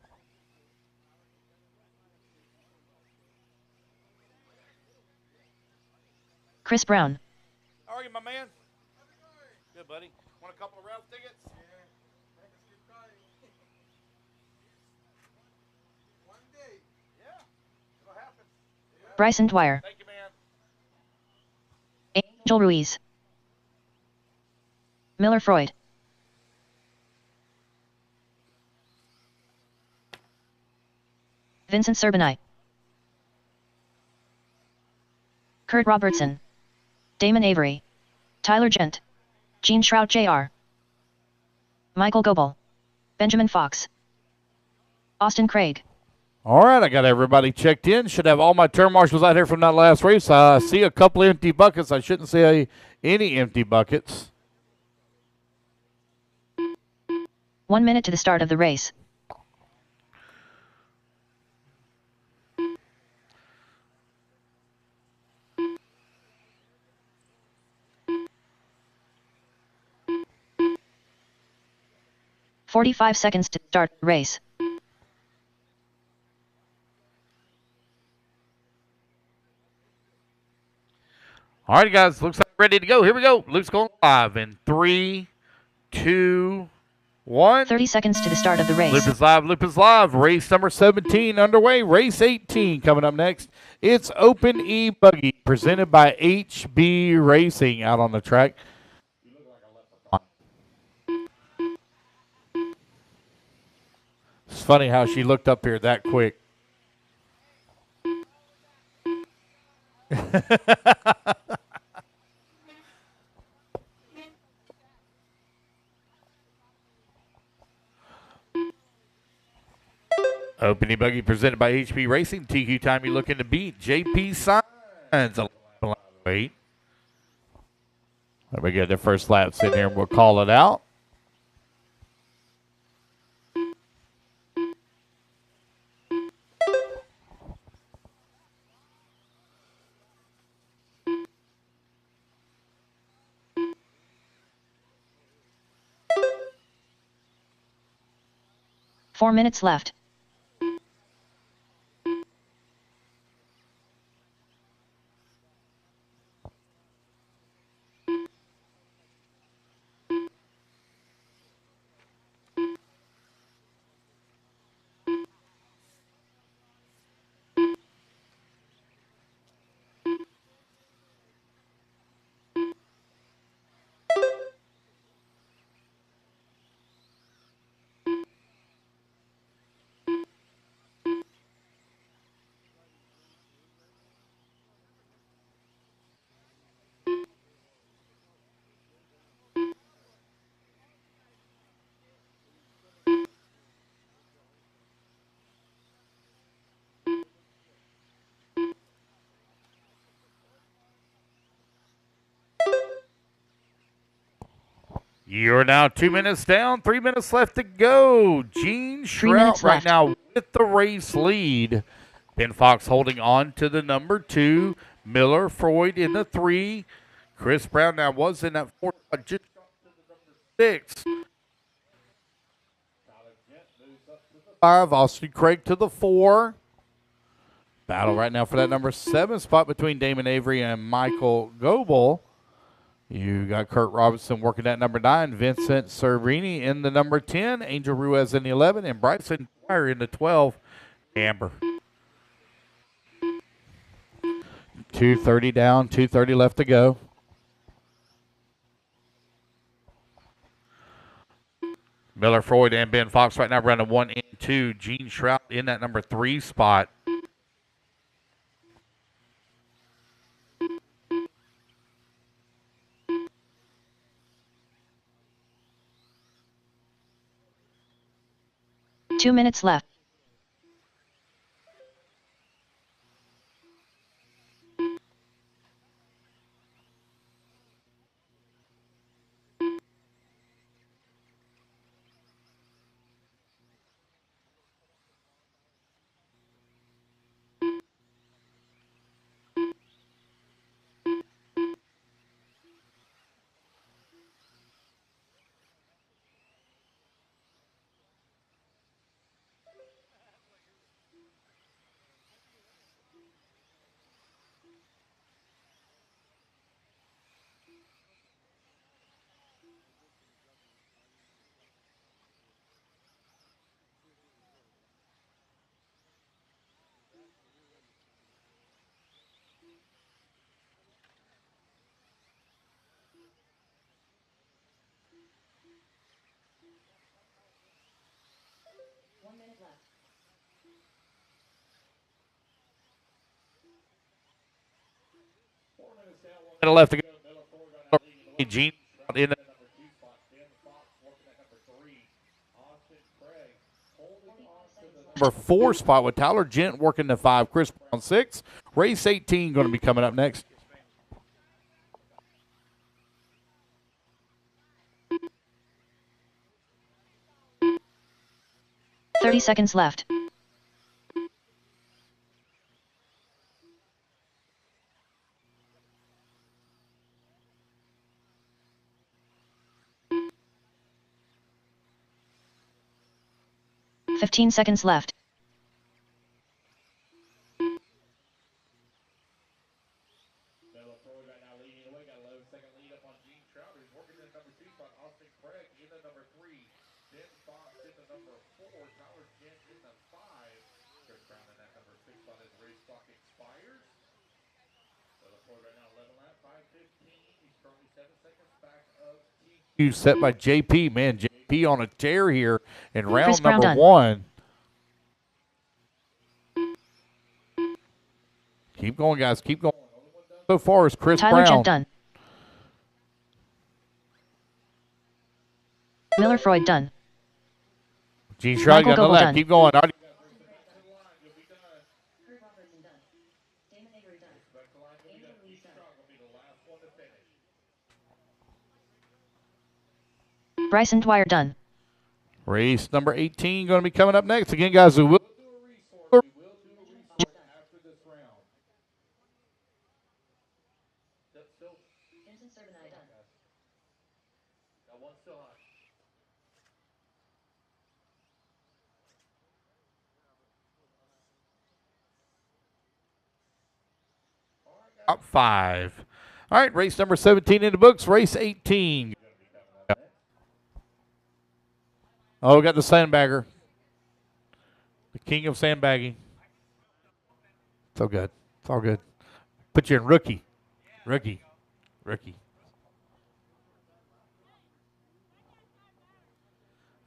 Chris Brown. How are you, my man? Good, buddy. Want a couple of round tickets? Bryson Dwyer. Thank you, man. Angel Ruiz. Miller Freud. Vincent Serbanite. Kurt Robertson. Damon Avery. Tyler Gent. Gene Shrout Jr. Michael Goebel. Benjamin Fox. Austin Craig. All right, I got everybody checked in. Should have all my turn marshals out here from that last race. I see a couple empty buckets. I shouldn't see any empty buckets. 1 minute to the start of the race. "45 seconds to start the race. All right, guys, looks like we're ready to go. Here we go. Luke's going live in 3, 2, 1. 30 seconds to the start of the race. Loop is live. Loop is live. Race number 17 underway. Race 18 coming up next. It's Open E-buggy presented by HB Racing out on the track. It's funny how she looked up here that quick. Open E-buggy presented by HB Racing. TQ time you're looking to beat. JP Signs. Wait. We get the first laps in here and we'll call it out. Four minutes left. You're now 2 minutes down, 3 minutes left to go. Gene 3 minutes Shrout right left. now with the race lead. Ben Fox holding on to the number 2. Miller Freud in the 3. Chris Brown now was in that 4. Just dropped to the number 6. 5. Austin Craig to the 4. Battle right now for that number 7 spot between Damon Avery and Michael Goebel. You got Kurt Robinson working at number 9, Vincent Cervini in the number 10, Angel Ruiz in the 11, and Bryson Dwyer in the 12. Amber. 2:30 down, 2:30 left to go. Miller Freud and Ben Fox right now running 1 and 2. Gene Shrout in that number 3 spot. Two minutes left. minute left to go. Gene in the number 4 spot with Tyler Gent working the 5. Chris Brown 6. Race 18 going to be coming up next. $30 left. $15 left. Set by JP. Man, JP on a tear here in round Chris Brown number done. 1. Keep going, guys. Keep going. So far is Chris Tyler Brown. Gent done. Miller Freud done. Gene Shrug on the Goebel left. done. Keep going. Bryson Dwyer done. Race number 18 going to be coming up next. Again, guys, we will top 5. All right, race number 17 in the books. Race 18. Oh, we got the sandbagger. The king of sandbagging. It's all good. It's all good. Put you in rookie. Rookie.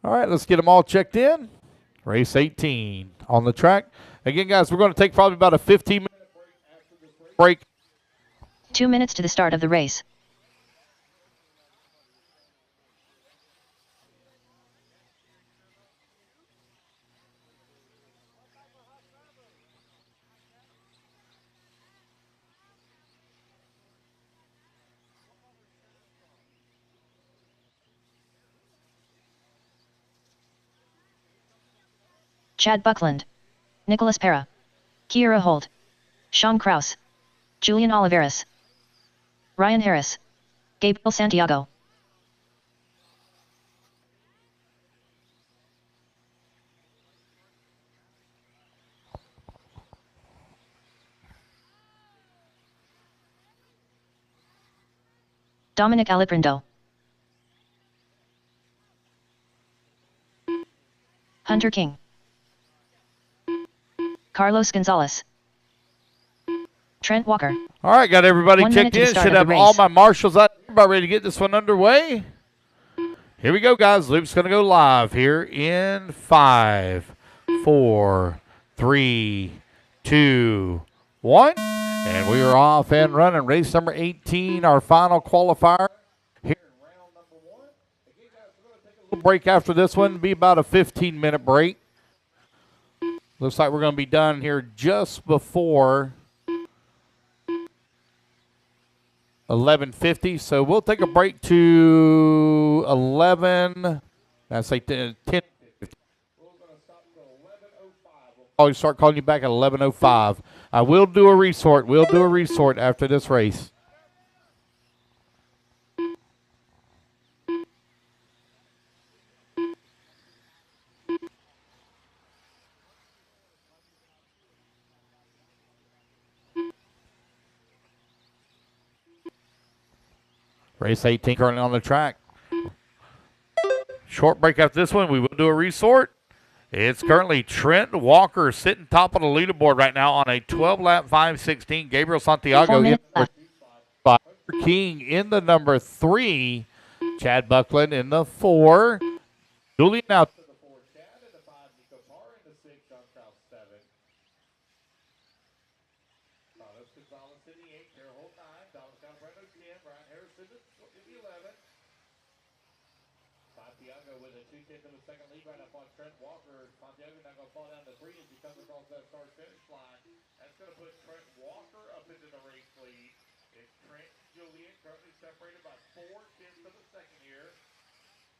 All right, let's get them all checked in. Race 18 on the track. Again, guys, we're going to take probably about a 15-minute break. 2 minutes to the start of the race. Chad Buckland, Nicholas Pera, Kiera Holt, Sean Kraus, Julian Oliveras, Ryan Harris, Gabriel Santiago. Dominic Aliprindo, Hunter King, Carlos Gonzalez, Trent Walker. All right, got everybody 1 checked minute to the in. start Should of the have all race. my marshals out there about ready to get this one underway. Here we go, guys. Loop's going to go live here in 5, 4, 3, 2, 1. And we are off and running. Race number 18, our final qualifier. Here in round number 1. Again, guys, we're going to take a little break after this one. Be about a 15-minute break. Looks like we're going to be done here just before 11:50, so we'll take a break to 11. I say 10. I'll start calling you back at 11:05. I will do a resort. We'll do a resort after this race. Race 18 currently on the track. Short break after this one. We will do a resort. It's currently Trent Walker sitting top of the leaderboard right now on a 12-lap 5:16. Gabriel 4 Santiago minutes left. King in the number 3. Chad Buckland in the 4. Julian out. Santiago with a 2/10 of a second lead right up on Trent Walker. Santiago now going to fall down to 3 as he comes across that start-finish line. That's going to put Trent Walker up into the race lead. It's Trent and Julian currently separated by 4/10 of a second here.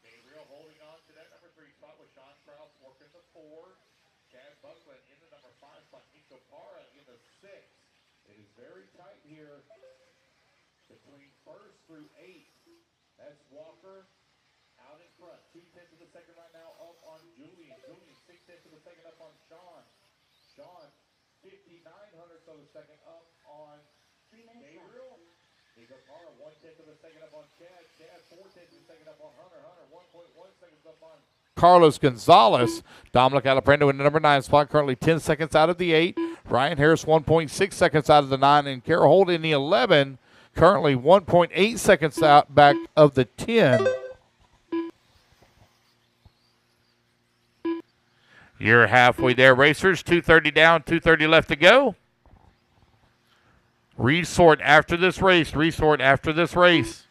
Gabriel holding on to that number 3 spot with Sean Krause working the 4. Chad Buckland in the number 5 spot. Nico Parra in the 6. It is very tight here between first through 8. That's Walker out in front. 2/10 of the second right now up on Julian. Julian 6/10 of the second up on Sean. Sean 59/100 of a second up on Gabriel. Nico Parra 1/10 of a second up on Chad. Chad 4/10 of a second up on Hunter. Hunter 1.1 seconds up on Carlos Gonzalez. Dominic Alaprando in the number 9 spot, currently 10 seconds out of the 8. Ryan Harris 1.6 seconds out of the 9. And Carol Holt in the 11, currently 1.8 seconds out back of the 10. You're halfway there, racers. 2:30 down, 2:30 left to go. Resort after this race. Resort after this race.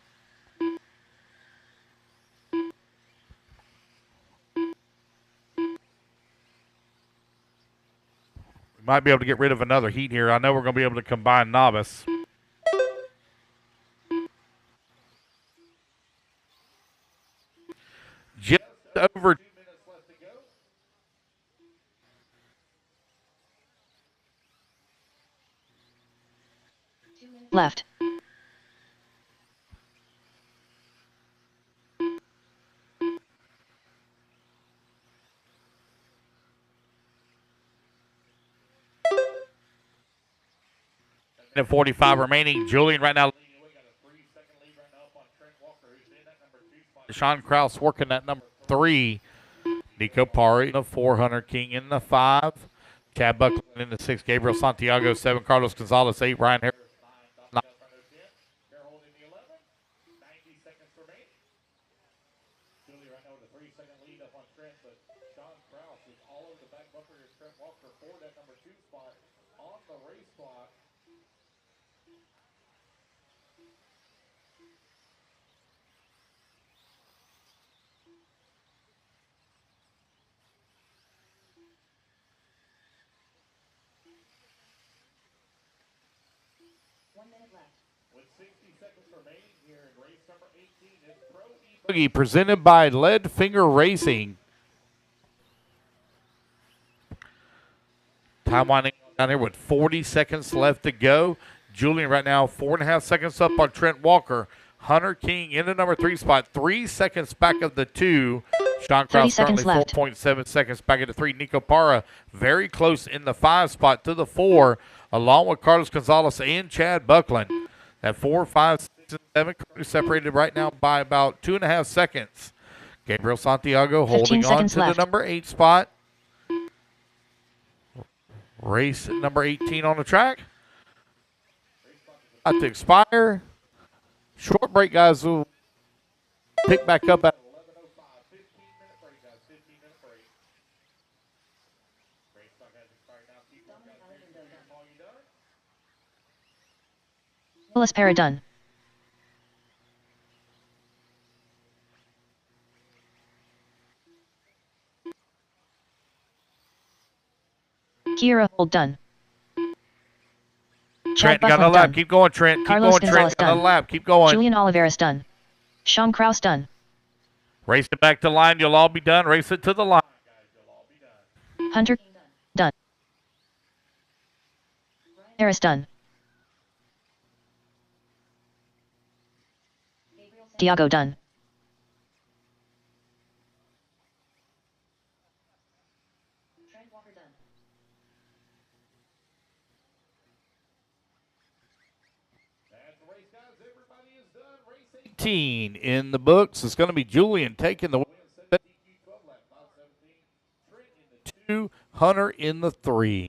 We might be able to get rid of another heat here. I know we're going to be able to combine Novice. Just over 2 minutes left to go. Left. Minute 45 remaining. Julian right now. Sean Krause working that number 3. Nico Parra in the 4. Hunter King in the 5. Chad Buckland in the 6. Gabriel Santiago 7. Carlos Gonzalez 8. Ryan Harris 9. Julie right now with a 3-second lead up on Trent, but Sean Krause is all over the back bumper as Trent Walker for that number 2 spot on the race clock. With 60 seconds remaining here in race number 18, it's Pro E-buggy Presented by Lead Finger Racing. Time winding down here with 40 seconds left to go. Julian right now 4.5 seconds up on Trent Walker. Hunter King in the number 3 spot, 3 seconds back of the 2. Sean Krause currently 4.7 seconds back of the 3. Nico Parra very close in the 5 spot to the 4, along with Carlos Gonzalez and Chad Buckland. That 4, 5, 6, and 7 currently separated right now by about 2.5 seconds. Gabriel Santiago holding on to the number 8 spot. Race number 18 on the track. About to expire. Short break, guys. We'll pick back up at 11:05. 15-minute break, guys. 15-minute break. Race clock has expired now. Keep going, guys. All you done? Willis Parra done. Kira Hold done. Trent, Chad got a Buckland lap. done. Keep going, Trent. Keep Carlos going, Trent. Gonzalez Got a done. lap. Keep going. Julian Oliveras done. Sean Krause done. Race it back to line. You'll all be done. Race it to the line. Hunter done. Harris done. Diago done. That's the race, guys. Everybody is done. Race 18 in the books. It's going to be Julian taking the 12 lap. 5:17. Trent in the 2, Hunter in the 3.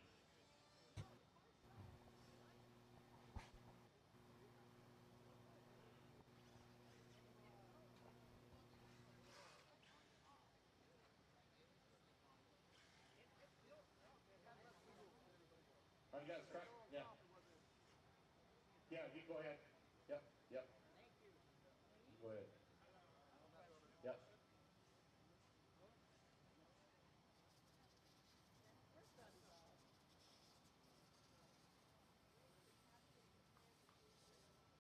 All right, guys, track. Yeah. Yeah, you go ahead.